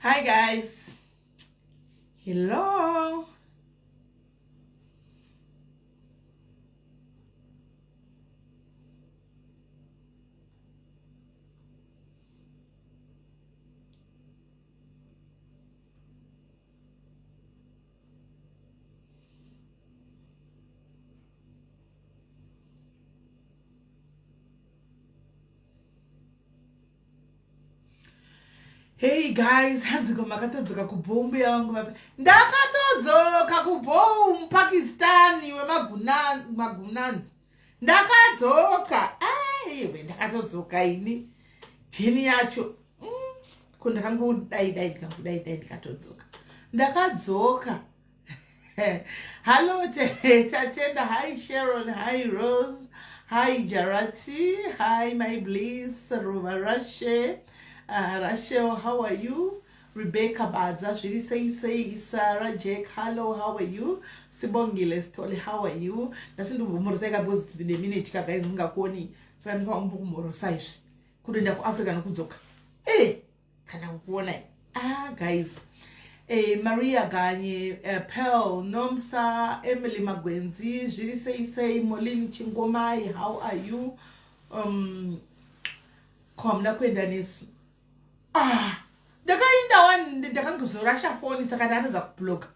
Hi guys. Hello. Hey guys, hanziko makatodzoka kubhombu yangu vapi. Ndakatodzoka kubhombu Pakistan magunanzi. Ndakadzoka. Aiwe ndakatodzoka ini. Jeni yacho. Kundakangodai ndikatodzoka. Ndakadzoka. Hello Tatenda, hi Sharon, hi Rose, hi Jarati, hi my bliss, Rashe. Rachel, how are you? Rebecca Badza, say Sarah Jake, hello, how are you? Sibongile Stoli, how are you? Nasindu umoroseka bozi tibine minute ka guys ngakoni. Saka ndifa umorosaishi. Kudenda ku Africa nokudzoka. Kana kuona. Guys. Maria Ganye, Pearl, Nomsa, Emily Magwenzi, say Molin Chingomai, how are you? Komna kwenda nesu. Ndakainda one ndakangozorasha phone sakatata kubloga.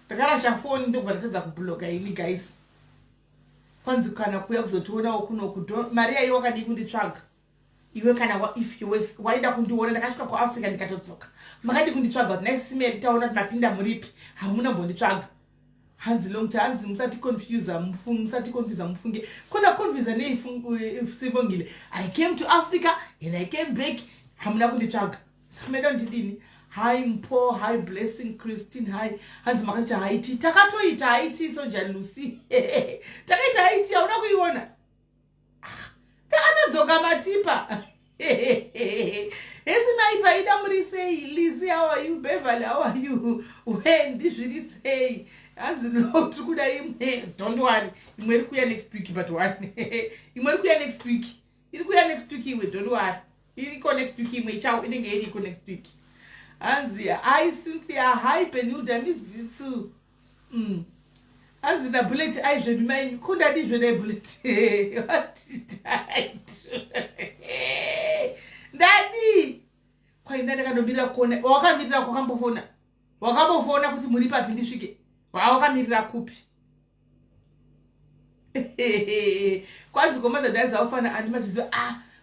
Ndakarasha phone ndokubva kubloga ini guys. Kwanzi kana kuya kuzotoona okuno kudo. Maria iwe wakadi kunditsvaga. Iwe kana if you was waida kundiona ndakasvika ku Africa ndikatodzoka. Makadi kunditsvaga kuti nice email taona kuti mapinda muripi. Hamuna mbonditsvaga. Hanzi long time hanzi musati confuse mufunge. Kona confuse nei Sibongile. I came to Africa and I came back. Hamuna kunditsvaga. Sameda ndidini. Hi Mpo, hi Blessing Christine, hi Hanzi makacha Haiti. Takatoita Haiti Soja Lucy. Takaita Haiti hauna kuiona. Takatodzoka matipa. Esi maipa ida muri say Lizzie, how are you? Beverly, how are you? Wendy really say as no tukuda imwe. Don't worry. Imwe kuya next week but one. Imwe kuya next week. Ilikuya next week imwe, don't worry. Iliko next week imwe chao inenge iliko next week. Anzia, hi Cynthia, hi Penuda, Miss Jitsu. Anzina bullet I je mine kunda di je bullet. What did I do? Daddy. Kwa ina ndakandomira kuona. Wakamirira kwakambofona. Wakambofona kuti muri papi ndisvike. Wakamirira kupi? Kwanzi komanda diaries aufana andimazizo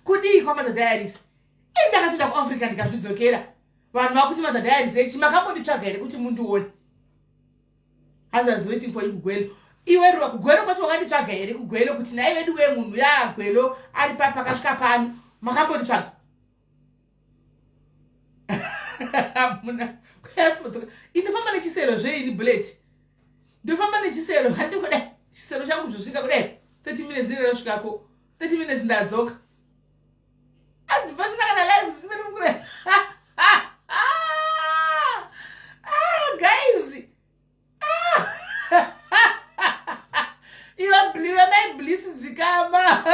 kudi komanda diaries. Ndakatoda ku Africa ndikazvidzokera. Vanhu vakuti mother diaries echi makambonditsvaga here kuti mundione. Others waiting for you kugwelo. Iwe ruwa kugwelo kwacho wakanditsvaga here kugwelo kuti nai vedu wemunhu gwelo ari pakasvika pano. Makambonditsvaga. Muna kwasmotsoka. Indofamba nechisero zveini bullet. Ndofamba nechisero handikuda. Chisero changu zvosvika kudai. 30 minutes ndiro rasvikako. 30 minutes ndadzoka. Pasina kana live zimene mukure. Guys. You are my bliss dzikama.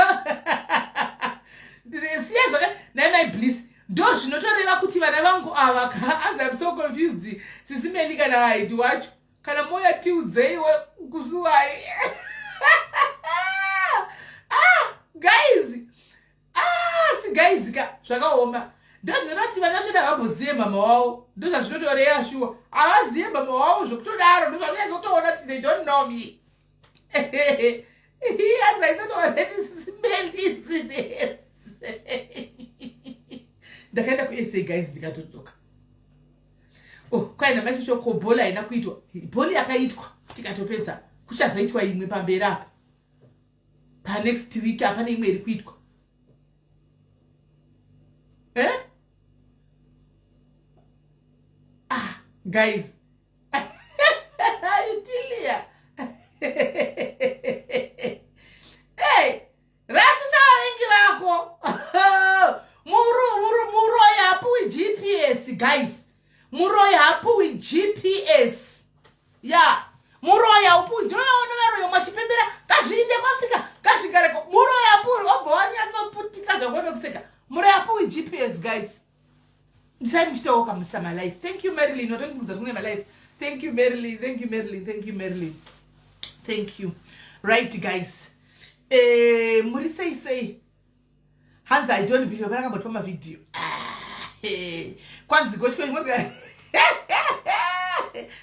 Ndisiya zvaka na my bliss. Ndo zvinotoreva kuti vana vangu ava I'm so confused. Sisimeni kana haidi wacho. Kana moya tiudzeiwe kusuwai. Guys. Si guys ka zvakaoma. Ndo zvinoti vana vacho ndavamboziye mama wavo. Ndo zvazvinotoreya shuwa. Avaziye mama wavo zvokutodaro. Ndo zvazvinozotoona kuti they don't know me. As I don't already smell this. Ndakaenda ku-SA guys ndikatodzoka. Kwaina mashosho bhola ina kuitwa. Bhola yakaitwa tikatopedza. Kuchazoitwa imwe pamberi apa. Pa next week apa neimwe iri kuitwa. Guys. Utilia. Hey, rasisa wengi wako. Muro yapu with GPS, guys. Muro yapu with GPS. Yeah. Muro yapu. Don't know where machipembera. Kashinde kwa Afrika. Kashigareko. Muro yapu. Obo wanyatso putika. Muro yapu with GPS, guys. Msai mchitoka mchita my life. Thank you Marilyn. Not only my life. Thank you Marilyn. Thank you Marilyn. Thank you Marilyn. Thank you. Right guys. Muri say Hansa I don't believe about my video. Kwanzi go chwe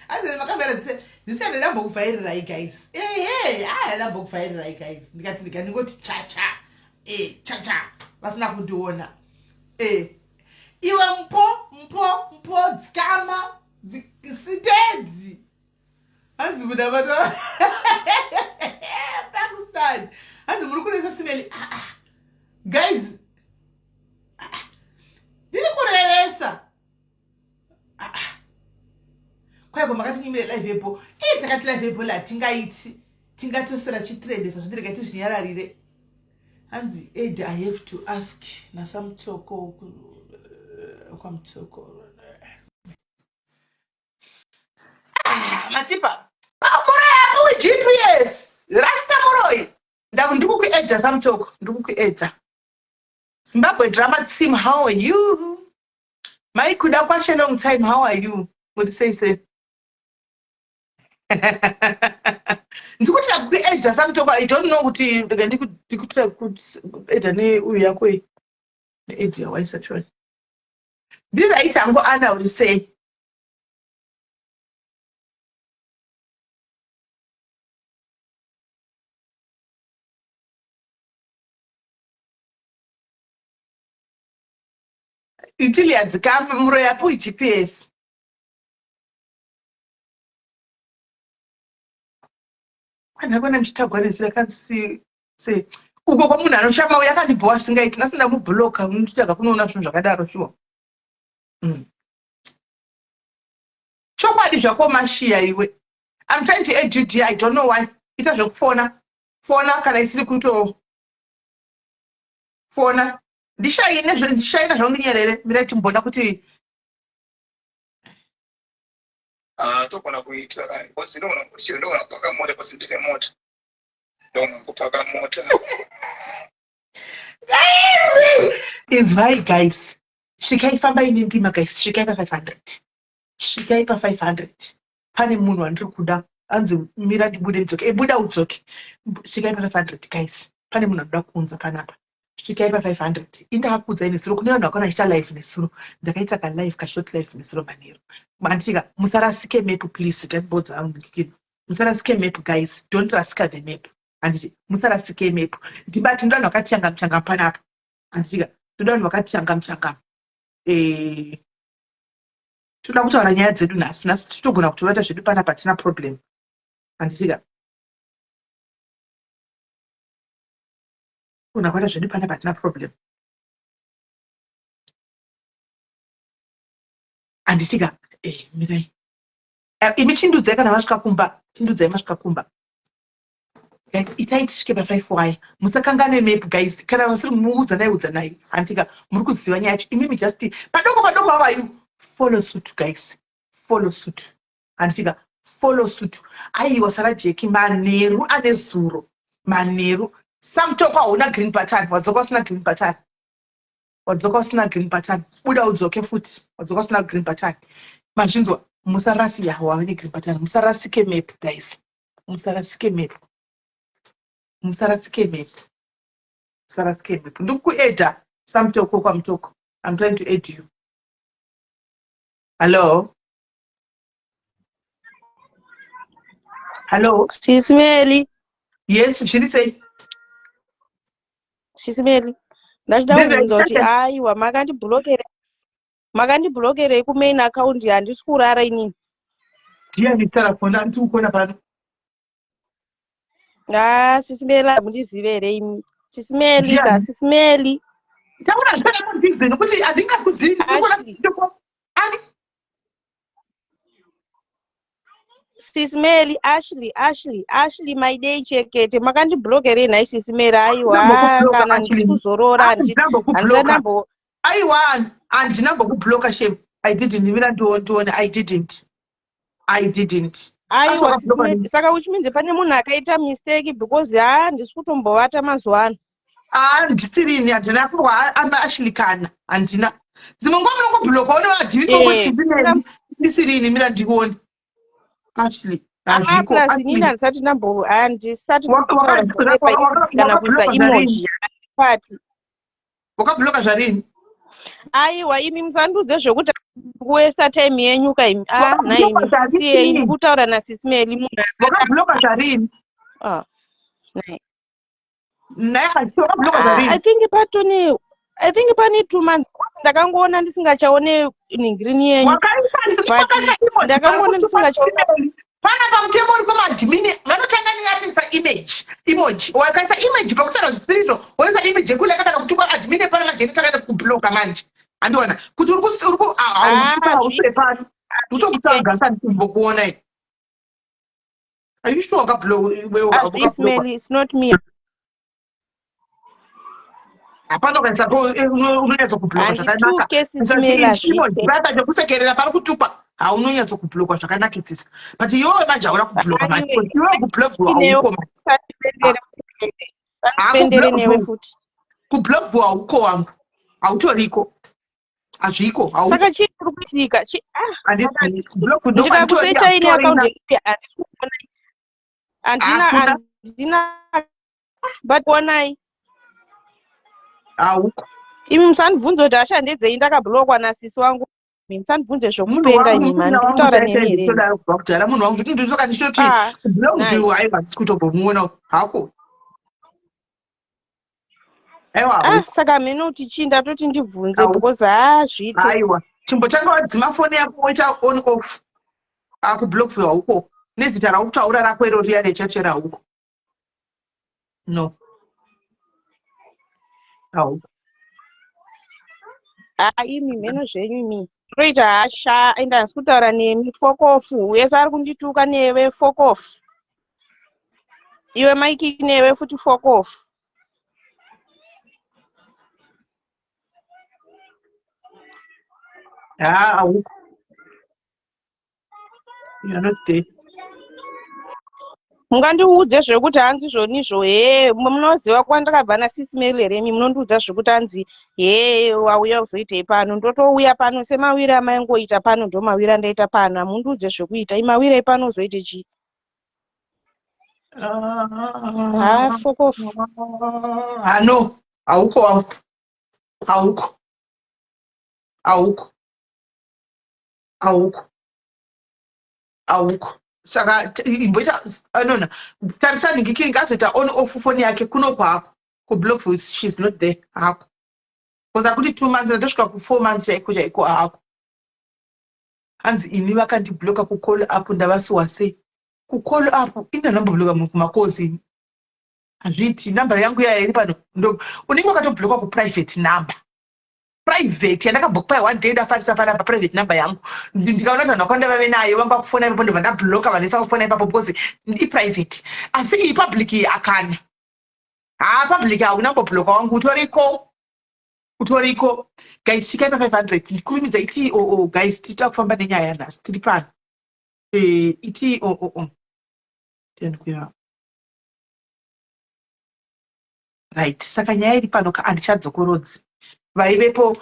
Ase makamera this is ndamba kufairira guys. Ndamba kufairira guys. Ndikati ndikangoti chacha. Chacha. Basina kundiona. Iwe mpo dzikama sitedzi. Hanzi buda bato. Pakistan. Hanzi muri kunesa simeli. Guys. Ndiri kurevesa. Kwaibo makati nyimire live epo. Takati live epo la tingaiti. Tingatosora chitrend so ndirega tuzvinyararire. Hanzi Ed I have to ask na samtoko kwa mtoko. Matipa. Akora ya GPS. Rasta moroi. Ndakunduku Ed samtoko. Nduku Ed. Zimbabwe drama team, how are you? My kuda kwa long time, how are you? What say? Ndikuti ku Ed samtoko. I don't know kuti ndikuti ku Ed ne uyu yakwe. Ed ya waisa chwa. Did I tango Anna would say? Until you had to come from GPS. When I'm going to talk about this, I can't see. Uko kwa muna anoshama yakandibhowa singaiti nasina kubloka unotaka kunoona zvinhu zvakadaro shuwa. Chokwadi zvako mashiya iwe. I'm trying to add you dear, I don't know why. Ita zvokufona. Fona kana isiri kuto fona. Ndishaina zvondinyerere mira chimbona kuti tokona kuita bosi ndona kuchira ndona kupaka mota bosi ndine mota. Ndona kupaka mota. Inzwai guys. Shikaifamba ine ndima guys, shikaipa 500. Shikaipa 500. Pane munhu wandiri kuda. Anzi mira ndibude ndidzoke. Buda udzoke. Shikaipa 500 guys. Pane munhu anoda kuunza panapa. Shikaipa 500. Indakakudza nesuro kune vanhu vakona vachiita live nesuro. Ndakaita ka live ka short live nesuro manero. Mandichika musarasike map please. Ndibodza hangu ndikini. Musarasike map guys. Don't rasika the map. Anditi musarasike map. Ndibati ndoda vakachanga panapa. Andika ndoda vakachanga. Toda kutaura nyaya dzedu nhasi titogona kutoita zvedu panapa tina problem. Andika kuna kuita zvedu panapa tina problem. Anditika mirai. Imi chindudzai kana masvika kumba. Chindudzai masvika kumba. Itai tisvike pa5 waya. Musakanganwe map guys. Kana musiri muudza naye. Anditika muri kuziva nyaya yacho. Imi just padoko how are you? Follow suit guys. Follow suit. Anditika follow suit. Aiwa Sara Jeki manheru ane zuro. Manheru. Samtoko hauna green button. Wadzoka usina green button. Buda udzoke futi. Wadzoka usina green button. Mazvinzwa musarasi yawa ne green button. Musarasike map guys. Musarasike map. Nduku Eda samtoko kwa mtoko. I'm trying to aid you. Hello. Sisimeli. Yes, she say. Sisimeli. Ndachida kubvunza kuti aiwa makandibhlokere kumain account handisi kurara inini. Ndiye ndisara fona ndikukona pano. Sisimeli amundizive here imi. Sisimeli ka Sisimeli. Taura zvaka kundize nokuti andingakuzivi ani. Sisimeli Ashley my day chekete makandibhlokere nhai Sisimeli aiwa kana ndikuzorora handinambo aiwa handinambokubloka shame. I didn't mira ndione I didn't. Aiwa saka which means pane munhu akaita mistake because handisi kutombovata mazuva ano. Ndisirini handina kurwa ama Ashley kana handina. dzimwe nguva munongobhuloka one vadhivi kongotindineni ndisirini mina ndione Ashley hazviko plus inini handisati handisati kutaura kana kuisa emoji handipati. wakabhuloka zvarini? Aiwa imi musandiudze zvokuti kuwesta time yenyu kaimi. Naimi siyei ndikutaura nasismeli munhu wakabhuloka zvarini? I think pane 2 months ndakangoona ndisingachaone nhingirini yenyu. Ndakangoona ndisingachaone. Pana pamutemo uri kwemadhimini vanotanga neyapisa emoji wakaisa image pakutaura zvitsirizo woisa image yekuleka kana kutuka adhimini pana manje notanga kubhuloka manje handiona kuti usire pano utokutsvaga sandimbokuona i. Are you sure it's not me. hapana ukaisa unonyatsa kubhuloka zvakanaka chekusekerera pari kutukwa haunonyatsa kubhuloka zvakanakisisa but iwewe manje hauna kubhuloka manje iwewe kubhuloka hauko wangu hautoriko hazviko saka chii kuri kuitika ndikakusecha ine akaunti handina but onai hauko imi musandibvunze kuti ashandedzei ndakabhulokwa nasisi wangu. Musandibvunze zvokupenga nyima ndikutaura nemi here. Kudhara munhu wangu ndindozoka ndishoti kubhulokwa haiwa ndisi kutombomuna hako. Saka mhene kuti chii ndatoti ndibvunze because zviite. Aiwa chimbotanga wadzima foni yako woita on off kubhulokwa hauko nezita rautaura rako iro riya rechache rauko no hauko. Imi mheno zvenyu imi toita hasha ende handisi kutaura nemi fuck off. Wese ari kundituka newe fuck off. Iwe Mike newe futi fuck off. Hauko. Mungandiudze zvekuti hanzi zvonizvo munoziva kwandakabva nasismeli here munondiudza zvekuti hanzi wauya uzoitei pano ndotouya pano semawire amaingoita pano ndo mawire andaita pano hamundiudze zvekuita imawire pano uzoite chii? Fuck off. No hauko wangu hauko saka imboita anona tarisani ngikinga azoita on off phone yake kuno kwako kublock she's not there hako because akuti 2 months ndosvika ku4 months chaiko hako hanzi ini vakandibloka kucall up ndavasuwa sei kucall up ina nambobloka kumakozi hazviti namba yangu yaya iri pano ndo unenge wakatobloka kuprivate number private yandakabhokupai 1 day ndafarisa panapa private number yangu ndikaona kuti vanhu vakawanda vave nayo vanga kufona ipapo ndobva ndabhuloka vanesa kufona ipapo because iprivate asi iyi public iyi akana public haunambobhuloka wangu utoriko guys chikai pa 500 ndikurumidza iti guys tita kufamba nenyaya nhasi tiri pano iti right saka nyaya iri pano handichadzokorodzi vaivepo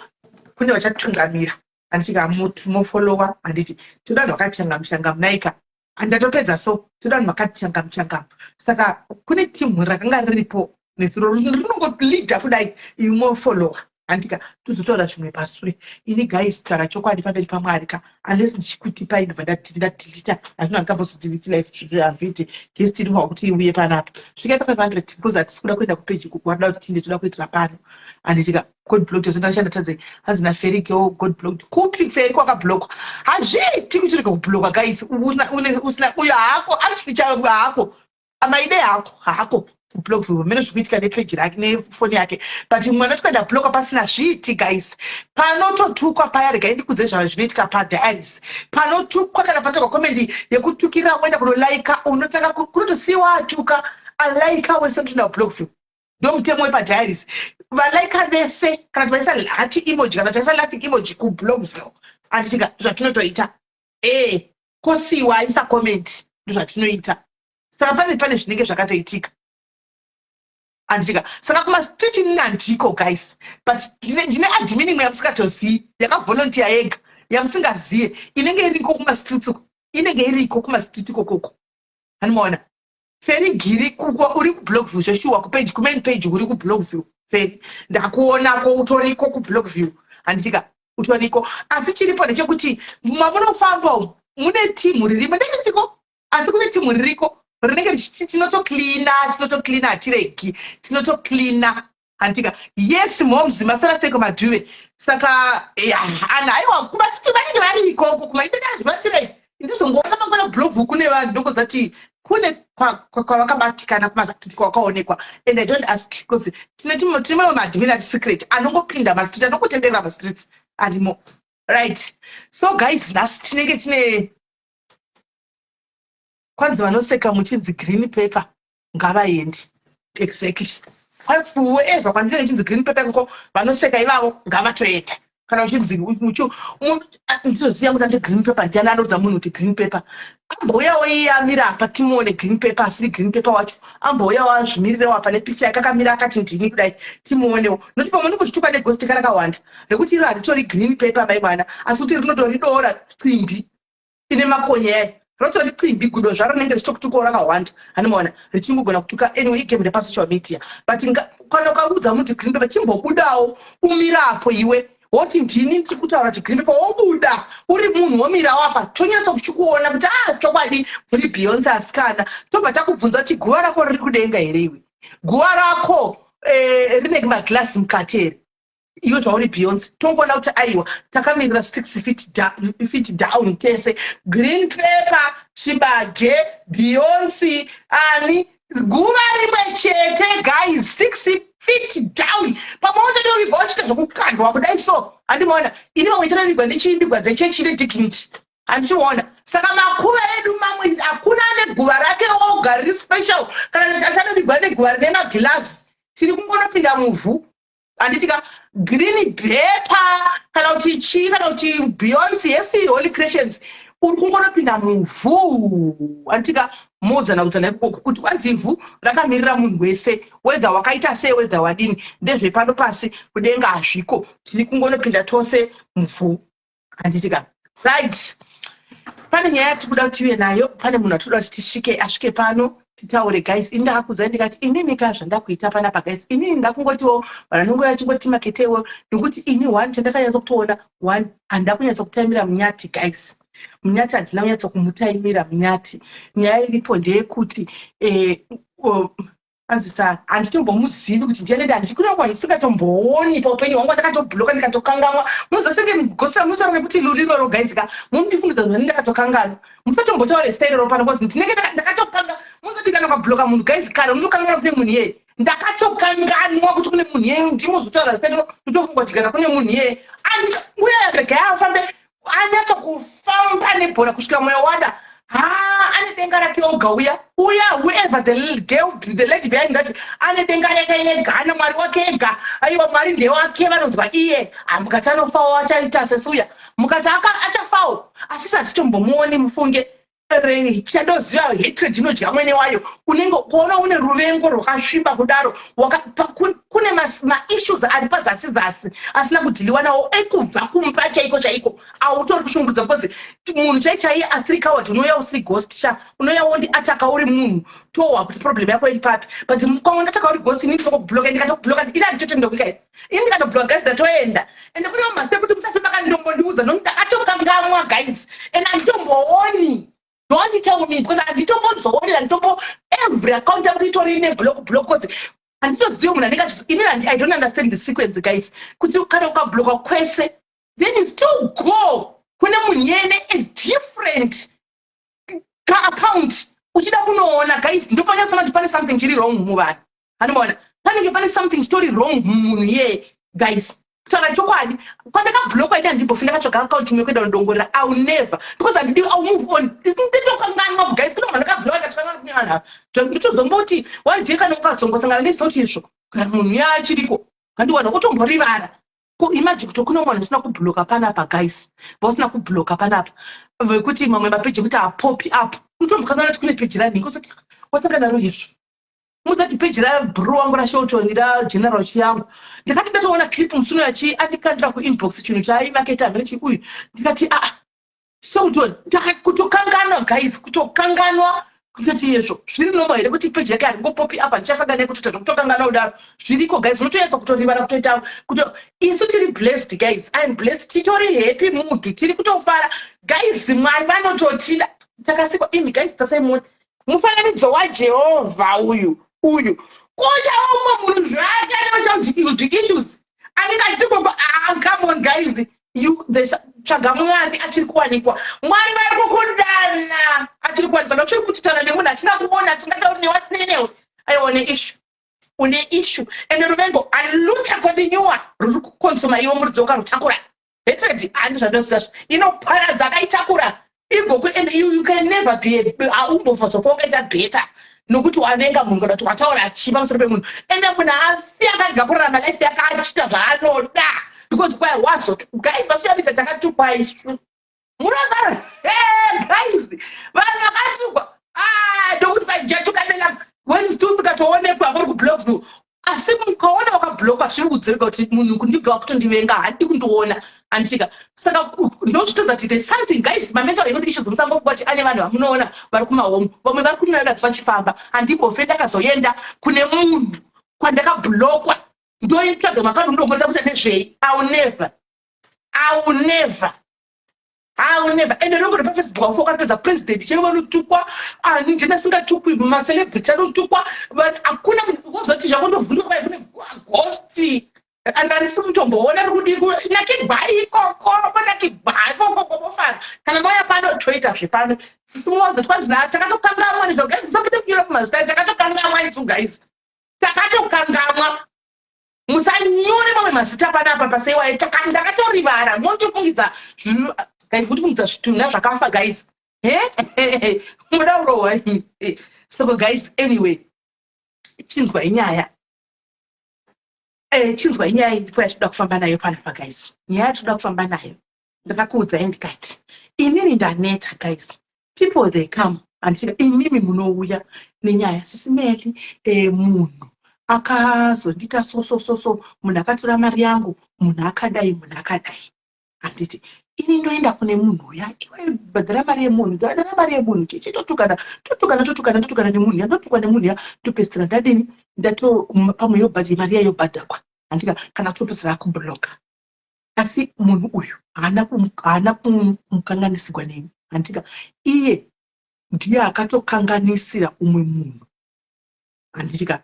kune vachatungamira handitika mofolowa handiti toda vanhu vakachangamuchangamu naika handatopedza so toda vanhu vakachangamuchangamu saka kune timu rakanga riripo nezuro rinongolidha kudai ivi mofolowa handika tozotaura zvimwe pasure ini guys taura chokwadi pamberi pamwari ka unless ndichikutipai ndobva ndatilita hazvino handikambozodilitira izvi hazviiti gesi tiriwa kuti iuye panapa svikai pa500 because hatisi kuda kuenda kupeji kukwada kuti tinde toda kuitira pano handitika god blocked zvondakashanda tadze hazina ferikeo god blocked kupi feri kwakablokwa hazviiti kuti rega kubhlokwa guys usina uyo hako achitichangu hako amaide hako hako block mene zvikuitika nepeji rake nefoni yake but mwana tikaenda bloka pasina zviiti guys panototukwa paya regai ndikudze zvava zvinoitika padiaries panotukwa kana patogwa komendi yekutukira uenda kunolaika unotanga kunotosiiwa atuka alaika wese ntoenda block ndo mutemo wepadiaries valaika vese kana tivaisa hati emoji kana tivaisa laughing emoji kublockville anditika zvatinotoita kosiiwa aisa comment ndo zvatinoita saka pane zvinenge zvakatoitika andika saka kumastreet inini handiko guys, but ndine admin imwe yamusingatozivi yakavolontiya yega yamusingaziye inenge iriko kumastreets, inenge iriko kumastreet ikokoko. Hanimaona Feri Giri kuko uri kublogview zveshuwa kumain page uri kublogview Feri ndakuonako utoriko kublogview handitika utoriko, asi chiripo ndechekuti mamunofamba mune timu ririmo ndendisiko, asi kune timu ririko rinenge tinotoklina hatireki tinotoklina handitika. Yes moms masana seko madhuve saka ana aiwa kuba titi vanenge vari ikoko kumaitenda zvivatirei ndizongoona mangwana blogview kune vanhu ndokozati kune kwavakabatikana kumastreet kwakaonekwa, and I don't ask because tine madmin ati secret anongopinda mastreet anongotenderera mastreets arimo, right? So guys, nhasi tinenge tine kwanzi vanoseka muchinzi green paper ngavaendi, exactly whoever kwanzi chinzi green paper ikoko vanoseka ivavo ngavatoenda. Kana uchinzi ndizoziva kuti ande green paper ndiani anodza munhu kuti green paper ambouyawo iye amira apa timuone green paper asiri green paper wacho ambouyawo azvimirirewo apa nepicha yakakamira akati ndini kudai timuonewo, nokuti pamwe ndikuchituka negostika rakawanda rekuti iro haritori green paper mai mwana asi kuti rinotoridoora tsimbi ine makonye yayo rotori tsimbi gudo zvaro rinenge richitokutukawo rakawanda hanimaona richingogona kutuka anyway igame repasocial media, but kana ukaudza munhu kuti green paper chimbobudawo umirapo iwe woti ndini ndiri kutaura kuti green paper wobuda uri munhu womirawo apa tonyatsa kuchikuona kuti chokwadi muri Beyonce asikana tobva takubvunza kuti guva rako riri kudenga here iwe, guva rako rinenge magilasi mukati here iwe zvauri Beyonce. Tongoona kuti aiwa takamirira 6 feet down tese, green paper chibage Beyonce ani guva rimwe chete guys, 6 feet down pamoja ndio vivyo chita zvokukandwa kudai so handimaona ini vamwe chanovigwa nechivigwa dzechechi nedignity handichiona. Saka makuva edu mamwe hakuna neguva rake oga riri special kana achanovigwa neguva rine magilasi tiri kungonopinda muvhu handitika green paper kana kuti chii kana kuti Beyonce yesi Holy Creations uri kungonopinda muvhu handitika modzana kuti kwanzi ivhu rakamirira munhu wese wedha wakaita sei wedha wadini ndezvepano pasi kudenga hazviko tiri kungonopinda tose muvhu handitika, right? Pane nyaya yatiri kuda kuti tive nayo, pane munhu atoda kuti asvike pano titaure guys. Ini ndakakuzai ndikati inini ka zvandakuita panapa guys, inini ndakungotiwo vanongoya vachingoti maketewo nekuti ini one chandakanyatsa kutoona one handina kunyatsa kutaimira munyati guys. Munyati handina kunyatsa kumutaimira munyati. Nyaya iripo ndeyekuti anzisa handitombomuzivi kuti ndianende handichikunyange ndisingatombooni paupenyu hwangu ndakatobhuloka ndikatokanganwa muzosenge mugosira musaura nekuti luriro guysika munondifundisa zvani ndakatokanganwa musatombotaure stairero pano because ndinenge ndakatokanga musati kana ukabhuloka munhu guys kana unotokanganwa kune munhu iyeye ndakatokanganwa kuti kune munhu iyeye ndimozotaura stairero totofunga kuti kana kune munhu iyeye uya rega afambe anyatsa kufamba nebhora kusvika mweya wada ane denga rake oga uya whoever the girl, the lady behind that ane denga rake yega ane mwari wake ega aiwa mwari ndewake vanonzwa iye mukati anofawo achaita sesuya mukati achafawo asi hatitombomuoni mufunge chadoziva hatred inodya mwene wayo unenge kuona une ruvengo rwakasviba kudaro kune maissues ari pazasi asina kudhiliwa nawo ekubva kumba chaiko autori kushungurudza because munhu chaichaiye asiri coward unouya usiri ghost unouya wondi ataka uri munhu tohwa kuti problem yako iri papi, but kwamwe ndataka uri ghost ini ndinokubhuloka ndikatobhuloka iri handitotendoka ini ndikatobhuloka guys ndatoenda ende kune mase kuti musafemba kanditombondiudza nokuti ndakatokangamwa guys and handitombooni. Don't tell me because I don't so every account I'm returning a block because and just zoom and I don't understand the sequence guys. Could you kind of block a question? Then you still go when I'm a different account. Which you don't know guys, don't find something wrong move on. And one panic something story wrong guys. Saka chokwadi kwandakabhuloka ita ndibofuna katsvaga akaunti imwe kwenda kundongorera I will never because I'll move on. Ndinokanganwa guys kuna munhu akabhuloka akatsvanga kune vanhu ava nditozomboti waidheka nokukadzongosangana nesauti izvo kana munhu yachiriko handiwana kutomborivara imagine kuti kuna munhu usina kubhuloka panapa guys vasina kubhuloka panapa vekuti mamwe mapeji ekuti apopi up unotombokanganwa kuti kune peji running wasangana naro izvo musati page rabro wangu rashotoni rageneral chiyangu ndikati ndatoona clip musuno andikandira kuinbox chinhu chaaimaketa mherechi uyu ndikati shotoni kutokanganwa guys kutokanganwa ndikati yezvo zviri normal here kuti page yake haringopopi apa ndichasangana nekutotata kutokanganwa kudaro zviriko guys unotoyatsa kutorivara kutoita isu tiri blessed guys I'm blessed titori happy mood tiri kutofara guys mwari vanototida takasikwa imi guys tasaimoni mufananidzo wajehovha uyu kucha umwe munhu zvake issues anenge achitibomba come on guys tsvaga mwari achiri kuwanikwa mwari vari kukudana achiri kuwanikwa nochiri kutitana nemunhu atina kuona atingatauri newasinenewe aiwa une issue ende ruvengo aluta kwedinyuwa ruri kukonsoma iwo muridzoka rutakura hatred ani zvandosizazvo inoparadza akaitakura igoku and you can never be aumbovhazwa wakaita better nokuti wavenga munhu kana kuti wataura achipa musoro pemunhu ende munhu asi akadya kurarama life yake achita zvaanoda because kwai wazo guys vasiyavita takatukwa isu munozara guys vanhu vakatukwa ndokuti kwajatukamela wesi tusikatoonekwa muri kublog asi mukaona wakabloka zviri kudzivika kuti munhu kundibva wakutondivenga handi kundiona handitika saka ndozvitodza kuti there's something guys mental health issues musangofunga kuti ane vanhu vamunoona vari kumahomo vamwe vari kunoratidza vachifamba handimbofe ndakazoenda kune munhu kwandakablokwa ndoitsvaga makano ndomboita kuti nezvei I will never ende rongo repafacebook aufokapedza president chero vanotukwa ndina singatukwi macelebrity anotukwa but hakuna wozoti zvakondovhunduka vaivune ghosti andarisi mutomboona rikudiku nakigbai ikoko monakigbai kokokobofara kana vaya pano toita zvepano simozoti kwanzina takatokangamwa nezvogaizi musapinde kunyora kumazita takatokangamwa isu guys takatokangamwa musanyore mamwe mazita panapa paseiwa ndakatorivara monotofungidza guys kuti fungidza zvitunga zvakafa guys muda urohwa so guys anyway chinzwa inyaya iripo yatoda kufamba nayo panapa guys nyaya yatoda kufamba nayo ndakakuudzai ndikati inini ndaneta guys people they come andichika imimi munouya nenyaya sisimeli munhu akazondita so munhu akatora mari yangu munhu akadai handiti ini ndoenda kune munhu uya iwe bhadhara mari yemunhu totukana nemunhu yandotukwa nemunhu ya topedzisira ndadini pamwe yobhadhi mari yayobhadhakwa handika kana kutopedzisira kubloka asi munhu uyu haana kumukanganisirwa neni handika iye ndiye akatokanganisira umwe munhu handitika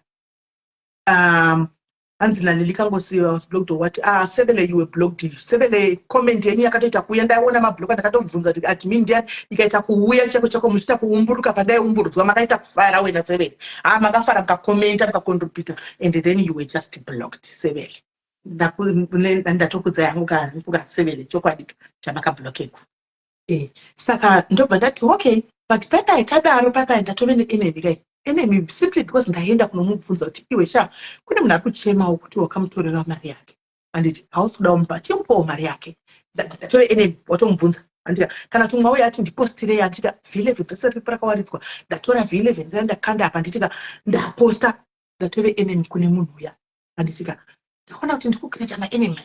hanzi nani likangosiwa blocked what Sevele you were blocked Sevele comment yenyu yakatoita kuuya ndaona mabloka ndakatobvunza kuti admin ndiani ikaita kuuya chako muchita kuumburuka pandaiumburudzwa makaita kufara wena Sevele makafara mukakomenta mukacontribute and then you were just blocked Sevele ndatokudza yangu kuka Sevele chokwadika chamakablockeko saka ndobva ndati okay but pandaitadaro pakaenda enemy kai enemy simply because ndaenda kunomubvunza kuti iwe kune munhu ari kuchemawo kuti wakamutorera mari yake anditi hausuda umupa chimupawo mari yake ndatove enemy watomubvunza andika kana kuti mwawe ati ndipostirei andika v11 rese ripo rakawaridzwa ndatora v11 ndandakanda apa nditika ndaposta ndatove enemy kune munhu uya anditika ndakaona kuti ndikukireta maenemy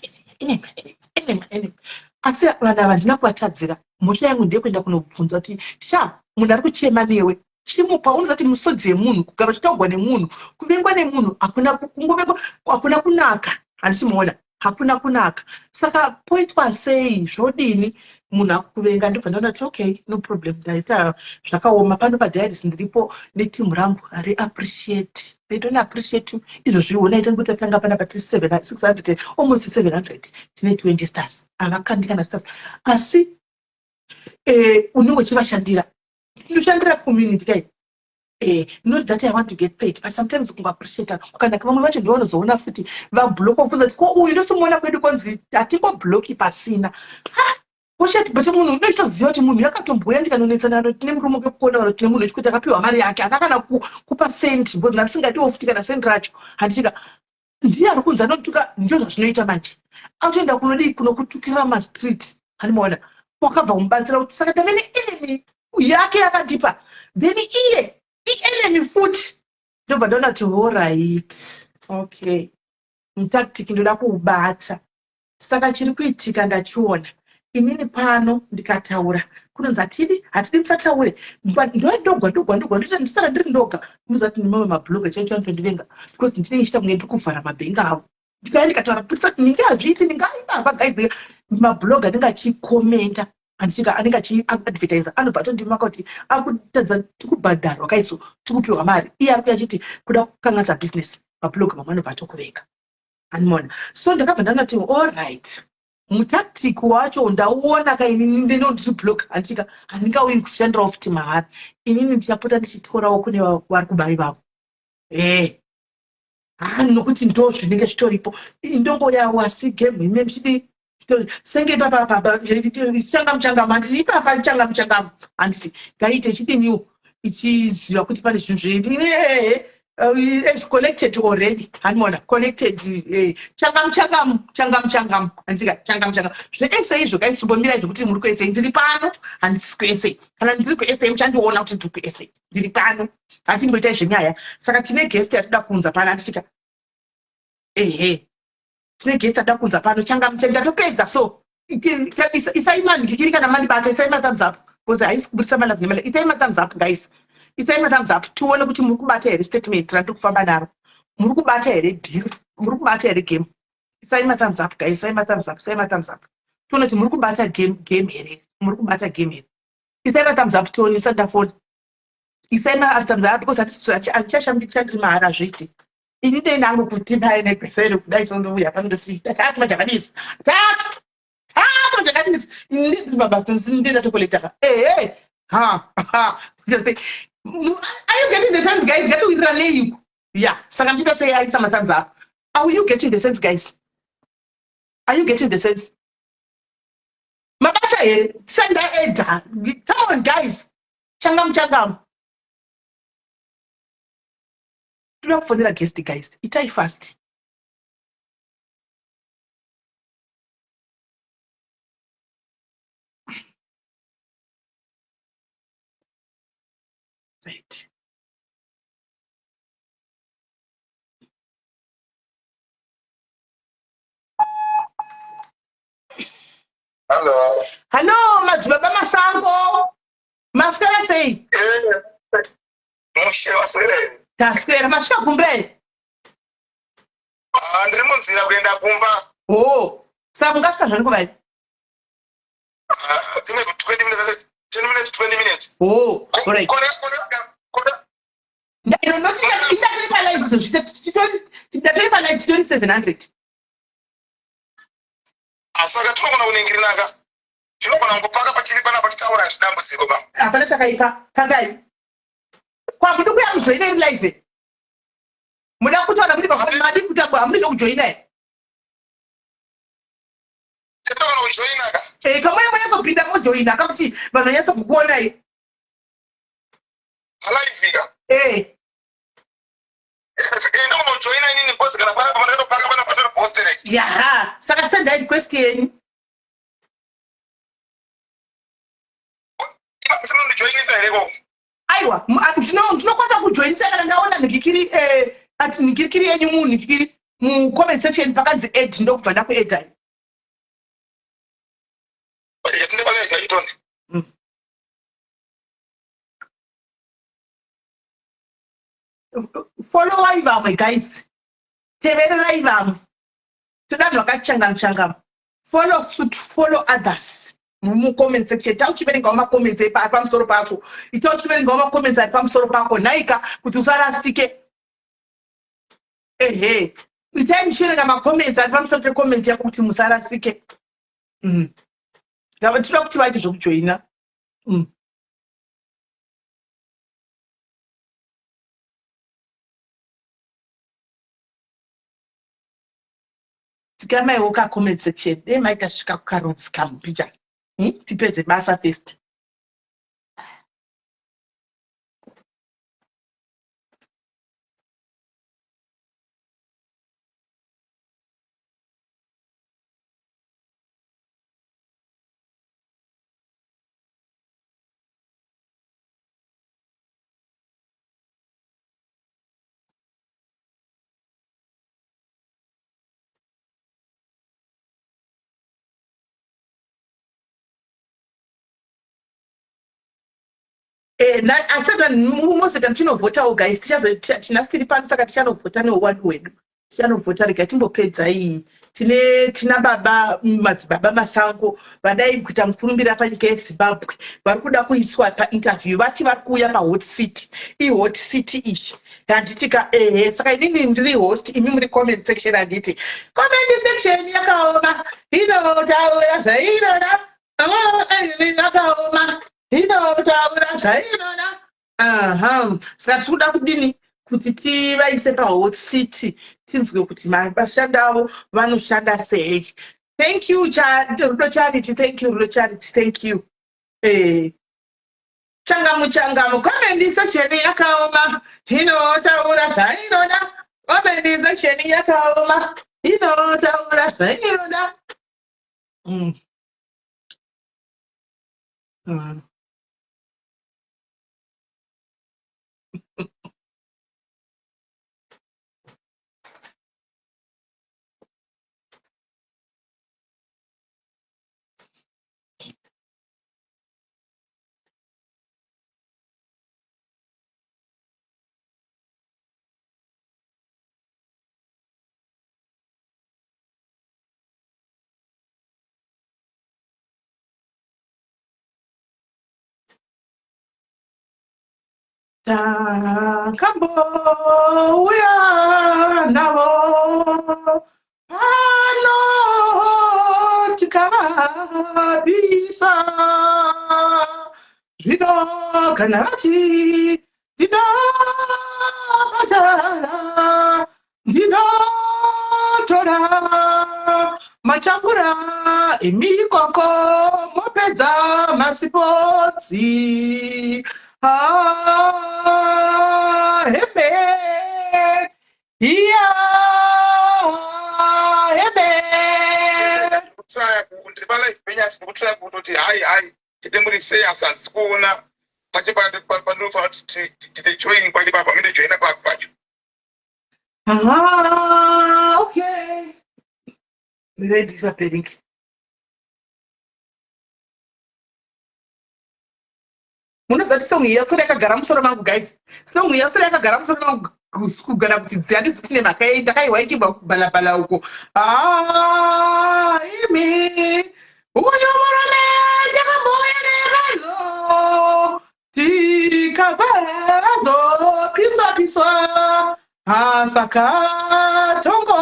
asi vanhu ava ndina kuvatadzira mhosva yangu ndeyekuenda kunobvunza kuti munhu ari kuchema newe chimupa unozati musodzi yemunhu kugara uchitaugwa nemunhu kuvengwa nemunhu hakuna kunaka handichimuona hakuna kunaka saka point wasei zvodini munhu akukuvenga ndobva ndaona kuti okay no problem ndaita zvakaoma pano padiaris ndiripo netimu rangu appreciate they don't appreciate you izvozviwo naita kuti tatanga pana patiri 600 almost 700 tine 20 stars avakandikana stars asi unenge uchivashandira ndoshandira community kai not that I want to get paid but sometimes kungaappreciate ukanaka vamwe vacho ndovanozoona futi vabloka ufunza kuti ko uyu ndosimuona kwedu konzi hatingobloki pasina oshati but munhu unochitoziva kuti munhu yakatomboya ndikanonetsana tine muromo wekuona kana tine munhu echikuti akapiwa mari yake akakana kupa sendi because ndasingadiwo futi kana sendi racho handitika ndiye ari kunzi anotuka ndio zvazvinoita manje akutoenda kunodii kunokutukira mastreet handimaona wakabva kumubatsira kuti saka tave neenemy yake yakandipa then iye enemy futi ndobva ndaona kuti allright, okay, mutactic ndoda kuubata. Saka chiri kuitika ndachiona. Inini pano ndikataura kunonzi hatidi musataure, ndodogwa ndoti ndisara ndiri ndoga muzati nemamwe mabhloga chaicho anotondivenga because ndinenge chita kunge ndiri kuvhara mabhenga avo. Ndikaya ndikataura putsa ninge hazviiti ningaibaba guys mabhloga anenge achikomenta anenge achiadvertisa anobva tondimaka kuti akutadza tikubhadharwa kaiso tikupiwa mari. Iye ari kuya achiti kuda kukanganisa bhizinesi mabhloga mamwe anobva atokuvenga animona. So ndakabva ndanoti allright, mutactic wacho ndauona kainini ndinondibloga handitika handingauyi kushandirawo futi mahara. Inini ndichapota ndichitorawo kune vari kubai vavo nokuti ndo zvinenge zvitoripo. Indongoyawo asi game ime mchidi senge ipapa changa handiti ipapa changa handiti ngaite chidiniwo ichiziva kuti pane zvinhu zviri is collected already. Hanimona collected changam handika changam zveSA izvo kaisimbomira zvokuti muri kuSA ndiri pano handisi kuSA. Kana ndiri kuSA muchandiona kuti ndiri kuSA ndiri pano hatimboitai zvenyaya. Saka tine guest yatida kuunza pano handitika tine guest yatida kuunza pano changam ndatopedza. So isaimandikiri kana mandibata isaima thumbs up because haisi kubudisa malavu nemala. Isaima thumbs up guys, isaima thumbs up tione kuti muri kubata here statement randiri kufamba naro, muri kubata here deal, muri kubata here game. Isaima thumbs up guys, isaima thumbs up, isaima thumbs up tione kuti muri kubata game here, muri kubata game here. Isaima thumbs up tione isandafoni. Isaima thumbs up because hatichashandiri mahara zviti. Ini dei nangu kuti paine kwesere kudai sondouya panondoti tatu majakadisi tatu majakadisi ndiri mabasa ndenda tokolekta are you getting the sense guys? Ngatiwirira neiko? Yeah, saka ndichita sei aisa mathands up. Are you getting the sense guys? Are you getting the sense? Mabata here senda edha. Come on guys, changam toda kufonera guest guys, itai fast. Right. Hello madzibaba masango, maswera sei? Mushe waswera. Taswera masvika kumbe? Ndiri munzira kuenda kumba. Saka mungasvika zvani kubai? Tine 20 minutes, 10 minutes, 20 minutes. Alright. Ndatori palive titori 700. Saka tinogona kuningirinaka. Tinogona ngopaka patiri panapa titaura zvidambudziko ba. Hapana chakaipa. Kangai. Kwamudi kuya kujoina iri live. Muda kutaura kuti madi kutambwa hamudi kujoina here. Tinogona kujoina ka. Kama yanyatsobhinda mojoina kakuti vanhu vanyatsokukuonai. Live ka. Ndokunojoina inini because kana panapa panotopaka panapa patori postere. Yaha, saka sendai request yenyu. Sinondijoinisa here ko. Aiwa, ndinokwanisa kujoinisa kana ndaona nigirikiri yenyu munhikiri mucomment section pakanzi add ndokubva ndakuedai. Yatinde palaika itoni. Followai vamwe guys, tevererai vamwe, toda vanhu vakachangam. Follow others mucomment section. Tauchiverengawo macomments pamusoro pako, itauchiverengawo macomments ari pamusoro pako nhaika kuti usarasike. Itai muchiverenga macomments ari pamusoro pecomment yako kuti musarasike. Toda kuti vaiti zvokujoina. Tikamaiwo comment section dei maita svika kukarotsi kamupicha tipedze basa first. asati mose kana tinovhotawo guys tina stiri pano saka tichanovhota neuwandu hwedu tichanovhota rega timbopedza iyi tina baba madzibaba masango vadai kuita mukurumbira panyika yezimbabwe vari kuda kuiswa painterview vati vari kuuya pahot city ihot city ichi handitika saka inini ndiri host imi muri comment section handiti comment section yakaoma inotaura zvainoda yakaoma inotaura zvainoda saka tiri kuda kudini kuti tivaise pahot city tinzwe kuti vashanda avo vanoshanda sei. Thank you Rudo Charity, thank you Rudo Charity, thank you. Changamu comment section yakaoma inotaura zvainoda comment section yakaoma inotaura zvainoda. Takambouya navo pano tikavabvisa zvino kana vati ndinobhadhara ndinotora machambura emikoko mopedza masipotsi hebe iya hebe ndiri palife penyasi ndikutrai kutoti hai titemburisei asandisi kuona pandinofanira kuti titejoini kwacho papa mindojoina pako pacho. Okay. Ladies are paying. Munozati song yasore yakagara musoro mangu guys. Song yasore yakagara musoro mangu kugara kuti dziyandi dzine makaenda kaiwaitibva kubalabala uko. Imi uyo murume takamboya nevanhu tikabvazo piswa saka tongo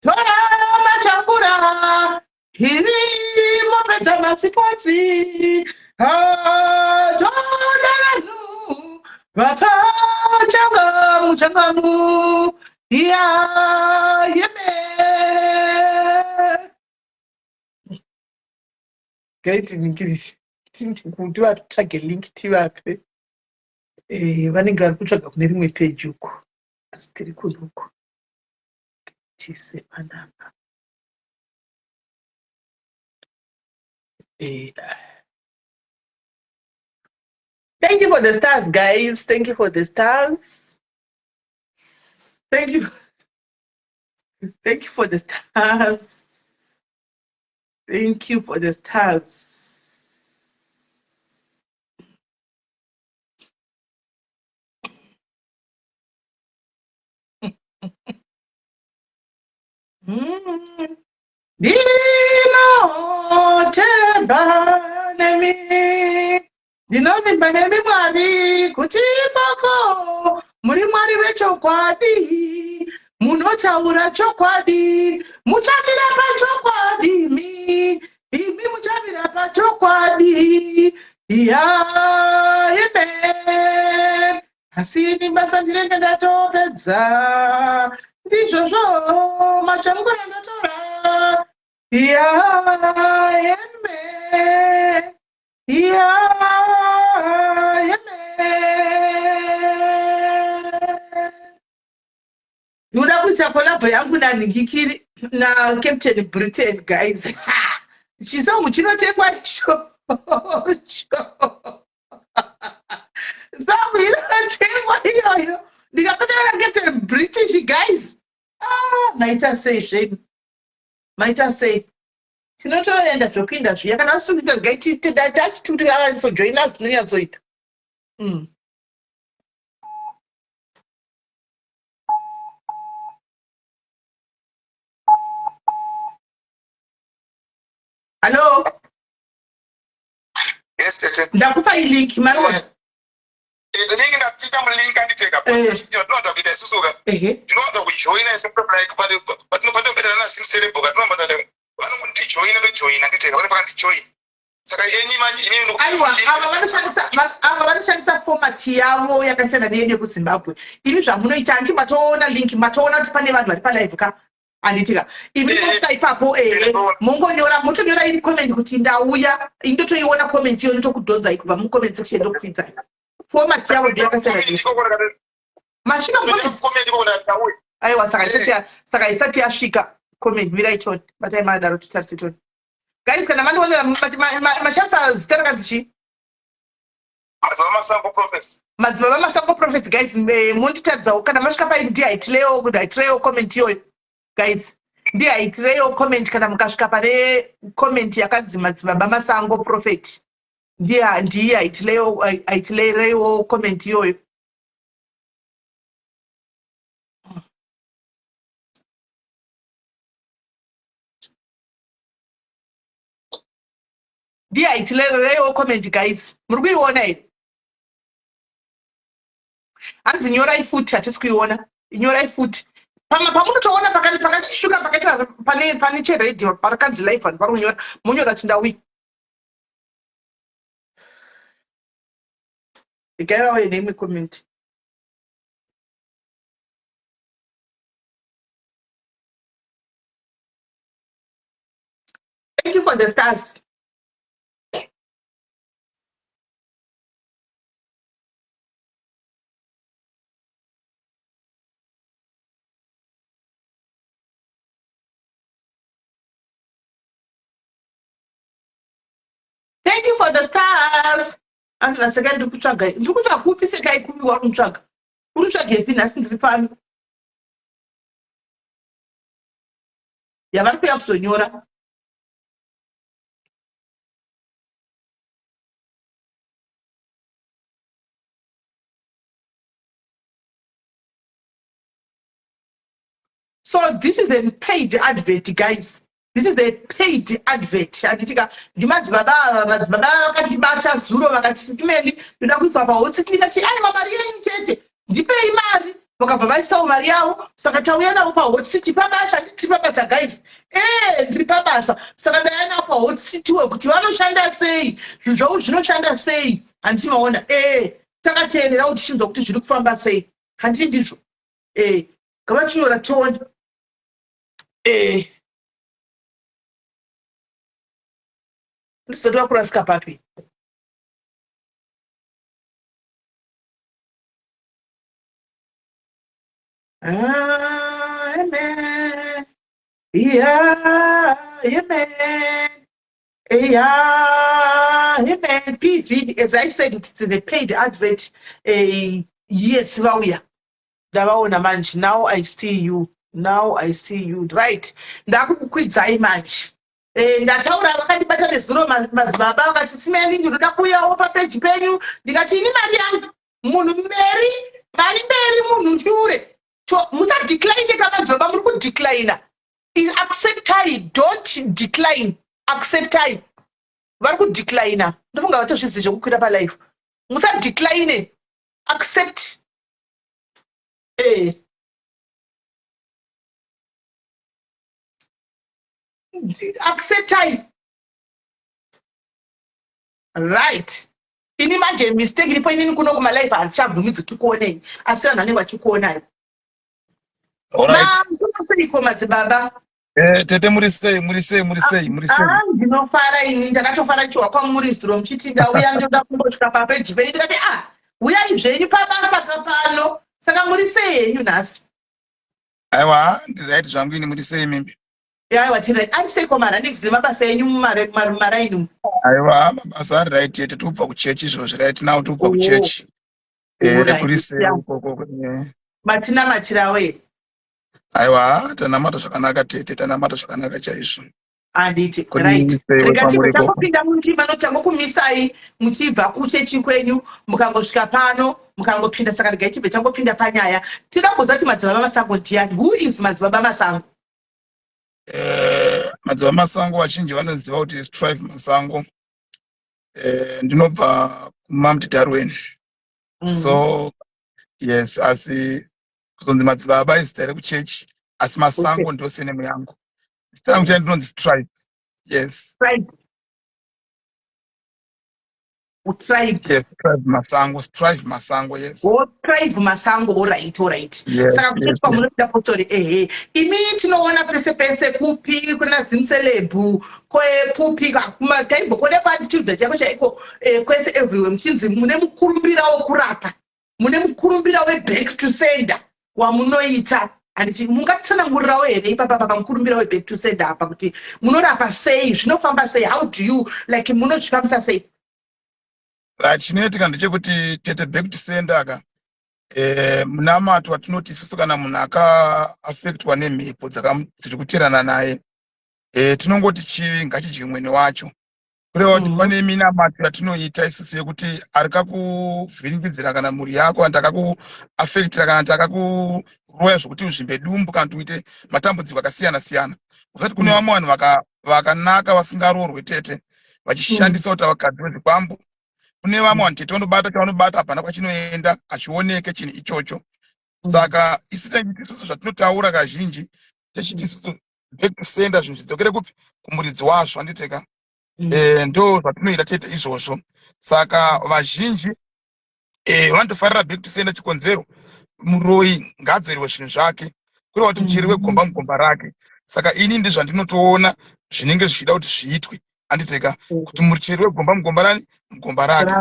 tora machambura iri mopedza masipotsi toda vanhu vakachangamu iya yeme gaiti ningirishi kuti vatsvage link tivape vanenge vari kutsvaga kune rimwe peji uko asi tiri kunuko tise panapa Thank you for the stars, guys. Thank you for the stars. Thank you for the stars. Thank you for the stars. Ndinovimba nemi Mwari kuti ipako muri Mwari vechokwadi munotaura chokwadi muchamira pachokwadi imi muchamira pachokwadi amen asi basa ndirenge ndatopedza ndizvozvo machambura ndatora amen Ndoda kuita kolabo yangu naningikiri na Captain Britain guys. Chisomu chinotengwa icho. Somu inotengwa iyoyo. Ndikapatana na Captain British guys. Maita say shame. Maita say. Tinotoenda zvokuinda zviya kana asungita gaiti tedati achituti avanzojoina zvinonyazoita Hello? Yes, tete. Ndakupa hii link, Marona. Link na tika link and take up. You know that it is so good. You know that we join as a like but no better than us in Seribu, but no matter them. I don't want to join and join and take whatever to join. Saka yenyi maji mimi avanoshandisa fomati yavo yakasiyana neyedu yekuzimbabwe. Imi zvamunoita hanti matoona link matoona kuti pane vanhu vari palive ka handitika imi mosvika ipapo mongonyora motonyora iri comment kuti ndauya indotoiona comment iyo ndotokudhonzai kubva mucomment section ndokuidzai fomati yavo ndo yakasiyana masvika aiwa saka isati yasvika comment miraitoni batai madaro titarisitoni guys kana mandionera mashandisa zita rakanzi chii madzibaba masango prophets guys monditadzawo kana masvika pai ndihaitireyo comment iyoyo guys ndihaitireyo comment kana mukasvika pane comment yakanzi madzibaba masango prophet ndihaitireyo comment iyoyo ndihaitireyo comment guys muri kuiona here hanzi nyorai futi hatisi kuiona nyorai futi pamunotoona pakashuka pakaita pane cheredhiyo parakanzi live vanhu pari kunyora monyora chindawi ikaivawe neimwe comment thank you for the stars Thank you for the stars. Asina seka ndikutsvaga. Ndikutsvaga kupi seka ikumi wari kutsvaga. Unotsvaga ipi nhasi ndiri pano. Yavari kuya kuzonyora. So this is a paid advert, guys. This is a paid advert. Anditika ndimadzibaba vakandibata zuro vakati sitimeni ndoda kuiswa pahotspot ndikati aiwa mari yenyu chete ndipei mari vakabva vaisawo mari yavo saka tauya navo pahotspot pabasa handiti pabasa guys ndiri pabasa saka ndauya navo pahotspot wekuti vanoshanda sei zvinhu zvavo zvinoshanda sei handiti maona takateerera kuti chinzwa kuti zviri kufamba sei handiti ndizvo gavachinyora tione ndisati kurasika papi amen amen PV as I said it's the paid advert yes vauya ndavaona manje now I see you right ndakukukwidzai manje ndataura vakandibata nezuro madzibaba vakati simeni ndinoda kuuyawo papeji penyu ndikati ini mari yangu munhu mberi mari mberi munhu shure musadecline kamadzibaba muri kudeclina acceptai don't decline acceptai vari kudeclina ndofunga vatozvizivi zvokukwira palife musadecline accept acceptai right ini manje mistake iripo inini kuno kumalife handichabvumidzi tikuonei asi vanhu vanenge vachikuonai maseiko madzibaba tete muri sei ndinofara ini ndakatofara chiwa kwamuri zuro muchiti ndauya ndoda kumbosvika papeji penyu ndikati uyai zvenyu pabasa kapano saka muri sei henyu nhasi aiwa ndiraiti zvangu ini muri sei mimbi aiwa tiri ariseiko maranix nemabasa enyu mumaraini aiwa mabasa ari right yete tubva kuchechi izvozvo right now tubva kuchechi kuri sei ukoko matina machirawe aiwa tanamata zvakanaka tete tanamata zvakanaka chaizvo Anditi kuti right. ipewe Regatibe pamuripo. changopinda mundima notangokumisai muchibva kuchechi kwenyu mukangosvika pano mukangopinda saka regatibe changopinda panyaya. Tida kuziva kuti madzibaba masango ndiani. Who is madzibaba masango? Madzibaba masango vazhinji vanoziva kuti Strive Masango. Ndinobva kuMamti Darwen. So yes, asi kuzonzi madzibaba izita rekuchechi asi Masango ndio senemu yangu. Zita rangu ndinonzi Strive. Yes. Tribe. Tribe. Yes, Strive Masango. Strive Masango, yes. Oh, Tribe Masango, all right. Yes, Saka yes, kuchekwa munoda postori imi tinoona pese kupi kuna zimselebu pupi kakuma taimbo kone paatitude chako chaiko kwese everywhere muchinzi mune mukurumbira wokurapa mune mukurumbira weback to sender wamunoita anditi mungatsanangurirawo here ipapa pamukurumbira weback to sender apa kuti munorapa sei zvinofamba sei how do you like munozvifambisa sei chinoitika ndechekuti tete back to sender aka munamato watinoti isusu kana munhu akaafektwa nemhepo dziri kuterana naye tinongoti chivi ngachidye mwene wacho kureva kuti pane minamato yatinoita isusu yekuti ari kakuvhiringidzira kana mhuri yako kana takakuafektira kana takakuroya zvokuti uzvimbe dumbu kana tuite matambudziko akasiyana siyana usati kune vamwe vanhu vakanaka vasingarorwe tete vachishandisa kuti vakadzi vezvikwambu kune vamwe vanhu tete vanobata chavanobata hapana kwachinoenda achioneke chinhu ichocho saka isu tachiti isusu zvatinotaura kazhinji techiti isusu back to sender zvinhu zvidzokere kupi kumuridzi wazvo handiteka ndo zvatinoita tete izvozvo saka vazhinji vanotofarira back to sender chikonzero muroyi ngaadzoriwe zvinhu zvake kureva kuti mucheri wegomba mugomba rake saka ini ndizvandinotoona zvinenge zvichida kuti zviitwe handiteka kuti mucheri wegomba mugomba rani mugomba rake.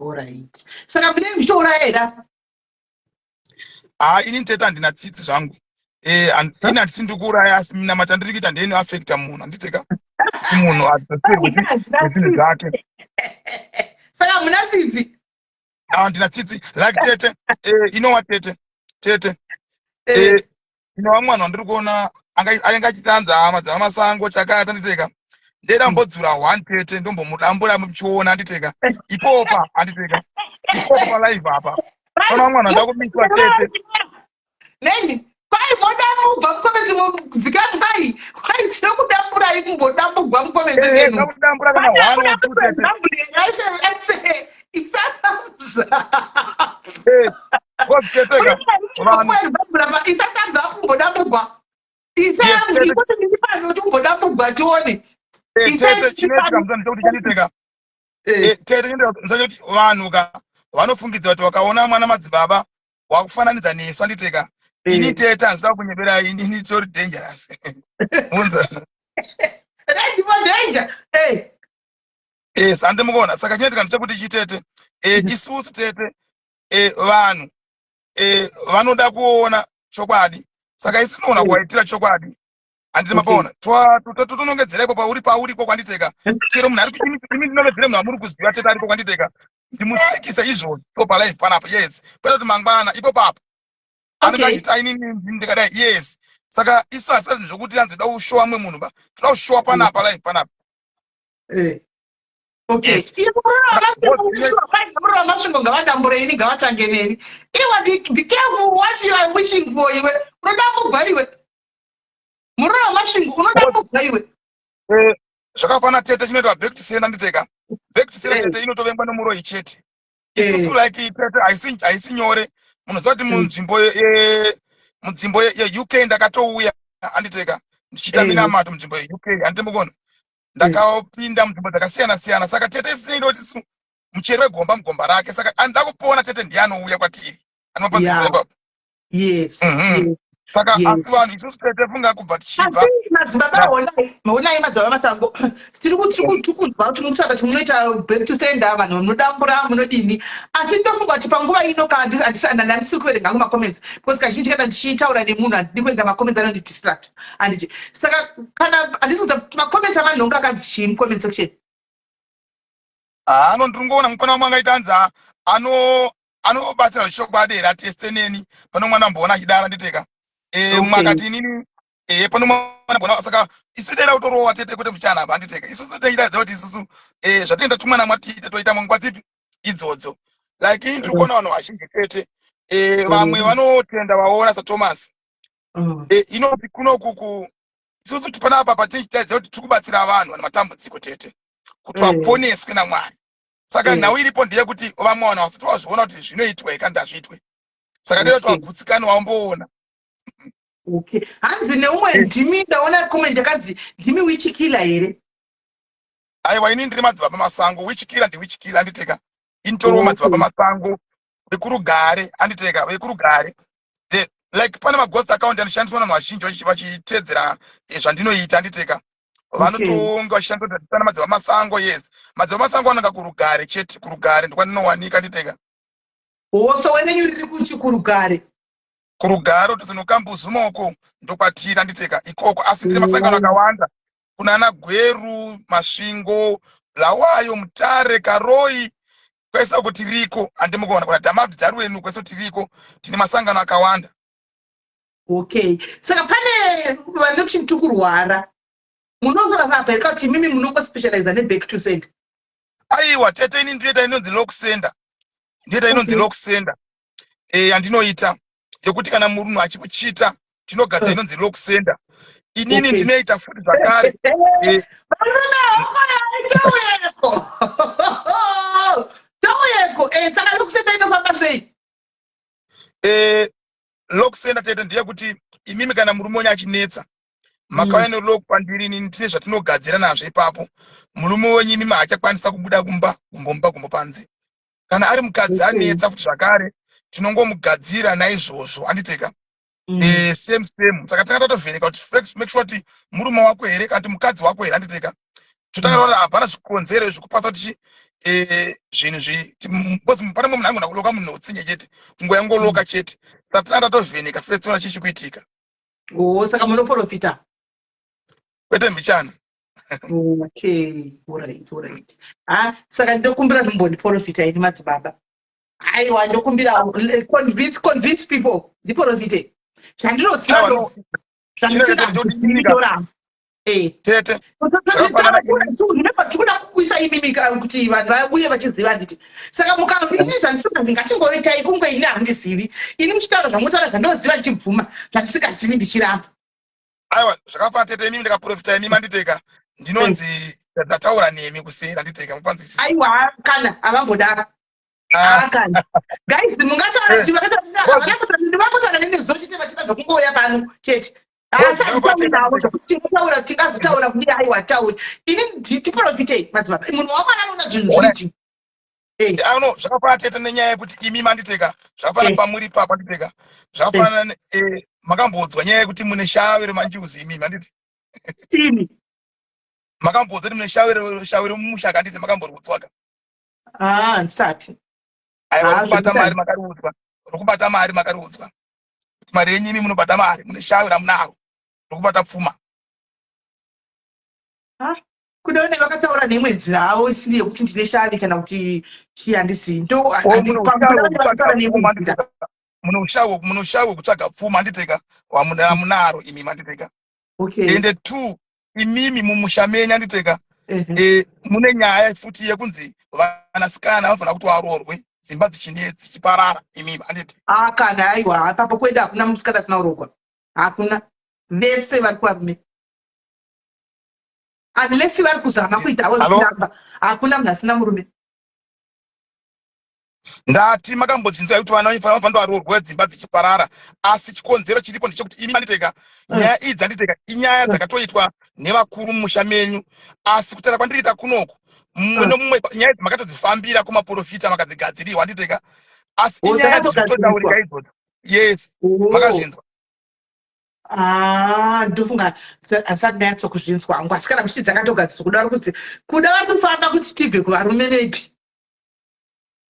Alright. Saka mune muchiurayira ini tete handina tsitsi zvangu ini handisi ndikuuraya asi mina matandiri kuita ndeni afekta munhu handiteka kuti munhu adzosirwe zvinhu zvake. Saka muna tsitsi handina tsitsi like tete inowa tete ino vamwe vanhu vandiri kuona ainge achitanza madzibaba masango chakata handiteka ndeda mbodzura 1 tete ndombomudambura muchiona handiteka ipopa handiteka ipopa palive apa ona vamwe vanhu vanda kumiswa tete neni kwai modambugwa mukomedzi mudzikasai kwai tino kudamburai kumbodambugwa mukomedzi nenu kudambura kana 1 or 2 tete isatanza kumbodambugwa isati ndipano kumbodambugwa tione tete vanhu vanofungidza kuti vakaona mwana madzibaba wakufananidza nesu handiteka ini tete handisida kunyepera ini tori dangerous unza sandimukuona saka chinoitika ndechekuti chitete isusu tete vanhu vanoda kuona chokwadi saka isi tinoona kuwaitira chokwadi handiti mapaona totonongedzerepo pauripo kwanditeka chero munhu ari imi ndinongedzere munhu amuri kuziva tete aripo kwanditeka ndimusikisa izvozvo topalive panapa yes kwete kuti mangwana ipo papo anenge achita inini ndikadai yes saka isu hasina zvinhu zvokuti anzida kushowa mwe munhu toda kushowa panapa live panapa. Murora masvingo ngavadambureni ngavatange neni iwe be careful what you are wishing for iwe unodambugwa iwe murora masvingo unodambugwa iwe zvakafana tete chinoitwa back to sender handiteka back to sender tete inotovengwa nemuroyi chete isusu like tete haisi nyore munhu ziva kuti munzvimbo yeuk ndakatouya handiteka ndichiita minamato munzvimbo yeuk handimukona ndakapinda munzvimbo dzakasiyana siyana saka tete isinoida kuti isu mucheri wegomba mugomba rake saka handida kuona tete ndianouya kwatiri anopanziza ipapo saka asi vanhu isusu tete funga kubva tichibva madzibaba honai madzibaba masango tiri kutukudzwa kuti mutaura kuti munoita back to sender vanhu munodambura munodini asi ndofunga kuti panguva ino kana handisiri kuverenga hangu macomments because kazhinji kana ndichitaura nemunhu handidi kuverenga macomments anondidistract handiti saka kana handisikuza macomments amanhonga akanzi chii mucomment section ndiri ngoona mukona wamwe angaitanza anobatsira zvichokwadi here ateste neni pano mwana mboona achidara nditeka mumwe akati inini pano mwana saka isu dera utorowa tete kuti muchana apa anditeka isusu teida kuti isusu zvatenda tumwana mwatita toita mangwa dzipi idzodzo like ini ndiri kuona vanhu vazhinji tete vamwe vanotenda vaona saThomas inopi kunokuku isusu tipana apa patichitaidza kuti tiri kubatsira vanhu vane matambudziko tete kuti vaponeswe naMwari saka nhau iripo ndeyekuti vamwe vanhu vasati vazviona kuti zvinoitwa ikanda zviitwe saka dero twagutsikana wamboona. Okay, hanzi neumwe ndimi ndaona comment yakadzi ndimi witch killer here. Aiwa ini ndiri madzibaba masango witch killer ndi witch killer anditeka intoro madzibaba masango vekurugare anditeka vekurugare like pane maghost account anoshandiswa navanhu vazhinji vachitedzera zvandinoita anditeka vanotonga vachishandisa kuti pana madzibaba masango. Yes, madzibaba masango ananga kurugare chete kurugare ndikwaninowanika anditeka. So wenenyu riri kuchikurugare kurugaro tizinokambuzi uko ndokwatira nditeka ikoko asi tiri masangano akawanda kuna ana Gweru, Masvingo, Lawayo, Mutare, Karoi kwese uko tiriko andimukuona kuna Dhamadhi Dharwenu kwese tiriko tine masangano akawanda. Okay, saka pane vane kuti kurwara munozora vabereka kuti mimi munongo specialize ne back to send. Aiwa tete ini ndieta inonzi lock sender ndieta inonzi lock sender andinoita yekuti kana munhu achikuchita tinogadza inonzi lock sender inini ndinoita futi zvakare saka lock sender inofamba sei? Lock sender tete ndeyekuti imimi kana murume wenyu achinetsa makauya nelock pandiri inini tine zvatinogadzira nazvo ipapo murume wenyu imimi haachakwanisa kubuda kumba kumbomba panze kana ari mukadzi anetsa futi zvakare tinongomugadzira naizvozvo anditeka same saka tanga tatovheneka kuti make sure kuti murume wako here kana kuti mukadzi wako here anditeka totanga taona hapana zvikonzero zvekupasa kuti zvinhu pane mumwe munhu angona kuloka munhu utsinye chete kungo yangoloka chete saka tanga tatovheneka first tiona chichikuitika. Saka munoprofita kwete mbichana. Okay, alright. Saka ndokumbira ndimbondiprofita ini madzibaba. Aiwa ndokumbira convince people ndiprofite chandinoziva zvandisingaitora tete ndinoda kukuisa imimika kuti vanhu vauye vachiziva nditi saka mukaine zvandisingazivi ngatingoitai kunge ini handizivi ini muchitaura zvamunotaura zvandoziva ndichibvuma zvandisingazivi ndichiramba. Aiwa zvakafana tete imimi ndakaprofita imimi anditeka ndinonzi ndataura nemi kuseri anditeka mupanzisisa. Aiwa kana havambodara kana guys mungataura kuti vakataura nenezvochite vachita zvokungouya pano chete tingazotaura kuti aiwa tauri ini tiprofitei madzibaba munhu wamwana anoona zvinhu zviti ano zvakafana tete nenyaya yekuti imimi anditeka zvakafana pamuri papa anditeka zvakafana makambodzwa nyaya yekuti mune shavero manjuzi imimi anditi ini makambodzwa kuti mune shavero mumushaka anditi makamborutswaka ndisati aiwa rokubata mari makarudzwa kuti mari yenyu imi munobata mari mune shavero munaro rokubata pfuma. kudaone vakataura neimwe nzira havo isiri yekuti ndine shavi kana kuti chihandisi muno ushawi kutsvaga pfuma anditeka wamunaro imimi anditeka. Ende 2 imimi mumusha menyu anditeka mune nyaya futi yekunzi vanasikana vanofana kuti varoorwe dzimba dzichiparara imimi anditi kana aiwa apapo kwedu hakuna musikana asina kuroorwa hakuna vese vari kuvarume unless vari kuzama kuitawo zviramba hakuna munhu asina murume. Ndati makambodzinzwa kuti vana vanofana varoorwe dzimba dzichiparara asi chikonzero chiripo ndechekuti imimi anditeka nyaya idzi anditeka inyaya dzakatoitwa nevakuru mumusha menyu asi kutaura kwandiriita kunoku mumwe nomumwe nyaya idzi makatodzifambira kumaprofita makadzigadzirirwa anditeka asi inyaya dzinototaurika idzodzo. Yes, makazvinzwa. Ndofunga asati ndanyatso kuzvinzwa hangu asi kana muchiti dzakatogadziswa kudaro kuti kuda vari kufamba kuti tibve kuvarume vepi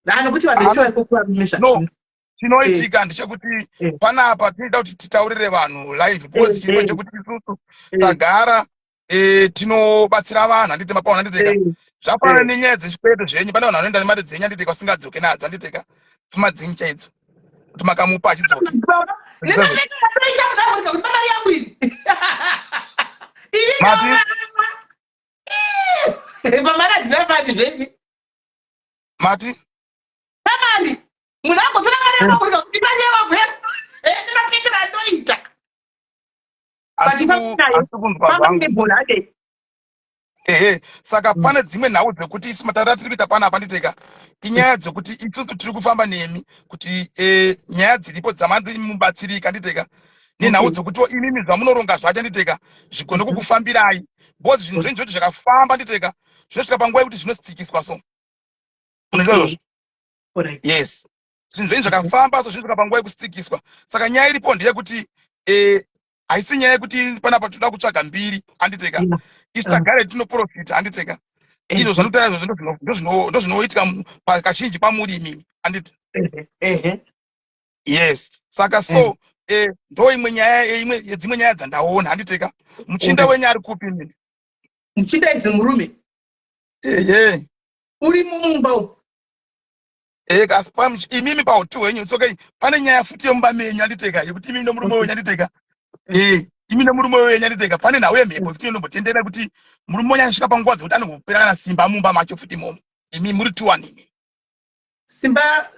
vanhu kuti vanhu vese vari kuvarume zvazvino chinoitika ndechekuti panapa tinoda kuti titaurire vanhu live because chiripo chekuti isusu tagara tinobatsira vanhu handiti mapaona anditeka zvafanana nenyaya dzezvikweto zvenyu pane vanhu vanoenda nemari dzenyu anditeka usingadzoke nadzo anditeka pfuma dzenyu chaidzo kuti makamupa achidzoka Nematoita munhu kuti baba yangu iri. Iri Mati, pamara dzinafani zvendi. Mati. Pamani munhu angotsvaka kuti ndinyewa bwe. Ndinokishira ndoita. Asikunzwa kwangu. Saka pane dzimwe nhau dzekuti isi matarira tiri kuita panapa nditeka inyaya dzekuti isusu tiri kufamba nemi kuti nyaya dziripo dzamanzi mubatsirika nditeka nenhau dzekuti imimi zvamunoronga zvacho nditeka zvigone kukufambirai because zvinhu zvenyu zvoti zvakafamba nditeka zvinosvika panguva yekuti zvinotsikiswa so unoziva yes zvinhu zvenyu zvakafamba so zvinosvika panguva yekutsikiswa saka nyaya iripo ndeyekuti haisi nyaya yekuti panapa toda kutsvaga mbiri handiteka isi tagare tinoprofita handiteka izvo zvanotaura izvo ndozvinoitika kazhinji pamuri imimi handiti yes saka so ndo imwe nyaya yedzimwe nyaya dzandaona handiteka muchinda wenyu ari kupi mini muchinda idzi murume uri mumumba kasi imimi pauti hwenyu soke pane nyaya futi yemumba menyu handiteka yekuti imimi nomurume wenyu handiteka imi nemurume wenyu handiteka pane nhau yemhepo futi inombotendera kuti murume wenyu anosvika panguva dzekuti anombopera simba mumba macho futi imomo imi muri 2-1 imi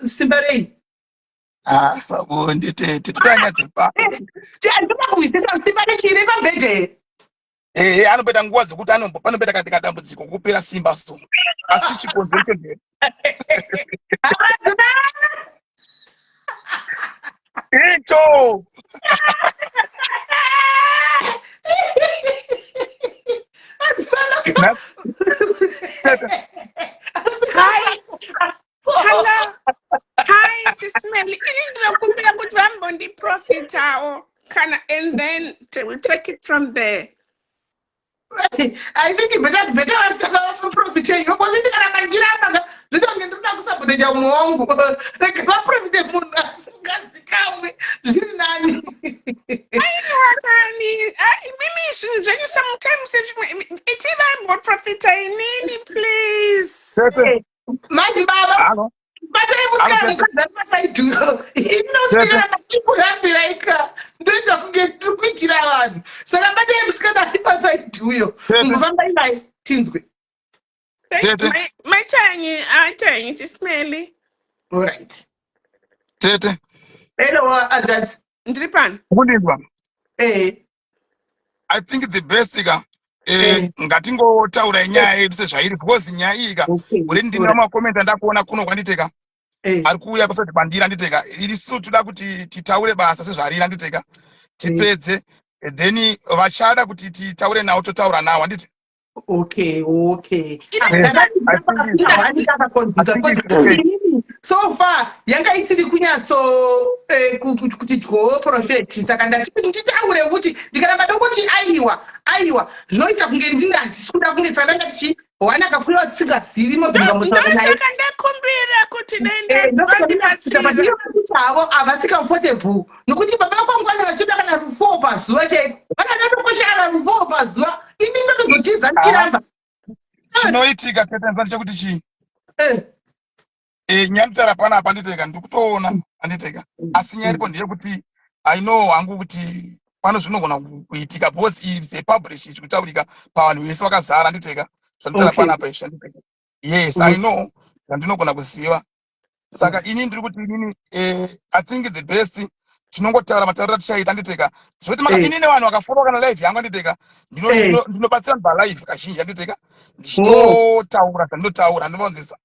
simba rei nditete totanyadzepa ndinoda kuvisisa simba rechiri pambedhe anomboita nguva dzekuti panomboita katika dambudziko kupera simba so asi chikonzero chezvere icho Hi. Hello. Hi, Tismeli. Kumbira kuti vambondi profit awo. And then we take it from there. I think it better have some profit here. You was in the Mangira, you don't get to talk about the young wong. Like a profit moon. I know what I need. Maybe sometimes it's even more profit I need, please. My Baba. But I was I do. If not, people have me like don't get to pitch it around. So I'm going to do you. My teens. My tiny, it is smelly. All right. Tete. Hello, Adat. Dripan. I think the best ngatingotaura nyaya yedu sezvairi because nyaya iyi uri ndina makomenti andakuona kuno kwanditeka ari kuuya kusati kwandira nditeka iri su toda kuti titaure basa sezvariri handiteka tipedze then vachada kuti titaure nawo totaura nawo handiti so far yanga isiri kunyatso kuti dyowo profeti saka nditaure kuti ndikaramba ndokuti aiwa zvinoita kunge ndingatisi kuda kunge tsandanga tichiwana kafuiwa tisingazivi ndosaka ndakumbira kuti kuti havo havasi comfortable nokuti baba kwangu vana vachida kana rufoo pazuva chaiko vana vatokoshana rufoo pazuva ini ndotozotiza ndichiramba chinoitika tetenzani chekuti chii nyanditara panapa handiteka ndikutoona handiteka asi nyaya iripo ndeyekuti I know hangu kuti pano zvinogona kuitika because is a publish chikutaurika pavanhu vese vakazara handiteka zvanditara panapa izvi handiteka yes I know zvandinogona kuziva saka ini ndiri kuti inini I think the best tinongotaura matauriro tichaita handiteka zvekuti maka ini nevanhu vakaforowa kana live yangu handiteka ndinobatsira vanhu palive kazhinji handiteka ndichitotaura zvandinotaura handinoonzesa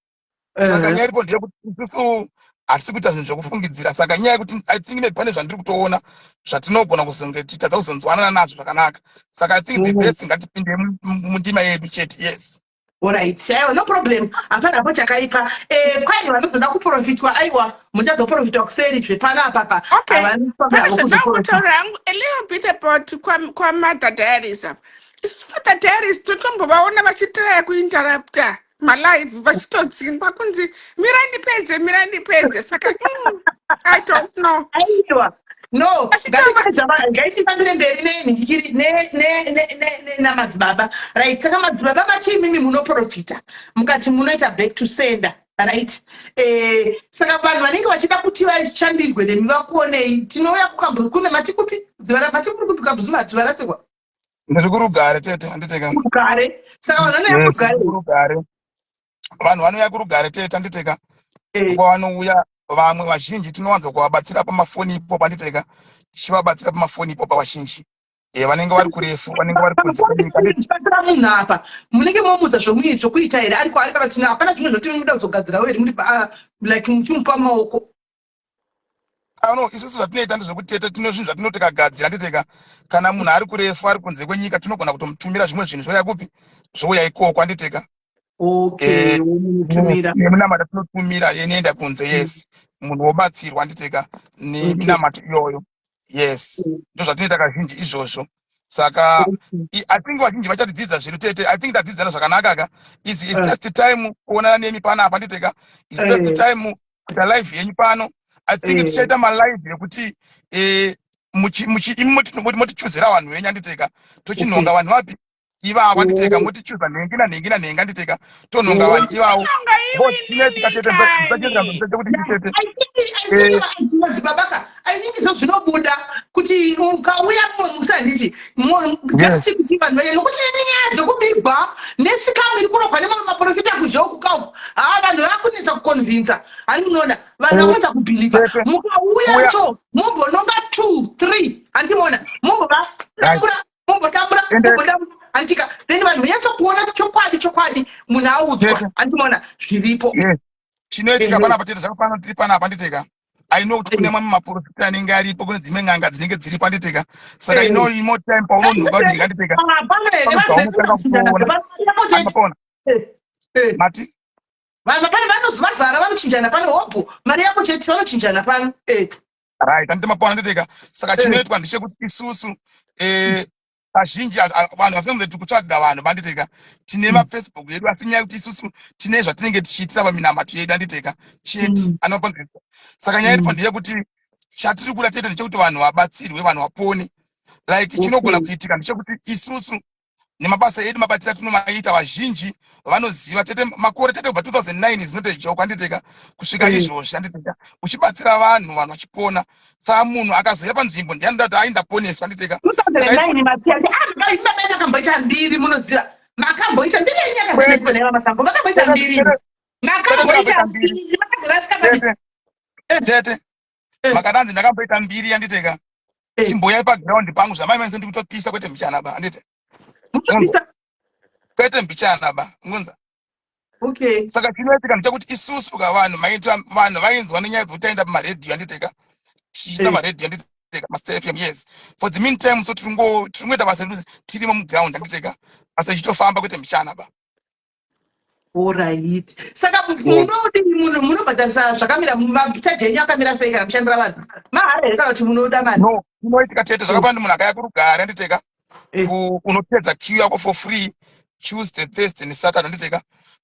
saka nyaya iripo ndeyekuti isusu hatisi kuita zvinhu zvokufungidzira saka nyaya yekuti I think maybe pane zvandiri kutoona zvatinogona kuzonge titadza kuzonzwanana nazvo zvakanaka saka I think the best ngatipinde mundima yedu chete yes Alright, no problem. Hapana hapo chakaipa. Kwani vanozoda kuprofitwa aiwa mundazoprofitwa kuseri zvepanapa. Okay. A little bit about kwa Mother Diaries. Mother Diaries totombovaona vachitira kuinterrupta malive vachitodzingwa kunzi mirandipedze saka I don't know. Aiwa. No, Achitova ngaitipambire mberi nenhingikiri namadzibaba, right? Saka madzibaba mati imimi munoprofita, mukati munoita back to sender, right? Saka vanhu vanenge vachida kuti vashandirwe nemi vakuonei, tinouya kukambukune matikupi matikuri kabuzuma tivarasekwa Ndirikurugare tete handiteka. kugare. Saka vanhu vanouya Yes, kugare. kurugare. Vanhu vanouya kurugare tete handiteka. Eh, Kwa vanouya vamwe vazhinji tinowanza kuvabatsira pamafoni ipopo handiteka. Tichivabatsira pamafoni ipopo vazhinji. Vanenge vari kurefu, vanenge vari kunze kwenyika. tichibatsira munhu apa munenge momudza zvomuiri zvokuita here ari kwaari kana tina hapana zvimwe zvoti munoda kuzogadzirawo here muri like muchimupa maoko. No, isusu zvatinoita ndezvekuti tete tino zvinhu zvatinotikagadzira handiteka. Kana munhu ari kurefu ari kunze kwenyika tinogona kutomutumira zvimwe zvinhu zvouya kupi zvouya ikoko handiteka. Okay, womutumira Neminamata tinotumira yenoenda kunze. Yes, munhu wobatsirwa handiteka neminamato iyoyo. Yes, ndo zvatinoita kazhinji izvozvo. Saka I think vazhinji vachatidzidza zviri tete. I think tadzidzana zvakanaka ka. Is first time kuonana nemi pana apa handiteka. Is first time kuita live yenyu pano. I think tichaita malive yekuti motichuzira vanhu venyu handiteka. Tochinhonga vanhu vapi ivavo handiteka. Motichuza nhengi nanhengi nanhengi handiteka. Tonhonga vanhu ivavo. inonga iwinini kani. madzibabaka I think izvo zvinobuda kuti ukauya mumwe musi handiti just kuti vanhu vaye nokuti nenyaya dzokubigwa nesikamu iri kurogwa nemamwe maprofita kuzhokukauku vanhu vakunetsa kuconvinsa hani munoona vanhu vakunetsa kubhilivha mukauya cho mumbononga 2 3 handimoona mumbodambura handika then vanhu vanyatsokuona kuti chokwadi munhu audzwa handimoona zviripo chinoitika panapa tete zvakapano tiri panapa handiteka. I know kuti kune mamwe maprofita anenge aripo, kune dzimwe n'anga dzinenge dziripo handiteka. Saka I know more time paunonhuka kuti handiteka. Mati vanhu pane vanozvazara vanochinjana pane hopo mari yako chete vanochinjana pano right handimapona handiteka. Saka chinoitwa ndechekuti isusu azhinji vanhu vasenze tiri kutsvaga vanhu vanditeka. Tine mafacebook yedu asi nyaya kuti isusu tine zvatinenge tichiitira paminamato yedu handiteka chete anoponzesa. Saka nyaya iripo ndeyekuti chatiri kuda tete ndechekuti vanhu vabatsirwe, vanhu vapone. Like chinogona kuitika ndechekuti isusu nemabasa edu mabatira tinomaita vazhinji vanoziva tete makore tete kubva 2009 zvinoti joko handiteka kusvika izvozvi handiteka uchibatsira vanhu vachipona. Saka munhu akazoya panzvimbo ndiyanoda kuti aindaponeswa handiteka. 2009 makamboita mbiri munoziva makamboita mbiri yenyakazanaikoneva masambo makamboita mbiri makamboita mbiri makazorasika tete makadanzi ndakamboita mbiri handiteka. Chimboyai paground pangu zvamaimaise ndikutopisa kwete mbichana ba handite kwete mbichana ba ngonza. Saka chinoitika ndechekuti isusu kavanhu vanhu vainzwa nenyaya dzekutaenda pamaredhiyo handiteka tichiita maredhiyo handiteka masafm. Yes, for the meantime so tiringoita basa redu tirimo muground handiteka basa ichitofamba kwete mbichana ba. Alright. Saka munodi munhu munobhadharisa zvakamira mabhitaji enyu akamira sei kana kushandira vanhu mahara here kana kuti munoda mari? No, inoitika tete zvakafanira munhu akaya kurugare handiteka unopedza queue yako for free Tuesday, Thursday neSaturday handiteka.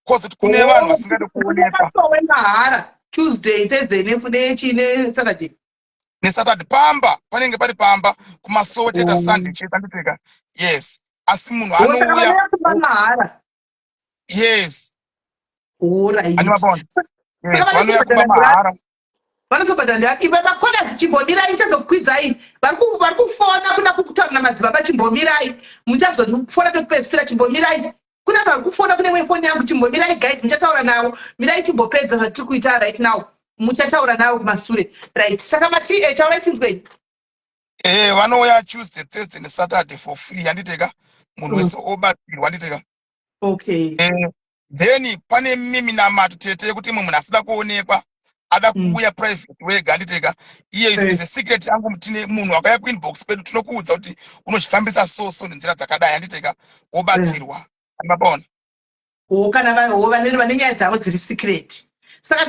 Cause kune vanhu vasingade kuonekwa mahara Tuesday, Thursday neSaturday neSaturday pamba panenge pari pamba kumasowe teta Sunday chete handiteka. Yes, asi munhu anouya mahara. Yes. Alright. Vanouya kuba mahara. Vanozobhadhara iwe makonas chimbomirai muchazokwidzai vari kufona kuda kutaura namadzibaba chimbomirai muchazofona pekupedzisira chimbomirai kuna vari kufona kune wefoni yangu chimbomirai guys muchataura navo mirai chimbopedza zvatiri kuita right now muchataura navo kumasure right. Saka mati taurai tinzwei vanouya Tuesday, Thursday neSaturday for free handiteka munhu wese obatsirwa handiteka. Then pane miminamato tete yekuti imwe munhu asida kuonekwa ada kuuya private wega handiteka. Iye is a secret yangu tine munhu akaya kuinbox pedu tinokuudza kuti unochifambisa so nenzira dzakadai handiteka obatsirwa handipapona kana vane nyaya dzavo dziri secret. Saka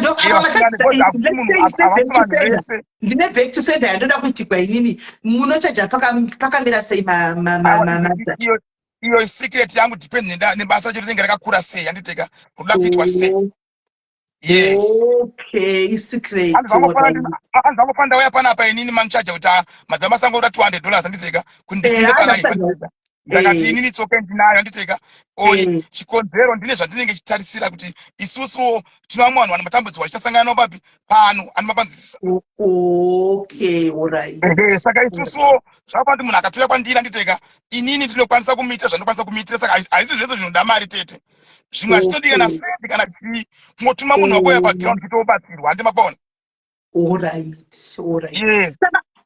ndine back to sender yandoda kuitigwa inini munochaja pakamira sei iyo secret yangu depend nebasa chacho rinenge rakakura sei handiteka kuda kuitwa sei. Yes. Okay, secret. Andizangofana ndauya panapa inini manchaja kuti madzamba sango kuda $200 handiteka kuti ndipinde palive handiteka. Ndakati inini tsoka ndinayo handiteka. Oyi chikonzero ndine zvandinenge chitarisira kuti isusu tinovamwe vanhu vane matambudziko vachitasangana nawo papi pano anomapanzisisa. Okay, alright. Saka isusu zvakapati munhu akatouya kwandiri handiteka inini ndinokwanisa kumuitira zvandinokwanisa kumuitira, saka haisi zvese zvinoda mari tete. Zvimwe hazvitodika nasendi kana kuti kungotuma munhu wakoya paground kuti obatsirwa handimapona. Alright. Yes.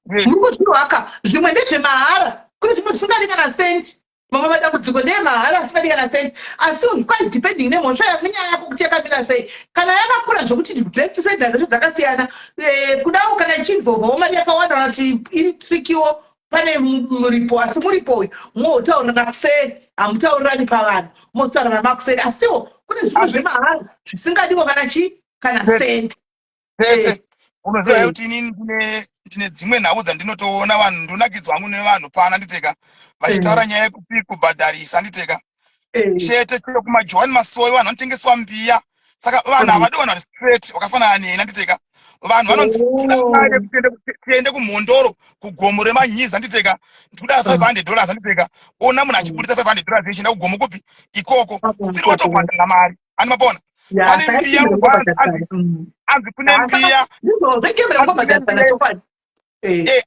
Muri kuzvivaka zvimwe ndezvemahara, kune zvimwe zvisingadi kana sendi. Mamwe matambudziko ndeemahara asingadi kana sendi, asi quite depending nemhosva nenyaya yako kuti yakamira sei. Kana yakakura zvokuti back to sender dzacho dzakasiyana, kudawo kana ichivhovhawo mari yakawanda kana kuti iri trikiwo, pane muripo, asi muripo uyu mwotaurira kuseri, hamutaurirani pavanhu, motaurira makuseri, asiwo kune zvimwe zvemahara zvisingadiwo kana sendi. Tete unoziva kuti inini ndine dzimwe nhau dzandinotoona vanhu ndonakidzwa hangu nevanhu pana handiteka vachitaura nyaya yekuti kubhadharisa handiteka chete kumajohani masoyo vanhu vanotengeswa mbiya, saka vanhu havadi vanhu vari straight vakafanana neni handiteka. Vanhu vanonzi tiende kumhondoro kugomo remanyizi handiteka ndikuda $500 handiteka. Ona munhu achibudisa $500 echienda kugomo kupi ikoko siri watobhadhara mari handimapona. Pane mbiya anzi kune mbiya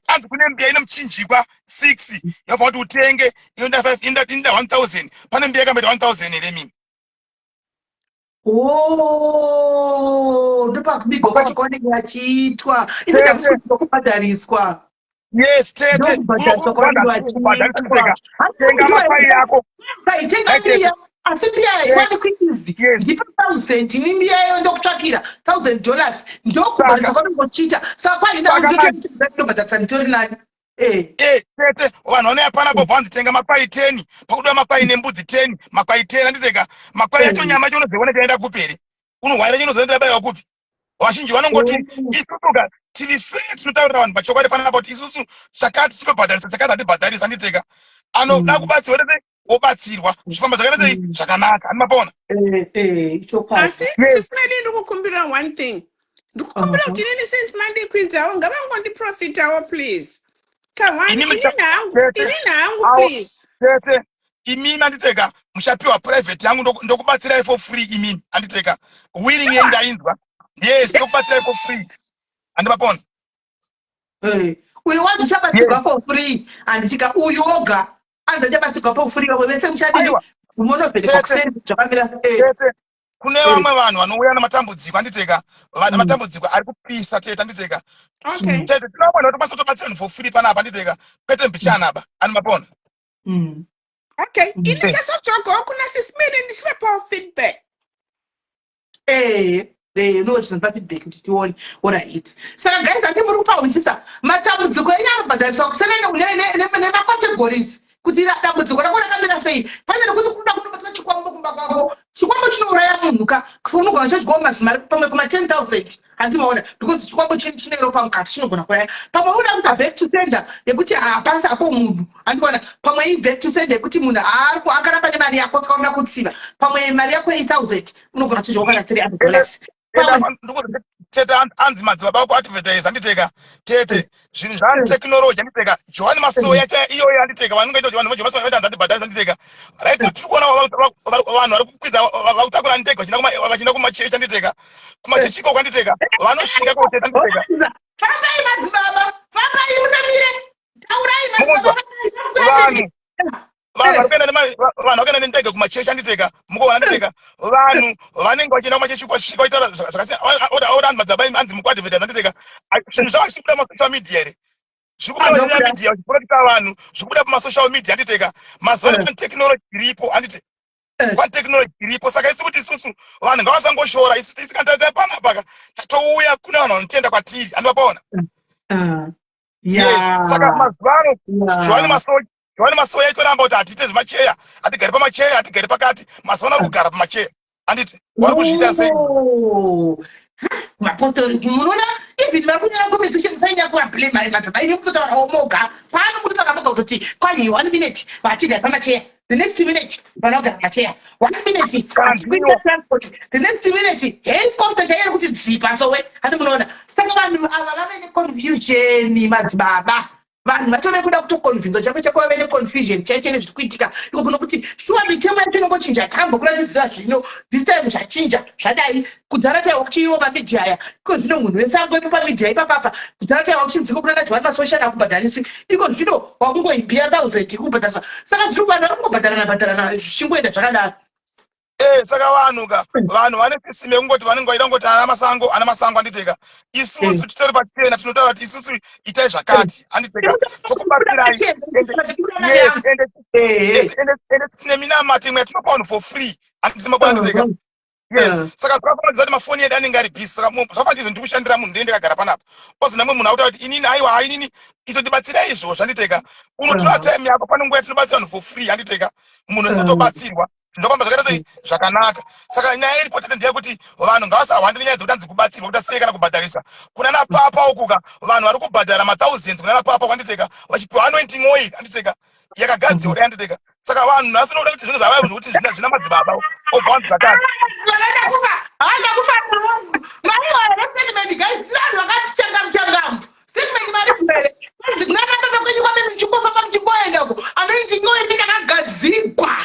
anzi kune mbiya ine muchinjikwa 6 yafa kuti utenge inoda 1000. Pane mbiya yakamboita 1000 here mimi. Ndopakubigwa kwacho kwaunenge achiitwa even hakusi kubhadhariswa. Yes, tete tenga mapai yako tenga mbiya, asi mbiya wani kuizi ndipa 1000 ini mbiya yayo ndokutsvakira $1000 ndokubhadharisa kwaunongochiita, saka kwaina ndobhadharisa nditori nani. tete vanhu vanoya panapo bvanzi tenga makwai 10 pakudiwa makwai nembudzi 10 makwai 10 handiteka makwai yacho nyama yacho unoziona chaenda kuperi unohwaira chinozoenda bayiwa kupi. Vazhinji vanongoti isusuga tiri free tinotaurira vanhu pachokwadi panapa kuti isusu chakati tinobhadharisa chakati hatibhadharisa handiteka anoda kubatsirwa tete wobatsirwa zvifamba zvakaita sei zvakanaka handimapona. Asi sisimedi ndikukumbira one thing, ndikukumbira kuti nini since mandikwidzawo ngavangondiprofitawo please. Ini nangu please. Tete imini handiteka mushapiwa private yangu ndokubatsirai for free imini handiteka willing yendainzwa. Yes, ndokubatsirai for free handimapona. Uyu wacho uchabatsirwa for free handitika uyu oga anza chabatsirwa for free vamwe vese muchadini munobhedeka kuseri zvakamira. Kune vamwe vanhu vanouya namatambudziko handiteka vana matambudziko ari kupisa tete handiteka tete tinoona kuti basa tobatsirani for free panapa handiteka kwete mbichanaba handimapona. Okay, ini chasotsvaga kuna sisimedi ndichivapawo feedback. Ndozvinopa feedback kuti tione. Alright. Saka guys ati muri kupahwisisa matambudziko enyu anobhadhariswa kusiyana nemacategories kuti dambudziko rako rakamira sei. Pane nekuti kunoda kunobatwa chikwambo kumba kwako, chikwambo chinouraya munhu unogona chodyawo mazimari pamwe kuma 10,000 handimaona because chikwambo chine ropa mukati chinogona kuraya. Pamwe unoda kuita back to sender yekuti hapasi apo munhu handiona, pamwe i back to sender yekuti munhu akaramba nemari yako tikaona kutsiva, pamwe mari yako 8,000 unogona kutodyawo kana $300. Tete anzi madzibaba ako advertise handiteka tete zvinhu zvateknoloji handiteka Johani Masoya yacho iyoyo handiteka vanongoita kuti vanhu vaJohani Masoya vaita handibhadharisa handiteka right tiri kuona vanhu vari kukwidza vakutakura handiteka vachienda kumachechi handiteka kumachechi ikoko handiteka vanosvika koteta handiteka. Fambai madzibaba, fambai musamire, taurai madzibaba. Vanhu vakaenda nendege kumachechi handiteka mukoona handiteka vanhu vanenge vachienda kumachechi kwasvika vaitaura zvakasiyana oda anzi madzibaba anzi mukuadvertise handiteka zvinhu zvavachikubuda mumasocial media here zvikubuda mumasocial media vachiprofita vanhu zvikubuda mumasocial media handiteka mazuva ano pane technology iripo handiti pane technology iripo saka isi kuti isusu vanhu ngavasangoshora isi tikataita panapaka tatouya kuna vanhu vanotenda kwatiri handivapaona. Saka mazuva ano Johani Masoya itoramba kuti hatiite zvemacheya hatigari pamacheya hatigari pakati mazuva ano ari kugara pamacheya handiti vari kuzviita sei mapostori munoona even vari kunyara komesi kushandisa kuablame madzimai nekutotaura moga pano mutotaura moga kutoti kwai 1 minute hatigari pamacheya the next minute vanogara macheya 1 minute Kana hatikuita ndiwo. transport, the next minute helicopter chaiye kuti dzipa sowe handi munoona. Saka vanhu ava vave neconfusion madzibaba, vanhu vatove kuda kutoconvinza chako chako vave neconfusion chaichene zviri kuitika iko kuno kuti shuwa mitemo yacho inongochinja tambokura tiziva zvino this time zvachinja zvadai kudzara taiwa kuchiiwa mamidhia aya iko zvino munhu wese angoipa pamidhia ipapapa kudzara taiwa kuchinziko kunanga jwani masocial akubhadhariswi iko zvino wakungoibhiya 1000 kubhadhariswa. Saka zviri vanhu vari kungobhadharana zvichingoenda zvakadaro. Saka vanhu vane sisime kungoti vanenge vaida kungoti ana masango anditeka. Isusu titori pachena tinotaura kuti isusu itai zvakati anditeka. Tokubatsirai. Ende tine minamati imwe yatinopa vanhu for free. Andisema anditeka. Yes. Saka zvakafanira kuti mafoni edu anenge ari busy. Saka zvafanira ndikushandira munhu ndiye ndakagara panapa. Ozi namwe munhu akuta kuti inini aiwa inini itotibatsira izvo zvanditeka. Unotora time yako pane nguva yatinobatsira vanhu for free anditeka. Munhu sitobatsirwa. Ndokwamba zvakaita sei zvakanaka. Saka nyaya iri potete ndeyekuti vanhu ngavasahwandira nyaya dzekuti anzi kubatsirwa kuti asiye kana kubhadharisa. Kuna napapa ukuka vanhu vari kubhadhara ma1000s kuna napapa kwanditeka vachipiwa anointing oil anditeka yakagadzirwa anditeka. Saka vanhu nhasi unoda kuti zvinhu zvavavo zvokuti zvina madzibaba obva vanhu zvakati haana kufanira wangu maiwa statement guys vanhu vakati changamu statement mari kumere kunzi kuna baba kwenyu kwamene muchingofamba muchingoendako anointing oil yakagadzirwa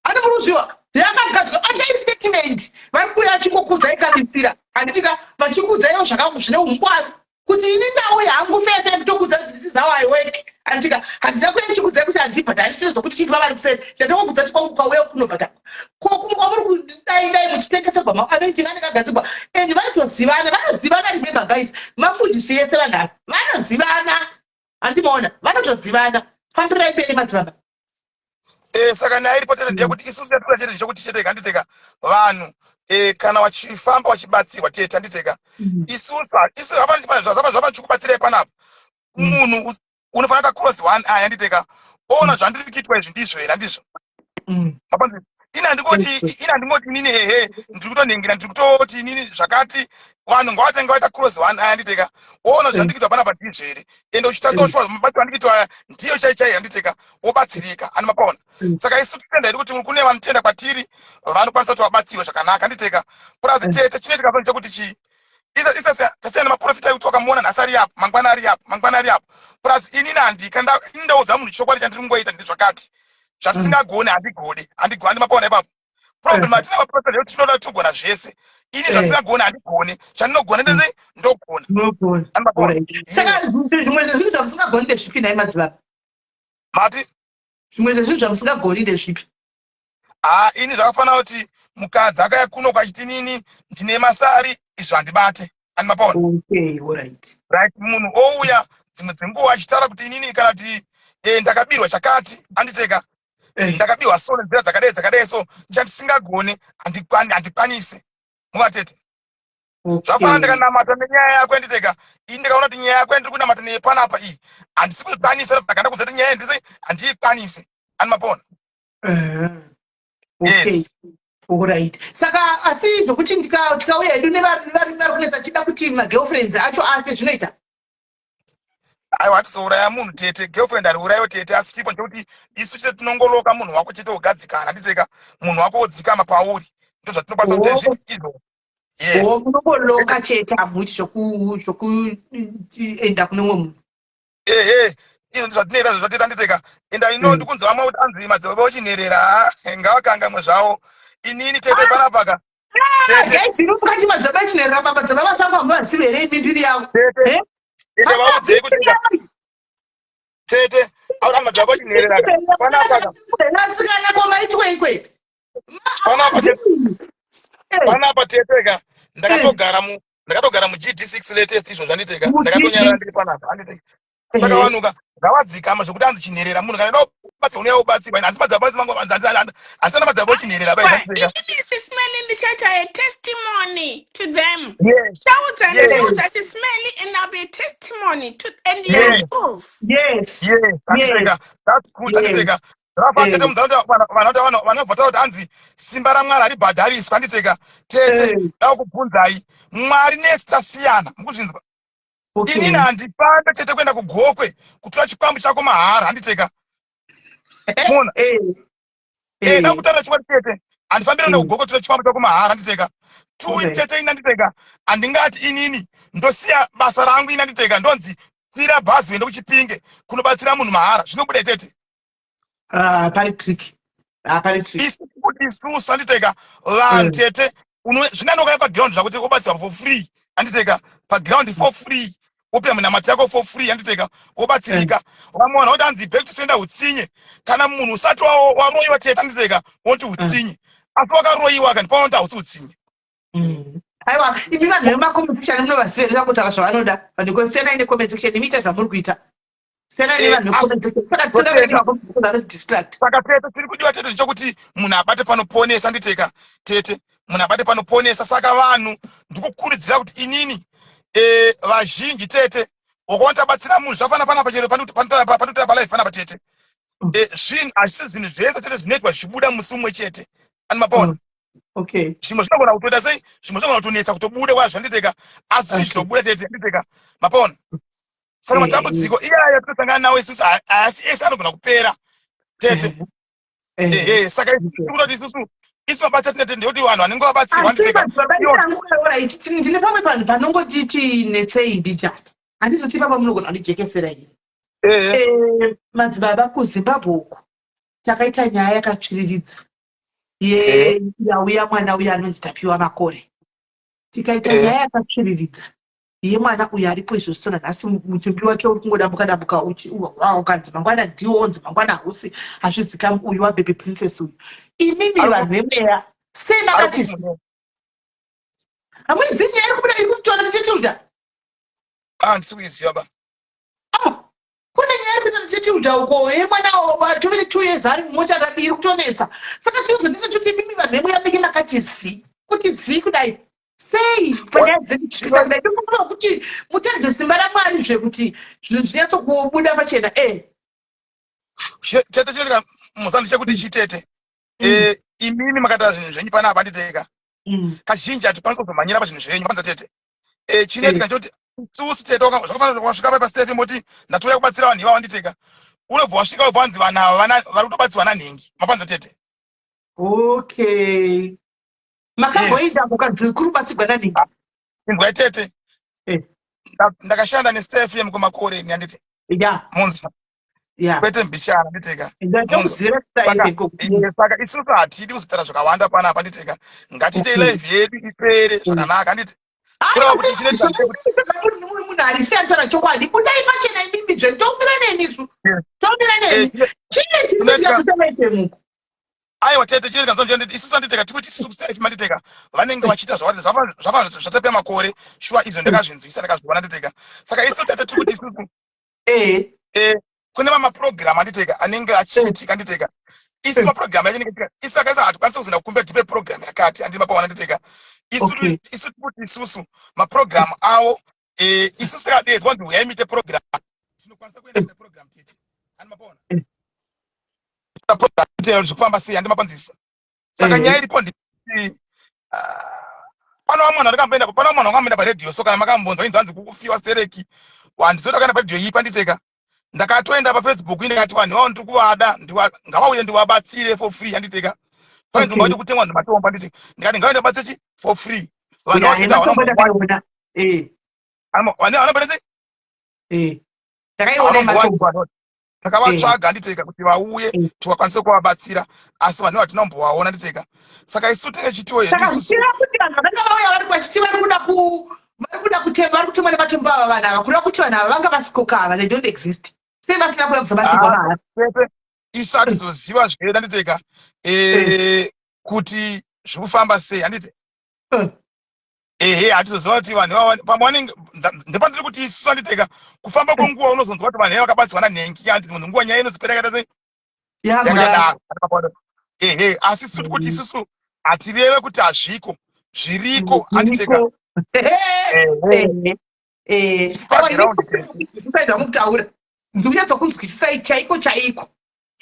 handi muruziva yakagadzirwa achai statement vari kuuya achingokudza ikabitsira handitika vachikudzaiwo zvine umbwari kuti ini ndau yangu fefe ndokudza kuti this is how I work andika handina kuenda chikudzai kuti handibhadharisire zvokuti chiripa vari kuseri chandokudza chikwangu ukauya kunobhadhara kokumwa muri kudai muchitengeserwa mau anoiti anenge agadzirwa and vanozivana remember guys mafundisi yese vanhu ava vanozivana handimaona vanotozivana fambirai mberi madzibaba. Saka nyaya iri potete ndeyekuti isusu yatora chete chokuti cheteka anditeka vanhu kana wachifamba wachibatsirwa tete anditeka isusu zvava chikubatsirai panapa munhu unofanira ta cross one eye anditeka ona zvandiri kuitwa izvi ndizvo here handizvo mapanzi ina handingoti inini hehe ndiri kutonhingira ndiri kutoti inini zvakati vanhu ngavatenga vaita cross one eye anditeka ona zvandiri kuitwa panapa ndizvo here ende uchitarisa ushuwa mabatsiro andikuitwa ndiyo chaichai handiteka wobatsirika ani mapaona. Saka isu titenda iri kuti kune vanotenda kwatiri vanokwanisa kuti vabatsirwe zvakanaka anditeka plus tete chinoitika zvo chekuti chii tasiyana nemaprofita ekuti wakamuona nhasi ari apo mangwana ari apo plus inini handika indaudza munhu chokwadi chandiri kungoita ndi zvakati zvatisingagoni handigoni mapaona ipapo problem hatina maprofita ekuti tinoda tugona zvese ini zvatisingagoni handigoni chandinogona ndese ndogona saka zvimwe zvezvinhu zvamusingagoni ndezvipi nai madzibaba mati zvimwe zvezvinhu zvamusingagoni ndezvipi ini zvakafanira kuti mukadzi akaya kuno kwachiti nini ndine masari izvo handibate ani mapaona right munhu ouya dzimwe dzenguva achitaura kuti inini kana kuti ndakabirwa chakati anditeka ndakabirwa so nenzira dzakadai so chandisingagoni handikwanise muvatete zvafanira ndikanamata nenyaya yako anditeka ini ndikaona kuti nyaya yako yandiri kunamata neyepanapa iyi handisi kuikwanisa ndakanda kudza kuti nyaya yandise handiikwanise ani mapaona. Yes. Alright. Saka asi zvokuti tikauya hedu nevari kunesa chida kuti magirlfriends acho afe zvinoita. Aiwa hatizouraya munhu tete girlfriend ariurayiwo tete asi chipo chekuti isu chete tinongoloka munhu wako chete wogadzikana handiteka munhu wako wodzikama pauri ndo zvatinokwanisa kuti zvipi izvo. Yes. Munongoloka chete hamuiti zvokuenda kune mumwe munhu. Izvo ndizvatinoita zvateta handiteka enda ino ndikunzwa vamwe kuti anzi madzibaba ochinherera ngavakangamwe zvavo inini tete panapaka tete mukati madzibaba echinherera madzibaba vasangohamba vasivere mindiri yavo ende vaudzei kuti tete auri madzibaba ochinherera panapaka nasikana komaitwe ikwe panapa teteka ndakatogara mu GD6 latest izvo zvanditeka ndakatonyarara ndiri panapa handiteka saka vanhuka ngavadzikama zvokuti anzi chinherera munhu kana unobatsirwa unoya ubatsirwa asi madzibaba asina madzibaba ochinherera Sismeli ndichaita a testimony to them. Shauza Sismeli and I'll be a testimony to and you proof. Yes. That's good handiteka zvavachete vanobvata kuti anzi simba ramwari haribhadhariswa handiteka tete ndakubvunzai mwari nesu tasiyana mukuzvinzwa. Inini handipanda tete kuenda kugokwe kutora chikwambu chako mahara handiteka mona ndakutara chikwadi tete handifambira kugokotora chifambo chako mahara handiteka tui tete inanditeka handingati inini ndosiya basa rangu inanditeka ndonzi kwira bhazi uende kuchipinge kunobatsira munhu mahara zvinobuda tete isusu handiteka vanhu tete zvinandokaya paground zvakuti obatsirwa for free handiteka paground for free upe munamati yako for free handiteka wobatsirika wamona kuti hanzi back to sender utsinye kana munhu usati waroyiwa tete handiteka woti utsinye asi wakaroyiwa kandipaona kuti hausi utsinye aiwa imi vanhu vemacompetition munovaziverera kutaura zvavanoda vanhu sena ine comment section imiita zvamuri kuita sena ine vanhu saka tete tiri kudiwa tete ndechokuti munhu abate panoponesa handiteka tete munhu abate panoponesa saka vanhu ndikukurudzira kuti inini vazhinji tete wakaona tabatsira munhu zvafana panapa chero panotira palife panapa tete zvinhu hazvisi zvinhu zvese tete zvinoitwa zvichibuda musi umwe chete ani mapaona zvimwe zvinogona kutoita sei zvimwe zvinogona kutonetsa kutobuda kwazvo handiteka asi zvichizobuda tete handiteka mapaona saka matambudziko iyaya tinosangana nawo isusu haasi ese anogona kupera tete saka tikutoti isusu isi mabasa tinete ndekuti vanhu vanenge vabatsirwa ndine pamwe panhu panongoti tinetsei bija handizotipa pamunogona kundijekesera ini madzibaba kuzimbabwe uku takaita nyaya yakatsviriridza yauya mwana uya anonzi tapiwa makore tikaita nyaya yakatsviriridza yemwana uyu aripo izvozvo nanhasi mutumbi wake uri kungodambuka ukanzi mangwana ndionzi mangwana hausi hazvizikamwi uyu wababy princess uyu imimi vanhu vemweya sei makati hamuizivi nyaya iri kubuda iri kutona tichetiruda handisi kuiziva ba kune nyaya iri kuita tichetiruda uko yemwana watovere 2 years ari mumocha iri kutonetsa saka chinozondisa kuti imimi vanhu vemweya meke makati zii kuti zii kudai sei panyadzekutyisa kudai tokuva kuti mutedze simba ramwari zvekuti zvinhu zvinyatsokubuda pachena tete chinoita musandi chekuti chitete imimi makataura zvinhu zvenyu panapa handiteka kazhinji hatikwanisa kuzomhanyira pazvinhu zvenyu panza tete chinoitika nchekuti isusu tete zvakafanira wasvika pai pastefi moti ndatouya kubatsira vanhu ivavo handiteka unobva wasvika ubva wanzi vanhu ava vari kutobatsirwa nanhengi mapanza tete makamboita mukadzikuru batsirwa nanhengi inzwai tete ndakashanda nestfm kumakore ini handiti munzwa kwete mbichana handiteka saka isusu hatidi kuzotaura zvakawanda panapa handiteka ngatiitei live yedu ipere zvakanaka handiti munhu arife ataura chokwadi budai pachena imimi zve tomira nenisu tomira neni chine chinoziva kusemaitemuko aiwa tete chinoitika isusu handiteka tikuti isusu kusaifi manditeka vanenge vachiita zvatapea makore shuwa izvo ndakazvinzwisa ndakazviona handiteka saka isusu tete tikuti isusu kune mamapurogiramu handiteka anenge achiitika handiteka isi mapurogiramu yachinenge isi akaisa hatikwanisa kuzinda kukumbira tipe purogiramu yakati handiti mapaona handiteka isu tikuti isusu mapurogiramu avo isusu takadedzwa kuti uyai muite purogiramu tinokwanisa kuenda kuita purogiramu tete handi mapaona zvekufamba sei handi mapanzisa saka nyaya iripo ndikuti pana vamwe vanhu vakamboenda paredhiyo so kana makambonzwa inzi hanzi kukufiwa sereki handizoda kuenda paredhiyo ipa nditeka ndakatoenda pafacebook ndikati vanhu vavo ndiri kuvada ngavauye ndivabatsire for free handiteka painzi ngavati kutengwa nematombo handiti ndikati ngavaende batsire for free vanhu takavatsvaga handiteka kuti vauye tikakwanisa kuvabatsira asi vanhu vatinombovaona handiteka saka isu tenge chitiwo yeisusuira kuti vanhu vakanga vauya vari kwachiti vari kuda kutemba vari kutemba nematombo ava vanhu ava kureva kuti vanhu ava vanga vasikoka ava they don't exist sei vasina kuya kuzobatsirwa mahara isu hatizoziva zvedu handiteka kuti zviri kufamba sei handiti hatizoziva kuti vanhu pavanenge ndepandiri kuti isusu handiteka kufamba kwenguva unozonzwa kuti vanhu vakabatsirwa nanhengi handiti munhu nguva nyaya inozopera yakaita sei yakadaro asi isu tikuti isusu hatireve kuti hazviko zviriko handiteka zvisaidwa mukutaura ndikunyatsokunzwisisai chaiko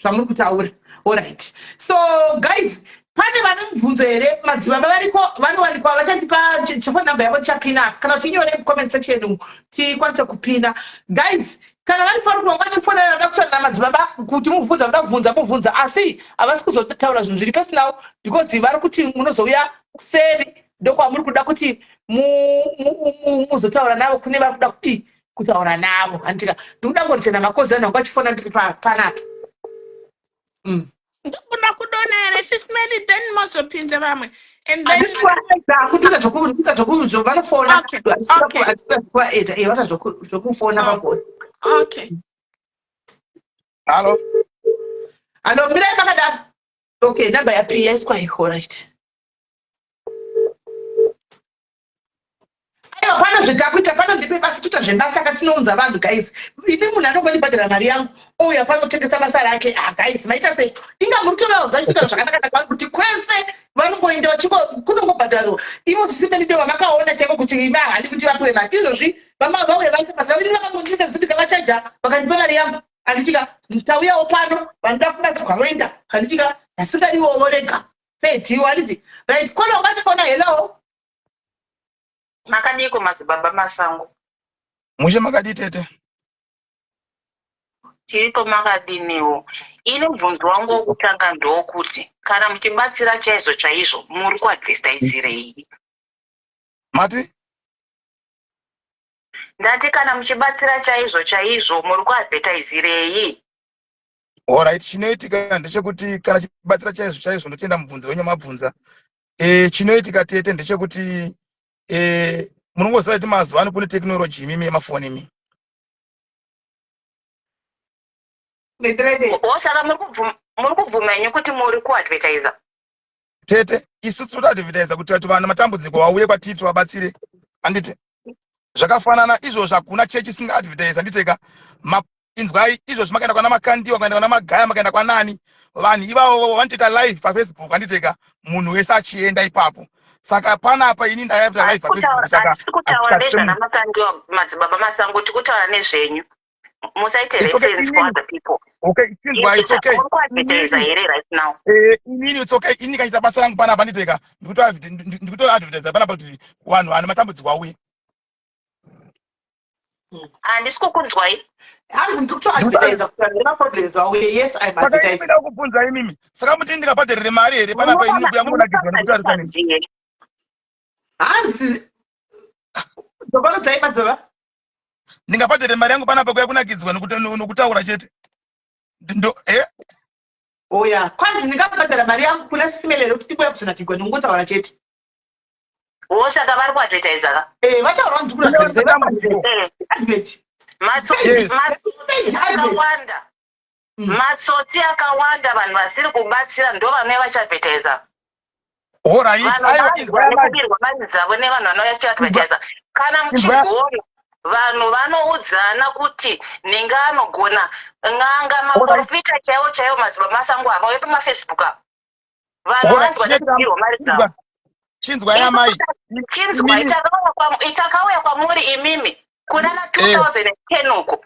zvamuri kutaura allright so guys pane vane mibvunzo here madzibaba variko vanowanikwa vachatipa chefonamba yavo tichapina kana kuti inyore mucomment section tikwanise kupina guys kana vanifana kuti wangachifona vada kutaura namadzibaba kuti mubvunza kuda kubvunza mubvunza asi havasi kuzotaura zvinhu zviri pasinawo because vari kuti munozouya kuseri ndokwamuri kuda kuti muzotaura navo kune vari kuda kutaura navo handitika ndikuda ngoti chena makozi anhu wangachifona ndiri panapa ndikuda kudona here sisimeli then mozopinza vamwe and then kuita zvokuzo vanofona vata zvokufona pafoni. Okay. Halo. Halo, mirai makadaro. Okay, namba yapi yaiswa iko right. Aiwa pano zvetakuita pano ndipe basi tuta zvebasa katinounza vanhu guys. Ini munhu anongondibhadhara mari yangu. Ouya panotengesa basa rake. Guys, maita sei? Inga muri kutoraudza chikuita zvakanaka kwani kuti kwese vanongoenda vachiko kunongobhadharwa. Ivo sisimeni ndio vamakaona cheko kuti imba handi kuti vapiwe mari. Izvozvi vamavauya vaita basa vamwe vakangondibika kuti vachaja vakandipa mari yangu. Kandichika mtauyawo pano vanoda kudatswa voenda kandichika asingadiwo rega feti walizi right kono ungachifona hello makadiko madzibaba masango mushe makadi tete tiriko makadiniwo ine mubvunzo wangu wokutanga ndokuti kana muchibatsira chaizvo chaizvo muri kuadvertaisirei mati ndati kana muchibatsira chaizvo chaizvo muri kuadvertaisirei alright chinoitika ndechekuti kana chibatsira chaizvo chaizvo ndotenda mubvunzo wenyu mabvunza chinoitika tete ndechekuti munongoziva kuti mazuva ano kune tekinoloji imimi yemafoni imi osaka muri kubvuma yenyu kuti muri kuadvertaisa tete isusu totoadvertaisa kuti vatu vanhu matambudziko vauye kwatiri vabatsire handiti zvakafanana izvozvo hakuna chechi isinga advertise handiteka inzwai izvozvo makaenda kwana makandiwa makaenda kwana magaya makaenda kwanani vanhu ivavo vanotoita live pafacebook handiteka munhu wese achienda ipapo saka panapa ini ndakaita live pafacebook saka kutaura nezvanamakandiwa madzibaba masango tikutaura nezvenyu musaite reference for other people okay chinzwai it's okay kuadvertaisa here right now inini it's okay ini kaita basa rangu panapa handiteka ndikutoadvertisa panapa kuti vanhu vane matambudziko auye handisi kukunzwai hanzi ndiri kutoadvertisa kuti handina problems auye yes I'm advertising saka kubvunza imimi saka muti ndingabhadharire mari here panapa ini nobuya munonakidza nekuti hanzi ndovanodzai madzova ndingabhadharire mari yangu panapa kuya kunakidzwa nokutaura chete oya kwanzi ndingabhadhara mari yangu kuna simelero kuti kuya kuzonakirwa nongotaura chete osaka vari kuadvertaisa vachaura ndikuadvert matsotsi akawanda vanhu vasiri kubatsira ndo vanouya vachiadvertaisa kubirwa mari dzavo nevanhu vanouya vachiadvertaisa kana muchigona vanhu vanoudzana kuti ninge anogona n'anga maprofita chaivo chaivo madzibaba masango avauye pamafacebook avo vanhu vanzwa nekubirwa mari dzavo chinzwai amai chinzwai itakauya kwamuri imimi kuna na 2010 uko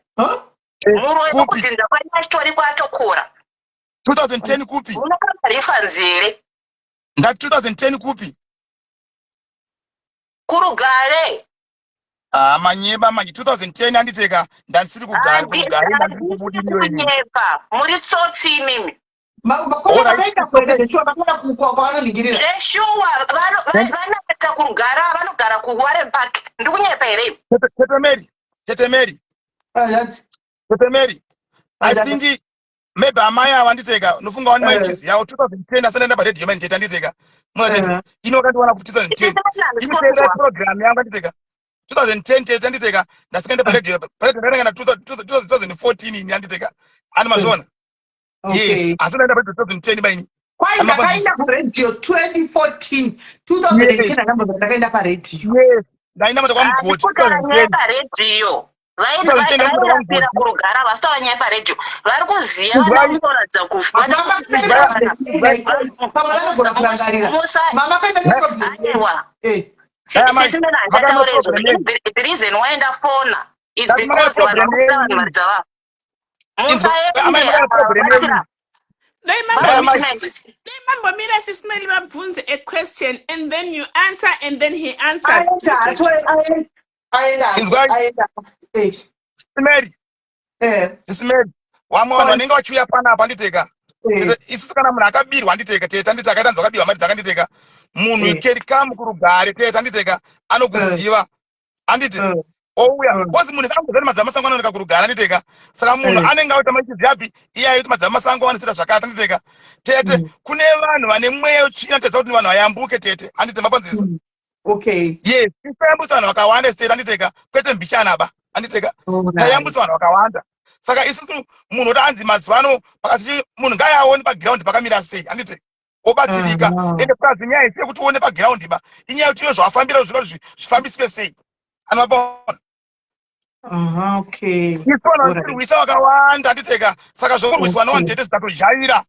muroiva kuti ndakwana chitori kwatokura 2010 kupi munokarifa nzire ndati 2010 kupi kurugare manyeba manje 2010 handiteka ndandisiri kugara kunyepa muri tsotsi imimi zveshuwa vanoita kugara vanogara kuwarren park ndikunyepa here tete mary I think maybe amai ava nditeka nofunga wani maichisi yavo 2010 asandaenda paredhiyo maniteta nditeka inokandiwana kuti 2010 inotera program yangu nditeka 2010 tete nditeka ndasikaenda paredhiyo ndakana 2014 ini handiteka ani mazvona yes asandaenda paredhiyo 2010 baini kwai ndakaenda paredhiyo 2014 2010 ndakaenda paredhiyo yes ndaenda mata kwamugoti paredhiyo vaipira kurugara vasitavanyaya paredhiyo vari kuziva vanotoradza kufaaiwa sisimena achataura izvo the reason waenda fona is because vanhu vakupa vanhu mari dzavavo musaendeabatsira Remember, Mira Sismeli vabvunze a question and then you answer and then he answers. Mary Sisimeli wamwe vanhu vanenge vachiuya panapa handiteka tete isusu kana munhu akabirwa handiteka tete handiti akaita nzi akabirwa mari dzakanditeka munhu kerikamu kurugare tete handiteka anokuziva handiti ouya kozi munhu sangozati madzamasango anooneka kurugara handiteka saka munhu anenge aita machizivapi iye aiti madzamasango anosita zvakati handiteka tete kune vanhu vane mweya utsvina tedza kuti vanhu vayambuke tete handiti mapanzisa yes tisayambutsa vanhu vakawanda tete handiteka kwete mbichanaba handiteka tayambutsa vanhu vakawanda saka isusu munhu kuti anzi mazuva ano pakati munhu ngaaone pagiraundi pakamira sei handiti obatsirika ende prazi nyaya isi yekuti uone pagiraundi ba inyaya yekuti iyo zvawafambira zviro zvifambiswe sei anovapaona isona kurwisa wakawanda handiteka saka zvokurwiswa nowani tete zvikatojaira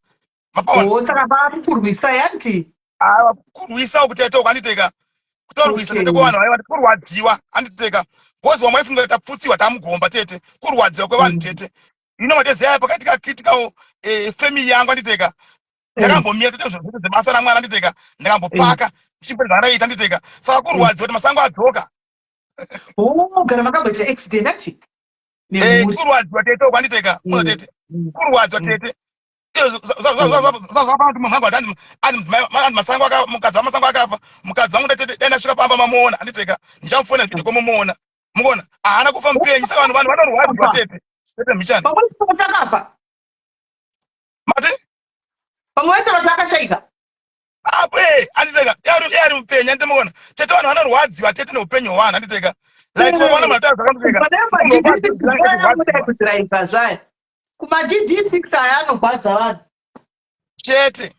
mapaona saka vakurwisa yanti kurwisa ukutete uku handiteka kutorwisa tete kwevanhu vaiva kurwadziwa handiteka bozi wamwe aifunga kuti tapfutsiwa tamugomba tete kurwadziwa kwevanhu tete ino mateziyayo pakati kakiitikawo family yangu handiteka ndakambomira tete zvinhu zvebasa ramwana handiteka ndakambopaka chimbori zvandaiita handiteka saka kurwadziwa kuti masango adzoka kana makamboita accident ati kurwadziwa tete uku handiteka muno tete kurwadziwa tete zvapati mumhango ati masango mukadzi wamasango akafa mukadzi wangu tete dai ndasvika pamba mamuona handiteka ndichamufonera video komomuona mukona haana kufa mupenyu saka vanhu vanorwadziwa tete tete mhichana chakafa mati pamwe vese vati akashaika apo handiteka yari mupenyu handite mukona tete vanhu vanorwadziwa tete neupenyu hwevanhu handiteka like kuona matazi akamuteka zvaya kuma-GD6 aya anorwadza vanhu tete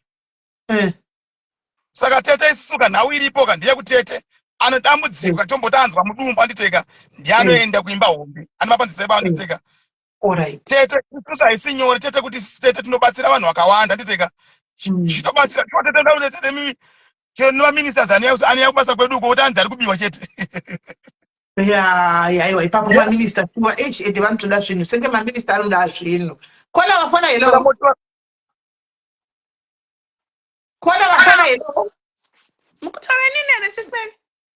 saka tete isisuka nhau iripo kandiye kutete anodambudziko katombotanzwa mudumbu handiteka ndianoenda kuimba hombe animapanzisaiba handiteka tete isusu haisi nyore tete kuti isusu tete tinobatsira vanhu vakawanda handiteka chitobatsira tete mimi nemaministers aneyaya kubasa kweduko kuti anzi ari kubiwa chete aiwa ipapo maminista kuva ede vanotoda zvinhu senge maminista anoda zvinhu kona vafana helo kona vafana helo mukutaura nini here sister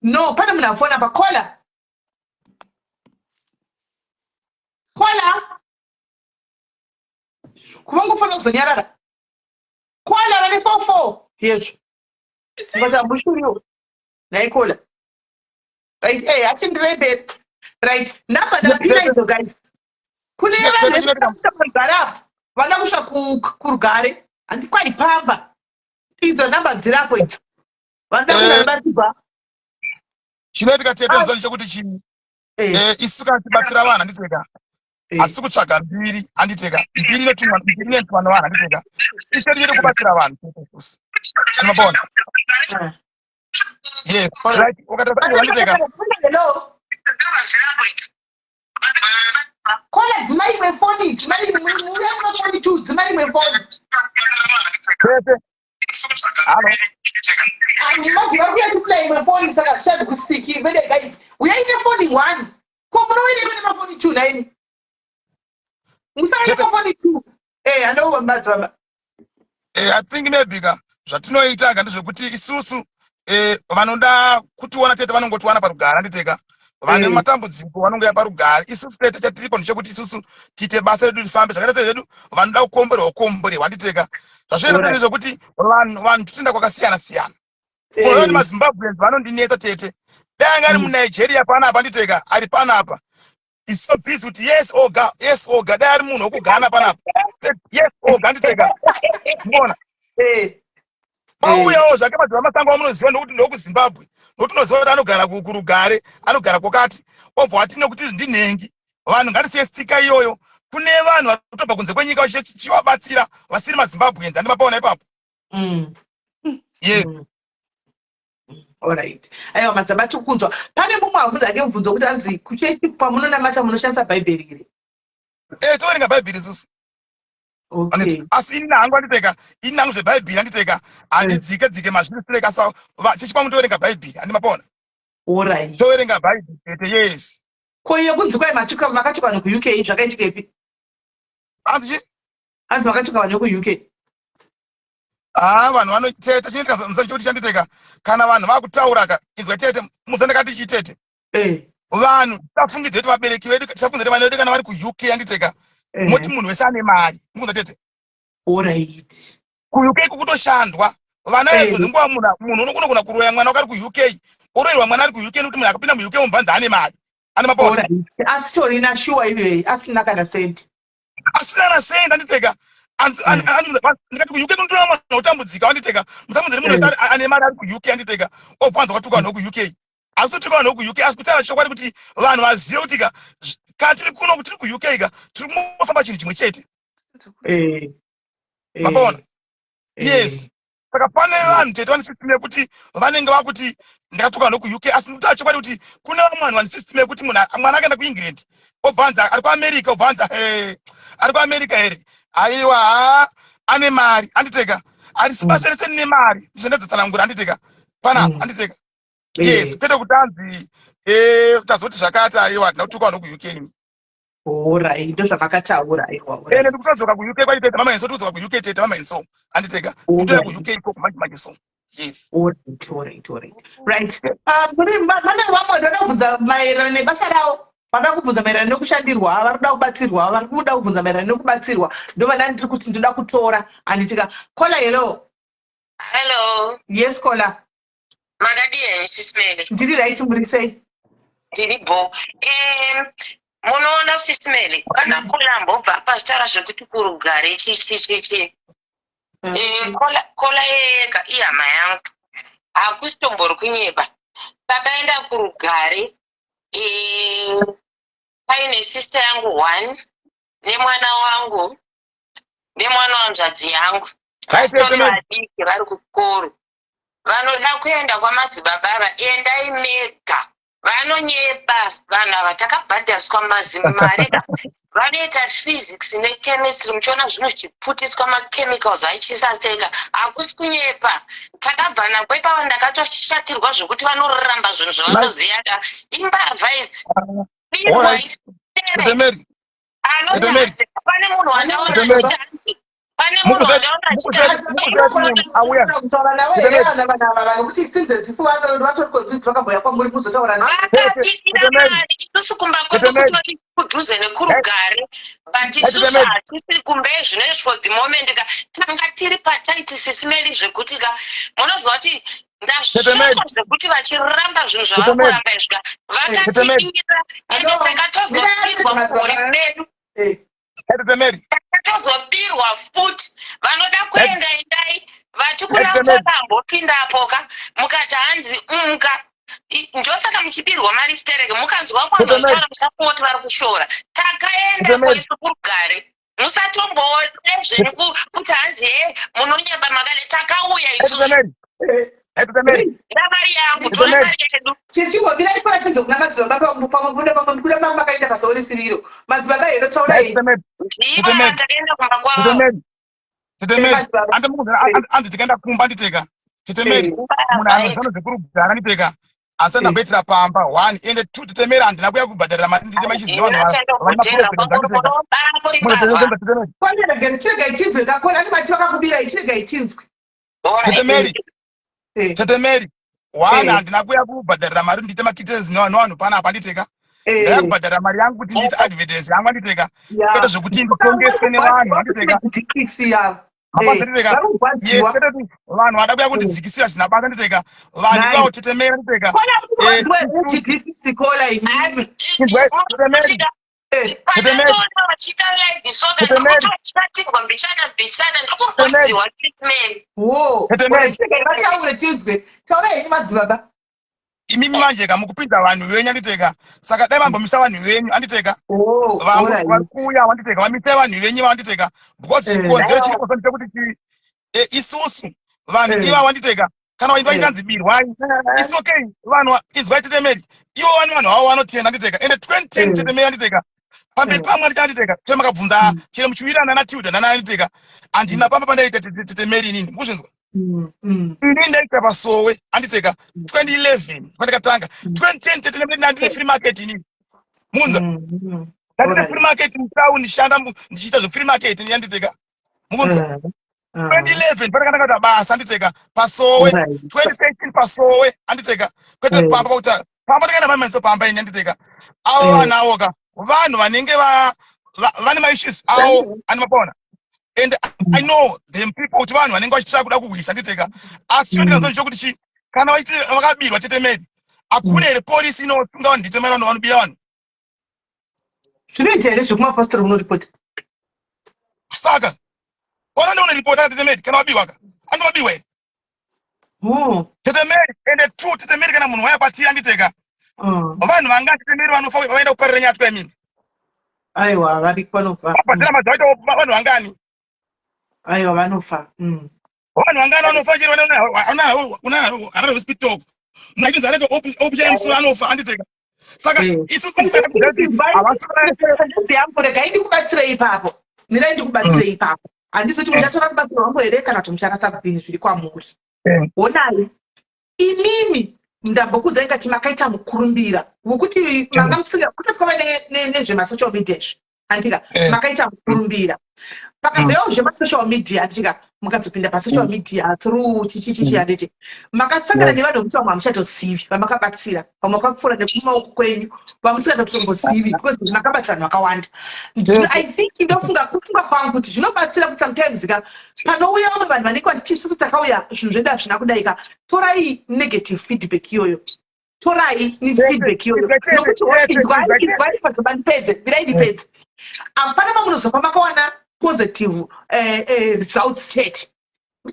no pane munhu afona pa kola kuvangofana kuzonyarara kola vane 44 yezvo ngatamushuriwo naikola right achindireberi right namba ndapira idzo guys kune vanhu vana kusva kurugare handikwaipamba idzo namba dzirapo idzo vanoda kuzanabatirwa chinoitika tete nzani chekuti chii isu kana tibatsira vanhu handiteka asi kutsvaga mbiri handiteka mbiri inotumwa vanhu handiteka iseri yedu kubatsira vanhu tete isusu anomapaona yes right ukatasakuva handiteka kola dzimai imwe foni dzimai munofoni tu dzimai imwe foni tete madzivakuya tipula imwe foni saka zvichadi kusiki vede guys uyaine foni 1 ko munoine vene mafoni 2 naini musaine mafoni 2 handoumbadzamba I think maybe zvatinoita ndezvekuti isusu vanoda kutiona tete vanongotiwana parugare handiteka vane matambudziko vanongoya parugare isusu tete chatiripo ndechekuti isusu tiite basa redu rifambe zvakaita sezvedu vanoda kukomborerwa handiteka zvazvinoita ndezvekuti vanhu totenda kwakasiyana siyana kuti mazimbabweans vanondinetsa tete dai anga ari munigeria panapa handiteka ari panapa is so busy kuti yes oga dai ari munhu wokugana panapa yes oga handiteka mbona pauyawo zvake madziva masango amunoziva nokuti ndokuzimbabwe nokuti unoziva kuti anogara kurugare anogara kwakati obva wati nekuti ndinhengi vanhu ngatisiye stika iyoyo kune vanhu vari kutobva kunze kwenyika vachivabatsira vasiri mazimbabweans handimapaona ipapo yes alright aiwa madzaba tikukunzwa pane mumwe avunza ake mubvunzo kuti anzi kuchechi pamunonamata munoshandisa bhaibheri here toverenga bhaibheri isusu asi ini hangu handiteka ini hangu zvebhaibheri handiteka handidzike dzike mazvirisireka sa chichipamu toverenga bhaibheri handimapaona alright toverenga bhaibheri tete yes ko iyo kunzi kwai makachuka vanhu kuuk zvakaitika ipi anzi vakachuka vanhu kuuk vanhu vanoteta chinoitika nzani chekuti chanditeka kana vanhu vakutaura inzwa tete muzandakati chitete vanhu tafungidze kuti vabereki vedu tafungidze vana vedu kana vari ku-UK handiteka moti munhu wese ane mari mukunza tete Alright. ku-UK kutoshandwa vana vedzo nguva munhu unogona kuroya mwana wakari ku-UK oroyerwa mwana ari ku-UK nekuti munhu akapinda mu-UK umubvanza ane mari ane mapawa Asitorina shuwa iyoyi asina kana senti asina na senti handiteka ndikati ku-UK kunotora mwana utambudzika handiteka mutambudzire munhu wese ane mari ari ku-UK handiteka obvanza kwatuka vanhu ku-UK asi kuti vanhu ku-UK asi kutaura chokwadi kuti vanhu vazive kuti kana tiri kuno kuti tiri ku-UK tiri kungofamba chinhu chimwe chete mapaona yes saka pane vanhu chete vane system yekuti vanenge vakuti ndakatuka vanhu ku-UK asi kutaura chokwadi kuti kuna vamwe vanhu vane system yekuti mwana akaenda ku-England obvanza ari ku-America obvanza ari ku-America here aiwa ane mari handiteka ari basa rese rine mari ndizvendadzatsanangura handiteka panapa handiteka yes kwete kuti anzi tazoti zvakati aiwa tina kutuka vanhu ku-UK Alright, ndo zvavakataura aiwa. Ene ndikutodzoka ku-UK kwati tete mama inso todzoka ku-UK tete mama inso handiteka kutoya ku-UK iko manje so yes Alright. Right. Mane vamwe ndoda kubvunza maererano nebasa ravo. Vanoda kubvunza maererano nekushandirwa, varikuda kubatsirwa, vari kuda kubvunza maererano nekubatsirwa. Ndo vanani ndiri kuti ndoda kutora handitika. Kola hello. Hello. Yes kola. Makadini Sisimele. Ndiri right muri sei? Ndiri bo. Munoona Sisimele kana kulambobva pazvitara zvekuti kurugare chichi. Kola yega ihama yangu. Hakusitombori kunyeba. Takaenda kurugare. Paine sister yangu 1 nemwana wangu nemwana wanzvadzi yangu. Vatori vadiki vari kukoro. Vanoda kuenda kwamadzibaba ava endai mega. Vanonyepa vanhu ava takabhadhariswa mari. Vanoita physics nechemistry muchiona zvinhu zvichiputiswa machemicals aichisaseka. Hakusi kunyepa. Takabva nakwepa ndakatoshatirwa zvokuti vanoramba zvinhu zvavanoziya imbavha idzi. Pane munhu wandaona pane munhu isusu kumba kwedu kutori kudhuze nekurugare but isusu hatisi kumbe zvino for the moment tanga tiri pataiti Sisimeli zvekuti munozwa kuti ndashoka zvekuti vachiramba zvinhu zvavakuramba izvika vakatiira ende takatozosirwa mugori medu takatozobirwa futi vanoda kuenda endai vati kuna vambopindapo mukati hanzi ndosaka muchibirwa mari stereke mukanzwa kwanza kutaura musapoti vari kushora takaenda kuisu kurugare musatomboone zviri kuti hanzi munonyeba makale takauya isusu ndamari yangu tona mari yedu chichingobira iparatidze kuna madzibaba kuda pamwe makaita basa orisiriro madzibaba here taurai ndiva takaenda kumba kwavo anzi tikaenda kumba nditeka titemeri munhu anozano zekurugara nditeka asi andamboitira pamba 1 ende 2 titemeri handina kuya kubhadharira mari ndite machiziva chirega ichinzwe kakona ati mati vakakubira ichirega ichinzwe tetemeri 1 handina kuya kubhadharira mari ndite makitens nevanhu panapa nditeka ndaya kubhadharira mari yangu kuti ndiite advertise yangu anditeka kwete zvokuti nditongeswe nevanhu handiteka vanhu vada kuya kundidzikisira zvina basa nditeka vanhu ivavo tetemeri nditeka imimi manje mukupinza vanhu venyu anditeka saka dai vambomisa vanhu venyu anditeka vakuya wanditeka vamise vanhu venyu vanditeka because chikonzero chiripo ndechekuti isusu vanhu iva wanditeka kana waitwa chikanzi birwai it's okay vanhu inzwai tetemeri ivo vanhu havo vanotenda nditeka ende 2010 tetemeri anditeka pamberi pamwe anditeka chemakabvunza chero muchiwirana naTilda nananditeka handina pamba pandaita tetemeri inini mukuzvinzwa ini ndaita pasowe anditeka 2011 kwandakatanga 2010 tetemeri ndandine free market inini munza ndandine free market mutau ndishanda ndichiita zvefree market ndanditeka mukunzwa 2011 pandakandakata basa anditeka pasowe 2013 pasowe anditeka kwete pamba kuti pamba takaenda pamaiso pamba ine nditeka avo vanawo ka vanhu vanenge vane maissues avo animapona and I know them people kuti vanhu vanenge vachitsvaka kuda kuhwisa nditeka asi chinondinazvo chokuti kana vakabirwa tetemeri hakuna here polisi inosunga vanhu nditemeri vanhu vanobira vanhu zvinoita here zvekumapasitori munoripota saka ona ndione ripota tetemeri kana wabiwa ka anowabiwa here tetemeri ende true tetemeri kana munhu wayabatira nditeka vanhu vanga tetemeri vanofa vaenda kuparira nyaya twemini aiwa vari vanofa vabhadhira madzaita vanhu vangani aiwa vanofa vanhu vangani vanofa chero ana hospital mnaitinza anaita opjames anofa anditeka saka yangu regai ndikubatsire ipapo mirai ndikubatsire ipapo handizoti muchatora rubatsiro rwangu here kana kuti muchakasa kubhini zviri kwamuri honai imimi ndambokudzai ngati makaita mukurumbira wokuti manga musinga kusati kwava nezvemasocial media andika makaita mukurumbira pakazouyawo zvemasocial media andika mukadzopinda pasocial media through chichichichi anditi makasangana nevanhu vekuti vamwe hamuchatosivi vamakabatsira vamwe vakapfuura nekumaoko kwenyu vamusingatotombosivi because makabatsira vanhu vakawanda I think ndofunga kufunga kwangu kuti zvinobatsira kuti sometimes ka panouya vamwe vanhu vanenge vati isusu takauya zvinhu zvedu hazvina kudaika torai negative feedback iyoyo torai feedback iyoyo nokuti idzwai padzobandipedze birai ndipedze hapana mamunozopa makawana positive results chete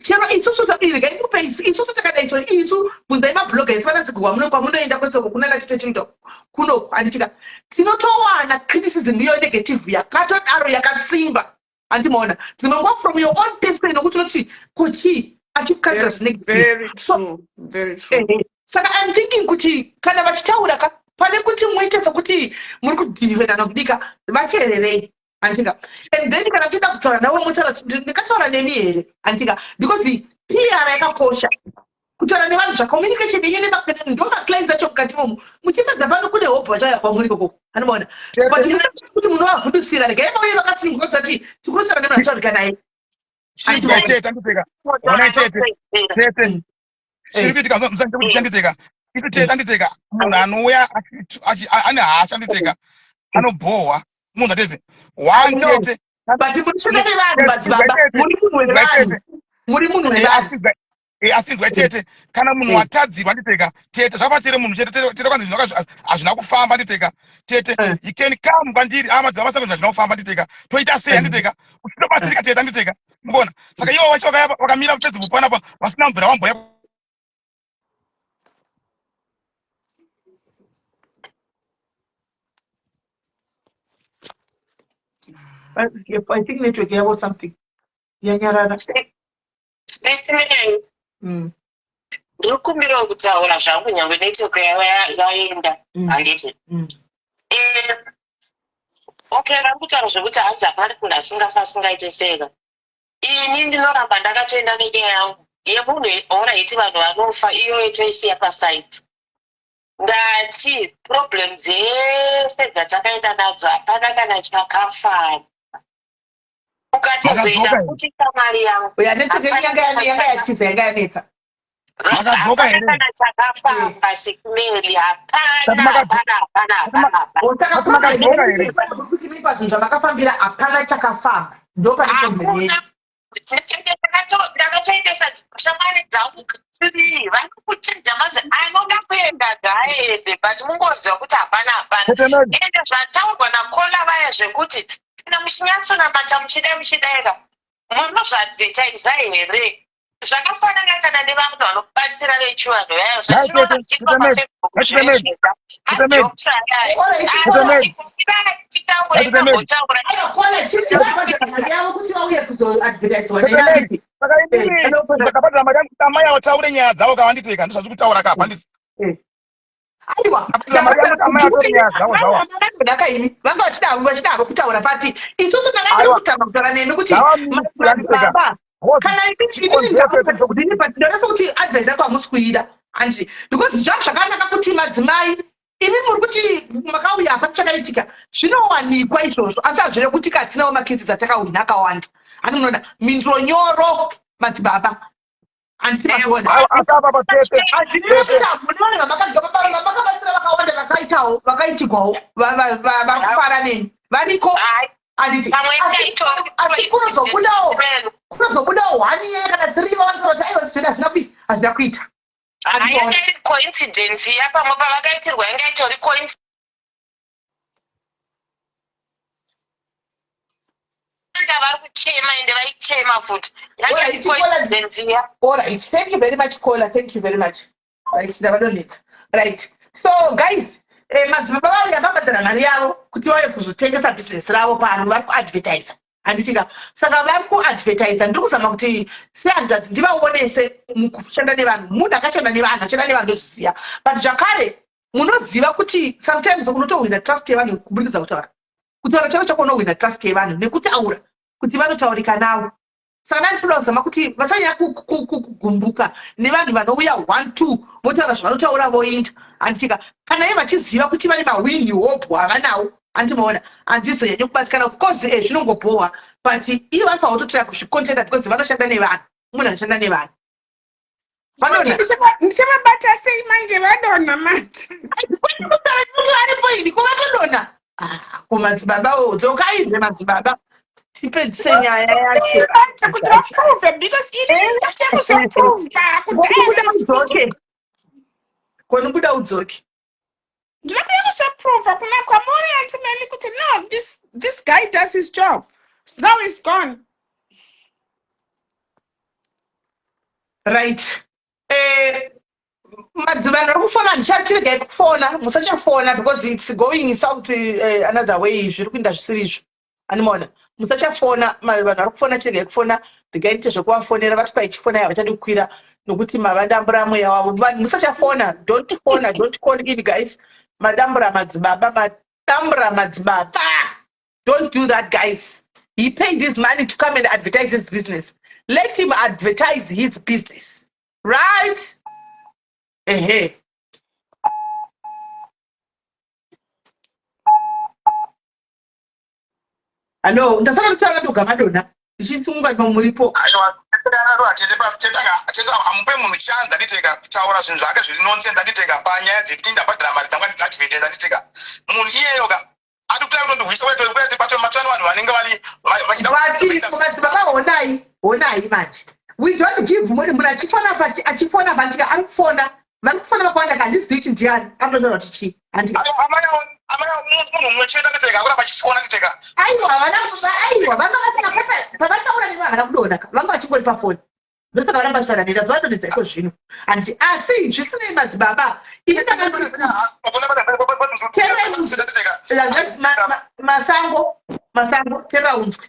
chero isusu regai ndikupe isusu takadaiso isu bvunzai mabhloga isi vanadzigwa kwamunoenda kwese kunana titechinoita kuno handitika tinotowana criticism iyo negative yakatodaro yakasimba handimaona dzimwe nguva from your own person nokuti unoti kuchi achikucharacterize negative saka I'm thinking kuti kana vachitaura ka pane kuti muite sokuti muri kudhivhendana kudika vateererei andika and then kana tienda kutaura nawe mutaura ndikataura nemi here andika because PR yakakosha kutaura nevanhu zvacommunication yenyu ndo maclients acho mukati momu muchipedza pano kune hope vachauya kwamuri koko anomaona but kuti munovavhundusira regai vauye vakasununguka kusati tikunotaura nevanhu vachaurika naye chiri kuitika musandiite kuti chanditeka isu tete anditeka munhu anouya ane hasha anditeka anobhohwa munhu atete one tete but munoshanda nevanhu madzibaba muri munhu wevanhu muri munhu wevanhu asinzwa tete kana munhu watadzirwa anditeka tete zvakabatsire munhu chete tete kwanzi zvinoka hazvina kufamba anditeka tete you can come kwandiri amadzibaba masaku hazvina kufamba anditeka toita sei anditeka uchitobatsirika tete anditeka mbona saka ivo vacho vakamira Facebook panapa vasina mvura vamboya I think network yavo something yanyarara ndiri kumbirawo kutaura zvangu nyangwe network yava yaenda handiti okay vakutaura zvekuti hanzi hapana kunhu asingaite seka ini ndinoramba ndakatoenda nenyaya yangu yemunhu oraiti vanhu vanofa iyoyo toisiya pasaiti ngati problem dzese dzatakaenda nadzo hapana kana chakafana ukatizoita kuti shamwari yangu yanga yatiza yanga yanetsa hapana chakafamba sikmeli hapana kuti muri pazvinhu zvamakafambira hapana chakafamba ndopanei ndakatoendesa shamwari dzangu siviri vari kuchinja mazi anoda kuenda gaende but mungoziva kuti hapana ende zvataurwa nakola vaya zvekuti kana muchinyatsonamata muchidayeka munozvadvetaiza here zvakafanana kana nevanhu vanobatsira vechivanhu yayo zvachinonaitwa pakapatira mari yangu amai ataure nyaya dzavo kavanditeka ndizvazvi kutaura kapa ndisi aiwa vanga vachidavo kutaura fati isusu takaita kutanga kutaura nemi kuti madzibaba kana ndinasa kuti advice yako hamusi kuida handi because zvava zvakanaka kuti madzimai imi muri kuti makauya apa chakaitika zvinowanikwa izvozvo asi hazvire kuti katinawo makesi dzatakauina akawanda hani munoda mindiro nyoro madzibaba andisimatona akapa patete andinoita munoona vamakabatsira vakawanda vakaitigwawo vakufara neni variko anditi asi kunozobudawo 1 year kana 3 vavanzoroti aiwa zvida hazvina kuita yanga iri coincidence yapamwe pavakaitirwa yanga itori coincidence vari kuchema ende vaichema futi yanga coincidence ya alright thank you very much caller thank you very much right ndavadonetsa right so guys madzibaba vavo yakabhadhara mari yavo kuti vauye kuzotengesa bhizinesi ravo pano vari kuadvertisa handitika saka vari kuadvertisa ndiri kuzama kuti sehanzvadzi ndivaonese mukushanda nevanhu munhu akashanda nevanhu achanda nevanhu ndozviziva but zvakare munoziva kuti sometimes unotohwina trust yevanhu kuburikidza kutaura chavo chako unohwina trust yevanhu nekutaura kuti vanotaurika navo saka ndanditoda kuzama kuti vasanyanya kugumbuka nevanhu vanouya 1-2 votaura zvavanotaura voinda handitika kana iye vachiziva kuti vane mawini hope havanawo handimaona handizonyanye kubatikana of course zvinongobhohwa but ivo vanofanira kutotora kuzvikontenda because vanoshanda nevanhu munhu anoshanda nevanhu vanona ndichavabata sei manje vadonha manje varipo ini kuvatodonha kumadzibaba dzokaizve madzibaba tipedzise nyaya yacho kuti vaprove because inekuzoprove udzoke koni kuda udzoke ndinokuda kuzoprova kuna kwamuri antimani kuti no this guy does his job now he's gone right madzibaba ari kufona ndichatiregai kufona musachafona because it's going south another way zviri kuenda zvisirizvo animaona musachafona vanhu vari kufona chiregai kufona ndigaite zvekuvafonera vati paichifona havachadi kukwira nokuti mavadambura mweya wavo vanhu musachafona don't call in guys madambura madzibaba don't do that guys he paid his money to come and advertise his business let him advertise his business right Hello, ndasaka kutaura ndoga madona ndichisunga muripo amupe munhu chanza nditeka kutaura zvinhu zvake zviri nonsense nditeka panyaya dzekuti ndabhadhara mari dzangu ndadvertisa nditeka munhu iyeyoka ari kutanga kutondihwisa kwete matano vanhu vanenge vachidababa honai manje we don't give munhu achifona patika ari kufona vari kufona vakawanda kandizivi kuti ndiani anotaura kuti chii munhu mumwe chete nditeka akura pachifona nditeka aiwa pavataura nevanhu havana kudonha vanga vachingori pafoni ndosaka varamba zvitaura nenda dzovadonhedza iko zvino handi asi zvisinei madzibaba ini masango tera unzwe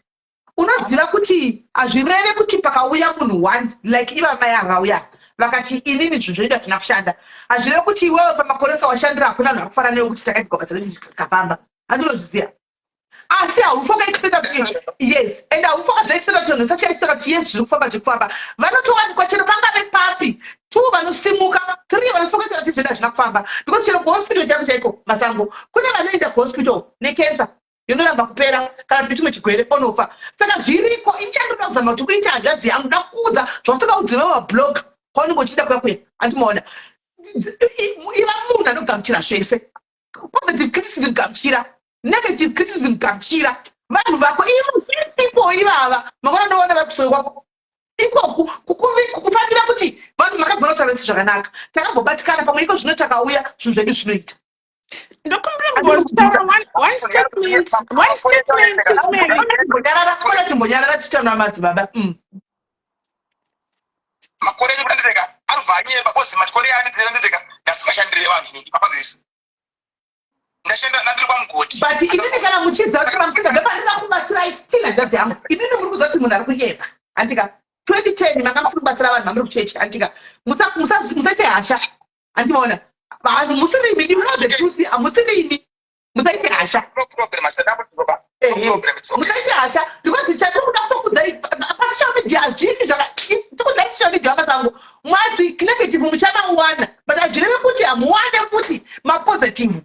unoziva kuti hazvireve kuti pakauya munhu 1 like iva mai akauya vakati inini zvinhu zvoita tina kushanda hazvireve kuti iwewe pamakoresa washandira hakuna vanhu vakufara newe kuti takaigwa basa redu kapamba handinozviziva asi haufokaikipeta kuti yes and haufokazaitira kuti vanhu sachaitira kuti yes zviri kufamba zvekufamba vanotowanikwa chero pangave papi 2 vanosimuka 3 vanofokaitira kuti zveda zvina kufamba because chero kuhospital chako chaiko masango kune vanoenda kuhospital nekensa yonoramba kupera kana kuti chimwe chigwere onofa saka zviriko inchandoda kuzama kuti kuita hanzvadzi yangu ndakuudza zvasingaudzima mablog kwaunenge uchiita kuyakuya handimaona iva munhu anogamuchira zvese positive criticism gamuchira negative criticism gamuchira vanhu vako ipo ivava makona ndoona vari kusowe kwako ikoku kufanira kuti vanhu makagona kutaura kuti zvakanaka takambobatikana pamwe iko zvino takauya zvinhu zvedu zvinoita ndokumbira kumbozitaura one statement timbonyarara tichitaura madzibaba makore edu nditeka anobva anyemba kozi makore anditeka nditeka ndasingashandirire vanhu inini mapanzisi ndashanda ndandiri kwamugoti but inini kana muchiziva kuti pamusika ndopanira kubatsira istina dzadzi yangu inini muri kuziva kuti munhu ari kunyemba handika 2010 makafuna kubatsira vanhu vamuri kuchechi handika musaite hasha handimaona musirimi imunozetruthi hamusirimi musaite hasha musaite hasha because chatikuda kutokudzai pasocial media hazvisi tikudzai social media vakasango mwadzi negative muchamauwana but hazvireve kuti hamuwane futi mapositive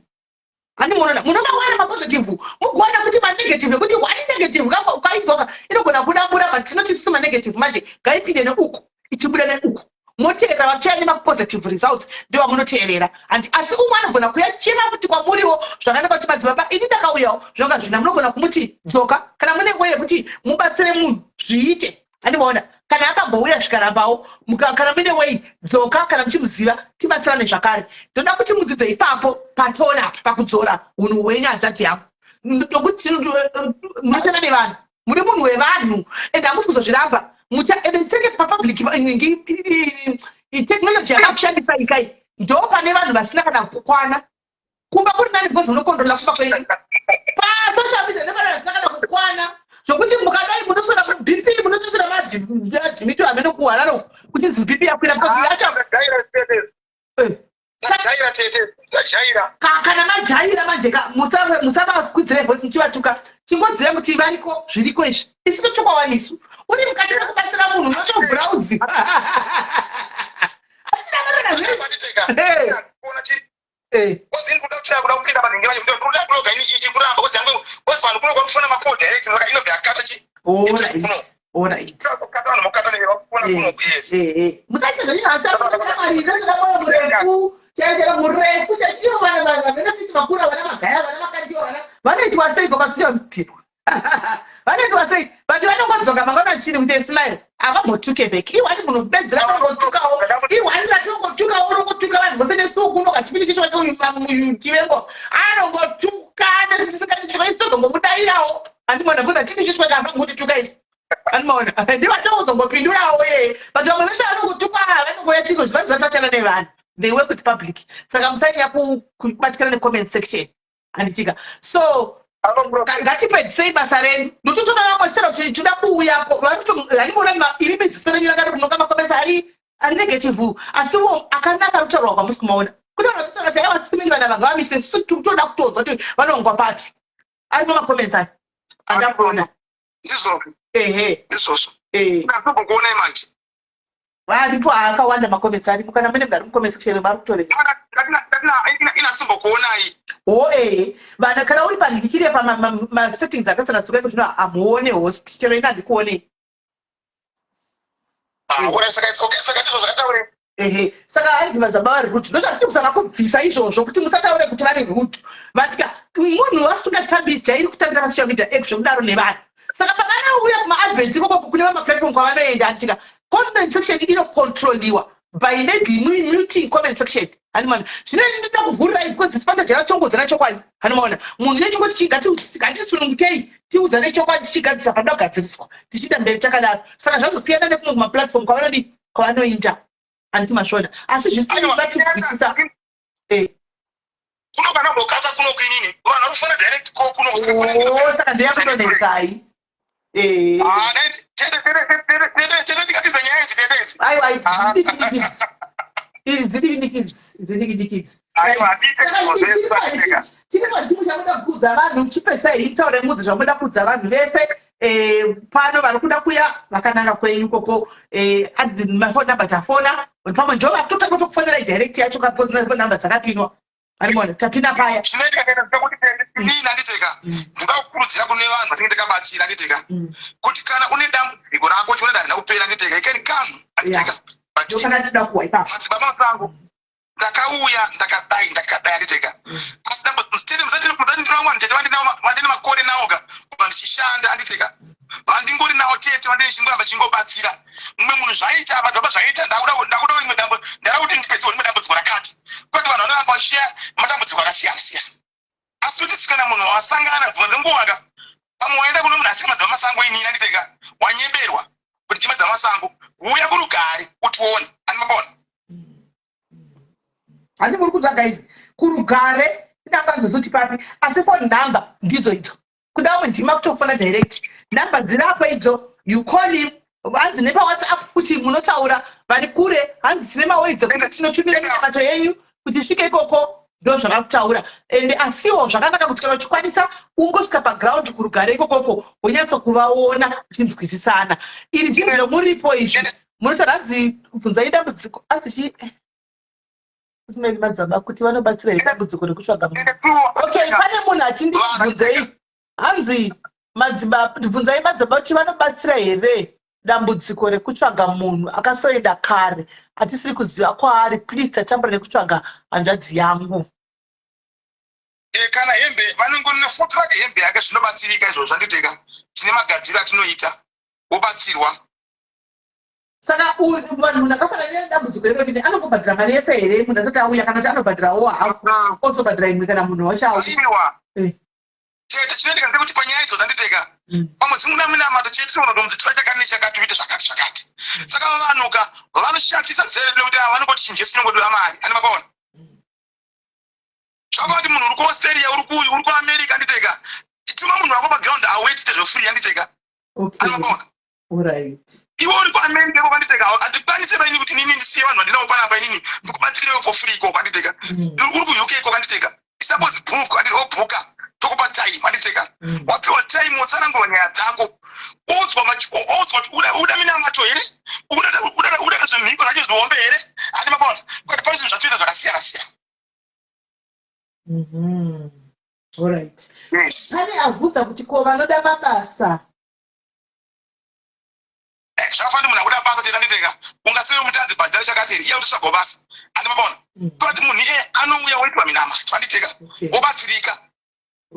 hani munomawana mapositive mugowana futi manegative ekuti wani negative kaidzoka inogona kudambura but tinoti sisi manegative manje ngaipinde neuku ichibuda neuku moteerera vachiya nemapositive results ndiwa munoteerera handi asi umwe anogona kuyachema kuti kwamuriwo zvakanaka kuti madzibaba ini ndakauyawo zvonga zvina munogona kumuti dzoka kana mune nguva yekuti mubatsire munhu zviite handimaona kana akambouya zvikarambawo kana mune wei dzoka kana muchimuziva tibatsirane zvakare ndoda kuti mudzidze ipapo patona pakudzora unhu hwenyu hanzvadzi yangu nokuti munoshanda nevanhu muri munhu wevanhu ende hamusi kuzozviramba senge papublic technology yakakushandisa ikai ndo pane vanhu vasina kana kukwana kumba kuri nani because munokondrola kumba kwenyu pasocial media nevanhu vasina kana kukwana zvokuti mukadai munosora bp munotusira madhimito amenokuhwararo kuti nzi bp yakwira kana majaira majeka musavakwidhira voice muchivatuka chingoziva kuti variko zviriko izvi isi totukwa wanisu uri mukati mekubatsira munhu unotobrowse murefu chachivo vanavanoiti vakura vana magaya vana makandiwa vana vanoitwa sei kwakatsiva mutiro vanoitwa sei vati vanongodzoka mangwana chiri mutesimile avambotuke bheki iwani munhu kupedzera vanongotukawo iwani ratinongotukawo urongotuka vanhu vose nesuku unokatipindi chichwachivengo anongotuka nesisikanitizongomudayirawo handimona kuza tini chichwaka avangotituka isi handimona ndivatozongopindurawo ye vati vamwe vese vanongotuka vanongoya chino zvivanizvatachana nevanhu they work with public saka musanyanya kubatikana necomment section handitika so ngatipedzisei basa renu ndototoda vamwatira kuti toda kuuyapo handimaona iri miziso renyu rakati kunoka makomesa ari negative asiwo akanaka rutaurwa kwamusi kumaona kutototoda kuti aiwa sisimeni vana vanga vamise toda kutoza kuti vanongwa papi arimo makoments ari andakuona izvozvo ndakuonai manje varipo akawanda makoments arimo kana mune mugari mukoments section vari kutorera inasimbokuonai vana kana uri pandikire pamasettings akasiyana siyana zvino hamuone host chero ina handikuonei saka hanzi madzibaba vari rutu ndozvati kusana kubvisa izvozvo kuti musataure kuti vari rutu vatika munhu asingatambi jairi kutambira pasocial media app zvokudaro nevanhu saka pavanouya kumaadvents ikoko kune vamaplatform kwavanoenda handitika comment section inocontroliwa by maybe muting comment section handimaona zvinoiti ndoda kuvhurirai because sipanda jaratongodzana chokwadi handimaona munhu nechingoti ngatisunungukei tiudzane chokwadi tichigadzisa panoda kugadziriswa tichiita mberi chakadaro saka zvazosiyana nekumwe kumaplatform kwavanoita handimasvona asi zvisivativisisa kunogana mbokata kuno kwinini vanhu varifana direct ko kuno saka ndeyakutonetsai zidikidikidzi chiri pachimu chamuda kuudza vanhu chipedzai taure mudzi zvamuda kuudza vanhu vese pano vari kuda kuya vakananga kwenyu koko mafoni namba tafona pamwe ndo vatotanga tokufonerai direct yacho kapozi foni namba dzakapinwa arimona tapinda paya handiteka ndoda kukurudzira kune vanhu vatinge takabatsira handiteka kuti kana une dambudziko rako chiona darina kupera handiteka ikani kamu handiteka kana tida kuwa ipapo madzibaba masango ndakauya ndakadai handiteka asi vandine makore nawoga kuva ndichishanda handiteka vandingori nawo tete vandinechingoramba chingobatsira mumwe munhu zvaita madzibaba zvaita ndakuda rimwe ndara kuti ndipedzewo rimwe dambudziko rakati kwati vanhu vanoramba vachiya matambudziko akasiyana siyana asi kuti sikana munhu wasangana dzimwe dzenguwaka pamwe waenda kuno munhu asika madzibaba masango inini handiteka wanyeberwa kuti chimadzibaba masango uya kurugare utione handimabona handi muri kudza guys kurugare inanganzozoti papi asi phone number ndidzo idzo kuda umwe ndima kutofona direct number dzirapo idzo you call him hanzi nepawhatsapp futi munotaura vari kure hanzi tine mawedza kuti tinotumira minamato yenyu kuti svike ikoko ndo zvava kutaura ende asiwo zvakanaka kuti kana uchikwanisa ungosvika paground kurugare ikokoko wonyatsa kuvaona uchinzwisisana iri zvinhu zvomuripo izvi munoti hanzi bvunzai dambudziko asi simeni madzaba kuti vanobatsira dambudziko rekutsvaga munhu okay pane munhu achindibvunzei hanzi madzibaba bvunzai madzaba kuti vanobatsira here dambudziko rekutsvaga munhu akasoenda kare hatisiri kuziva kwaari. Please tatambura nekutsvaga hanzvadzi yangu. Kana hembe vanongona fotrake hembe yake zvinobatsirika izvozvo zvanditeka. Tine magadziro atinoita wobatsirwa. Saka munhu akafanana nedambudziko irori anongobhadhira mari yese here munhu asati auya kana kuti anobhadhirawo hafu ozobhadhira imwe kana munhu wacho auya? Chete chinoitika ndekuti panyaya idzo dzanditeka pamwedzi munamato chete tinonodomudzi tora chakati nechakati uite zvakati. Saka vavanuka vanoshatisa zere rekuti vanongoti chinhu chese chinongodiwa mari. Animabaona zvakati munhu uri kuaustralia uri kuamerica anditeka tuma munhu wako paground awetite zvofree anditeka. Animabaona iwe uri kuamerica iko kwanditeka handikwanise paini kuti nini ndisiye vanhu vandinawo panapa inini ndikubatsirewo for free iko kwanditeka. Uri ku-UK iko kwanditeka suppose book andihobhuka tokupa time anditeka. Wapiwa time wotsanangura nyaya dzako udzwa kuti uda minamato here uda zvimhiko zvacho zviombe here andimabona kuti pane zvinhu zvatoita zvakasiyana siyana. Alright. Pane abvunza kuti ko vanoda mabasa zvakafanira munhu akuda basa teta nditeka ungasiri mutadzi bhadhari chakati iye utotsvaga basa andimabona kuti munhu iyeye anouya woitwa minamato anditeka wobatsirika.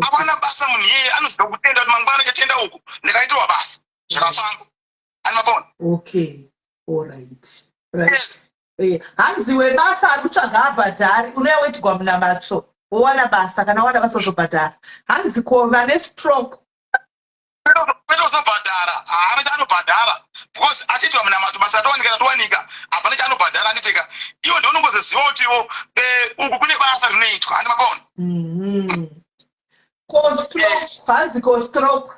Apana basa munhu iyeye anoziva kutenda kuti mangwana chatenda uku ndikaitiwa basa zvakafamba andimabona. Alright. Hanzi webasa ari kutsvaga abhadhari unouya woitirwa munamato wowana basa kana wana basa uzobhadhara. Hanzi ko vane stroke kwete uzobhadhara haana chaanobhadhara because achiitwa munamato basa ratowanika hapana chaanobhadhara anditeka. Iwo ndounongozoziva kuti iwo uku kune basa rinoitwa andimabona. Hanzi ko stroke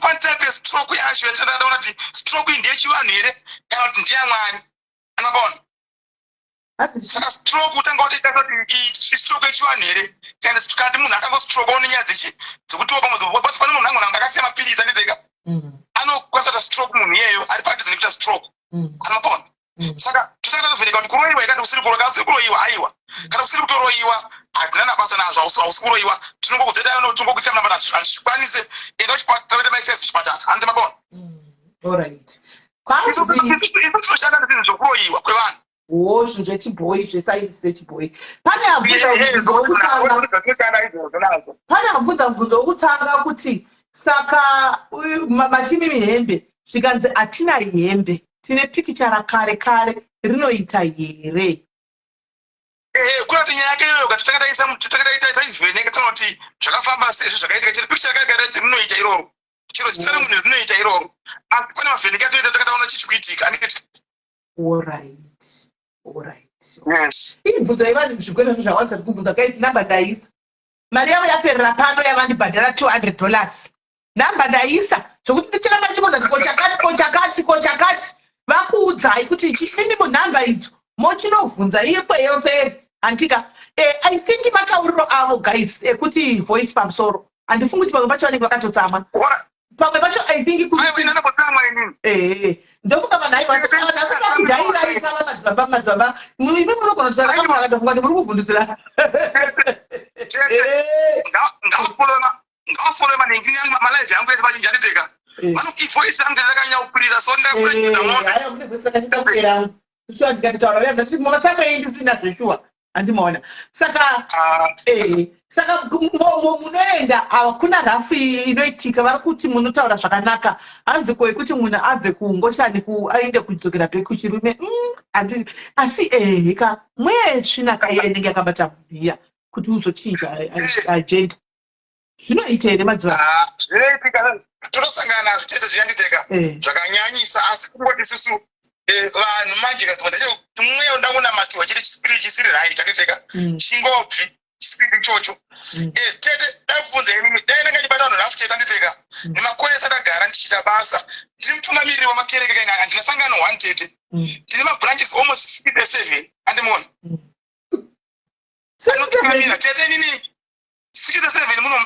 pantype stroke yacho yatadaona kuti stroke iyi ndeyechivanhu here kana kuti ndeyamwari andimabona. Saka stroke utanga watoita kuti stroke yechivanhu here kana kuti munhu akangostrokewo nenyaya dzekutiwo pamwe pane munhu angona akasiya mapirizi anditeka anokwanisa kuita stroke munhu iyeyo ari padhizi nekuita stroke andimabona. Saka tochakata tovheneka kuti kuroyiwa ikati usiri kuroyiwa aiwa kana usiri kutoroyiwa hatina nabasa nazvo hausi kuroyiwa tinongokuita munamata hazvikwanise enda kuchipatara maexercise kuchipatara andimabona. Tinoshanda nezvinhu zvokuroyiwa kwevanhu zvinhu zvechibhoyi zvesainzi dzechibhoyi. Pane abvunza mubvunzo wokutanga kuti saka matimi hembe zvikanzi hatina hembe tine pikichara kare kare rinoita here? Kunoti nyaya yake iyoyo taivheneka tinoti zvakafamba sezvo zvakaitika chiri pikichara kare kare rinoita iroro chiro zita remunhu rinoita iroro asi pane mavheneka atoita takataona chichikuitika anditi. Ibvunzo iva zvikweno zvawanza kubvunza kaisi namba ndaisa mari yavo yaperera pano yavandibhadhara $200 namba ndaisa zvokuti ndichiramba chibonza kochakati vakuudzai kuti chimini munhamba idzo mochinovhunza ikweyo seri handika. I think matauriro avo guys ekuti voice pamusoro handifungi kuti pamwe pacho vanenge vakatotsama pamwe pacho I think ndofunga vanhu aivasakujairaipava madzibaba imi munogona kutarakatofunga kuti muri kuvhundusira ngawafollowe maningi malive yangu ese vachinji anditeka vanoivoisi yangu ndakanyaukurisa so ndakuera shuwa ndikanditaura ndati mumatsamei ndisina zveshuwa handimaona. Saka munoenda hakuna rafu inoitika vari kuti munotaura zvakanaka hanzi kwekuti munhu abve kuungoshani aende kudzokera bheki kuchirume asi heka mwetsvinaka iye inenge yakabata munhuya kuti uzochinja agenda zvinoita here madzivaa? Zvinoitika tonosangana nazvo chete zviyanditeka zvakanyanyisa asi kungoti isusu vanhu manje mweyo ndaunamatiwa chiri chispiriti chisiri right anditeka chingobvi chispiriti ichocho tete daibvunza inini dai ndanga ndibata vanhu rafu chete anditeka nemakore atagara ndichiita basa ndiri mutungamiriri wamakereke kaina handinasangano 1 tete ndine mabranches almost 67 andimona anotungamira tete inini 67 muno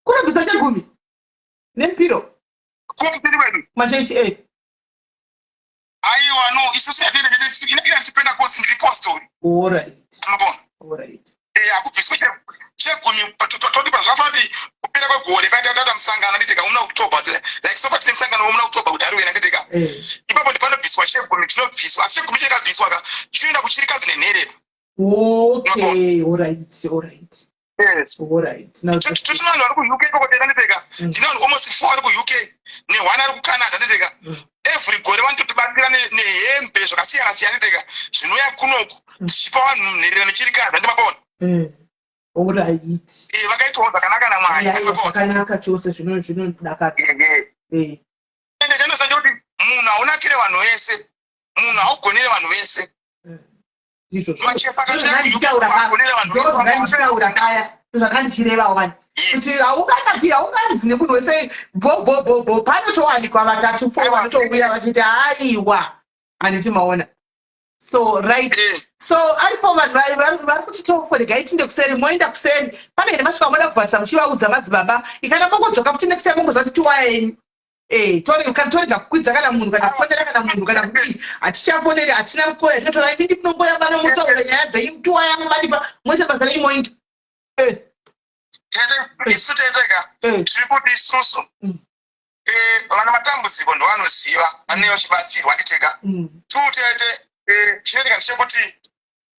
kurabisa chagumi nempiro kumupiri wedu machechi aiwa no isusu yatipenda kosi ndiri postori anobona akubviswe chegumi toti pazvafati kupera kwegore patata musangano nditeka muna October like so far tine musangano muna October kuti ariwena nditeka ipapo ndipanobviswa shegumi tinobviswa asi shegumi chakabviswa ka chinoenda kuchirikadzi nenherera. Okay, all right. Yes. All right. Now tuna vanhu vari kuuk kokoteka nditeka ndine vanhu almost 4 vari kuuk ne1 ari kucanada nditeka every gore vanototibatsira nehembe zvakasiyana siyana nditeka zvinouya kunoku tichipa vanhu nherera nechirikadzi andimapaona. All right. Vakaitawo zvakanaka naMwari. Zvakanaka chose zvinodakadza. Ende chanosanje kuti munhu haunakire vanhu vese, munhu haugonere vanhu vese. Ndozvakandichitaura kaya zvakandichirevawo vanhu kuti haunganzi nemunhu wese bho panotowanikwa vatatu 4 vanotouya vachiti aiwa handiti maona. So right, so aripo vanhu vari kuti toforegai tinde kuseri moenda kuseri pane ine masvika moda kubvasa muchivaudza madzibaba ikana mongodzoka futi next time mongoziva kuti tiwayeni torega kukwidza kana munhu kana kufonera kana munhu kana kudii hatichafoneri hatina mukoya totora imi ndinongoya vana motaura nyaya dzaimtuwa yangu maripa moita basa renyu moita isu teteka tiri kuti isusu vana matambudziko ndovanoziva vanewo chibatsirwa nditeka tutete chinoitika ndechekuti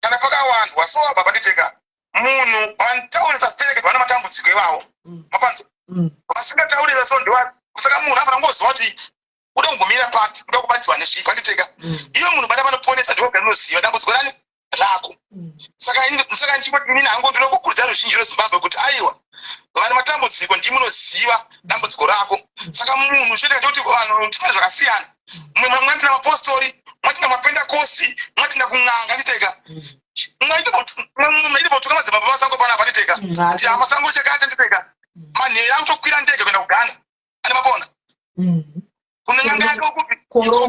kana pakawandwa so baba nditeka munhu vantaurisa sitereke vana matambudziko ivavo mapanzo vasingataurisa so ndiwa saka munhu afana ngoziva kuti uda kungomira pati uda kubatsirwa nezvipa nditeka iwe munhu bada vanoponesa ndiwoga rinoziva dambudziko rani rako saka ndichikuti inini hangu ndinokukurudzira ruzhinji rwezimbabwe kuti aiwa vana matambudziko ndimunoziva dambudziko rako saka munhu chinoita kuti vanhu tina zvakasiyana mumwe mwatina mapostori mwatina mapendakosti mwatina kun'anga nditeka mwaitovotuka madzibaba masango panapa nditeka kuti amasango chekate nditeka manheri akutokwira ndege kuenda kugana ane mapona kune n'anga yake ukupi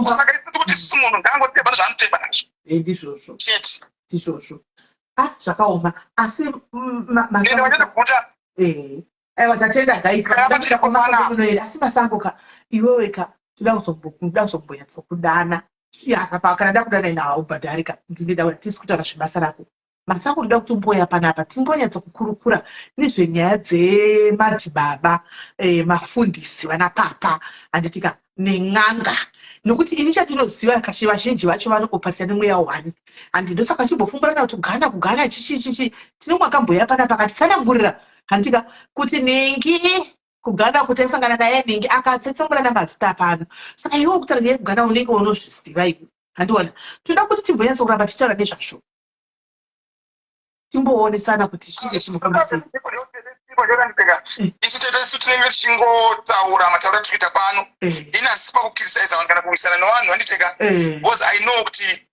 saka isiti kuti sisi munhu ngaangoteba nezvaanoteba nazvo ndizvozvo chete ndizvozvo zvakaoma asi ende vachati kuta aiwa tatenda gaisinoenda asi masangoka iweweka toda kuzombonyatso kana nda kudana ina haubhadharika ndindaura tisi kutaura zvebasa rako masango ndoda kuti umboya panapa timbonyatso kukurukura nezvenyaya dzemadzibaba mafundisi vana papa handitika nen'anga nokuti ini chatinoziva kashi vazhinji vacho vanongopatsira nemweya wani handi ndosaka chimbofumburana kuti kugana chichi tinomwakamboya panapa katisanangurira handika kuti nengi kugana kuti aisangana naye nengi akatsetsemura namazita pano saka iwe kutaura nyaya kugana unenge unozviziva iwe handiona toda kuti timbonyatso kuramba tichitaura nezvazvo timboonesana kuti chinge chinofamba sei isu tete isu tinenge tichingotaura matauro atikuita pano ini handisi pakukirisaisa vanhu kana kuwisana nevanhu handiteka because I know kuti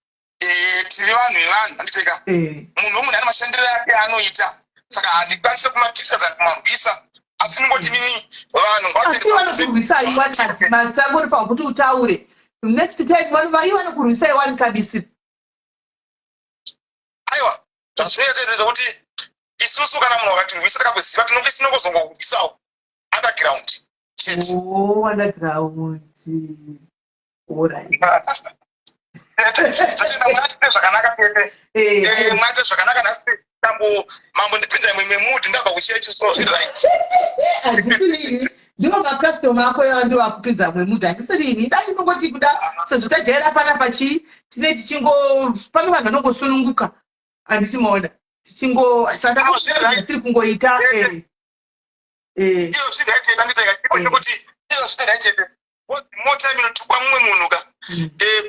tiri vanhu vevanhu handiteka munhu wemunhu ane mashandiro ake anoita saka handikwanise kumakirisaisa kumarwisa asi ningoti nini vanhu vanokurwisai masango rifanwa kuti utaure next time vanhu vanokurwisai wani kabisiri aiwa zvazvinoita kuti isusu kana munhu akatirwisa takakuziva tinongozongorwisawo underground chete underground tatenda zvakanaka tete mwate zvakanaka nasi mambo ndipinza imwe mudi ndabva kuchechi so right handisini ndivo makastoma ako yava ndivo vakupinza mwemudhi handisini dai nongoti kuda sezvo tajaira panapa chii tine pane vanhu vanongosununguka handisi maona tiri kungoita iyo zvindaiteta nditeka kuti iyo zvindaitete motime inotukwa mumwe munhu ka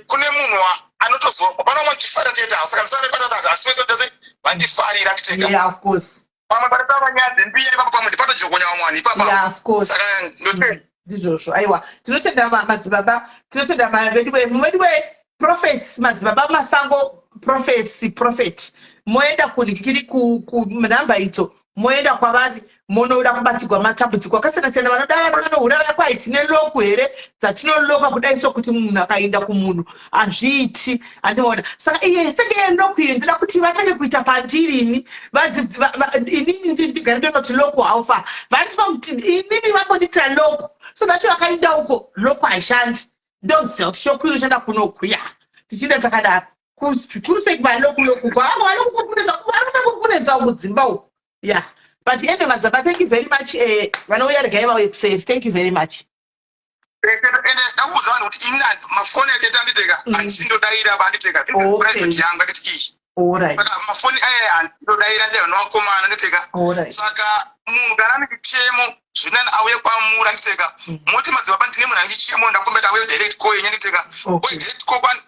kune munhu anotozopa vanotifarira tete saka ndisarepataa asi vese tese vandifarira nditeka of course pamwe patapa nyaya dzembiya ipapo pamwe ndipatojogonya vamwani ipapa saka ndotei ndizvozvo aiwa tinotenda madzibaba tinotenda mumwediwe prophets madzibaba masango prophet moenda kunikiri kunhamba idzo moenda kwavari monoda kubatsirwa matambudziko akasiyana-siyana vanoda vana vanohurara kwai tine loku here dzatinoloka kudai sokuti munhu akaenda kumunhu hazviiti handimaona saka iye senge loku iyo ndoda kuti vatange kuita pandirini inini ndigari ndonoti loku haufa vandifa kuti inini vambonditira loku so vacho vakaenda uko loku haishandi ndoziva kuti shoko iyo chanda kunokuya tichinda takadaro zvikuru sei valokuloku kwavanokukunedza mudzimba uku ya but anyway madzaba thank you very much vanouya regai vauye kusafe thank you very much ende ndakuudza vanhu kuti ini mafoni atete anditeka handindodaira banditeka private yangu anditi iyi saka mafoni aya handindodaira ndevanovakomana nditeka saka munhu kana ane chichemo zvinani auye kwamuri anditeka moti madzibaba ndine munhu ane chichemo ndakumbeta auye direct call yenye nditeka uye direct call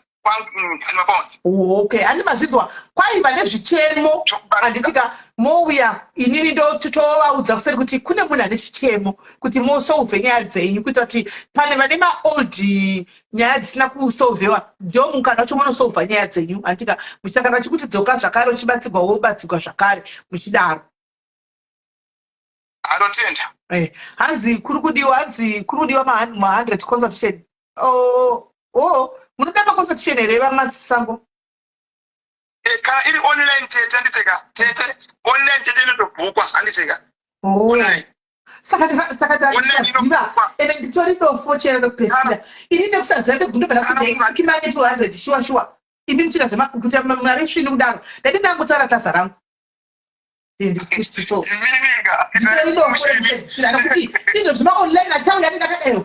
okay handi mazvidzwa kwaiva nezvichemo handitika mouya inini ndotovaudza kuseri kuti kune munhu ane chichemo kuti mosolve nyaya dzenyu kuita kuti pane vane maold nyaya dzisina kusolvewa ndo mukana wacho munosolva nyaya dzenyu handitika muchakana chikuti dzoka zvakare uchibatsirwa wobatsirwa zvakare muchidaro anotenda hanzi kuri kudiwa ma100 consultation munoda maconsultation here vamasango kana iri online tete anditeka tete online tete inotobhukwa handiteka online saka ndaziva ende nditori dofo chena ndokupesira ini ndekusaziva ndekundobvana kuti ndikimane 200 shuwa imi muchida zvekuti mari svini kudaro ndati ndangotsara tasa rangu nditori dofo rekupedzisira nokuti izvo zvemaonline achauya ndindakadero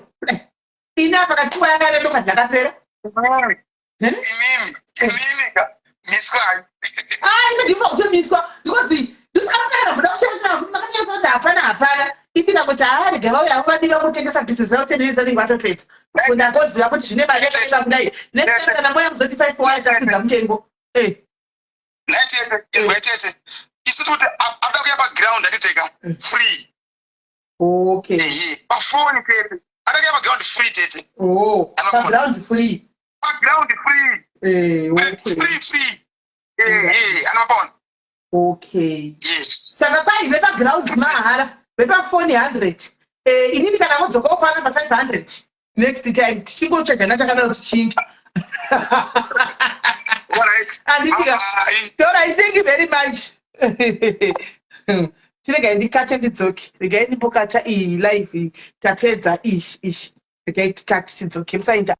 ini apa katiwa yakaredoka ndakapera imimika miswa ndima kutomiswa because ndisakafunana kuda kuchashana kuti makanyatsa kuti hapana indina kuti rega vauya vadiva kutengesa bhizinesi ravo tenderezani vatopedza ndakoziva kuti zvine mari yakaita kudai nekana moya muzoti 5 waitakwidza mutengo naitete isu kuti ada kuya paground anditeka free okay pafoni tete ada kuya paground free tete paground free background free anapona okay yes saka kwai vepaground mahara vepafoni 100 inini kana vodzoka upana pa500 next time tichingotsvagana takada kuti chinda anditika alright thank you very much tiregai ndikate ndidzoke regai ndimbokata iyi live tapedza ishi regai tikati tidzoke musainda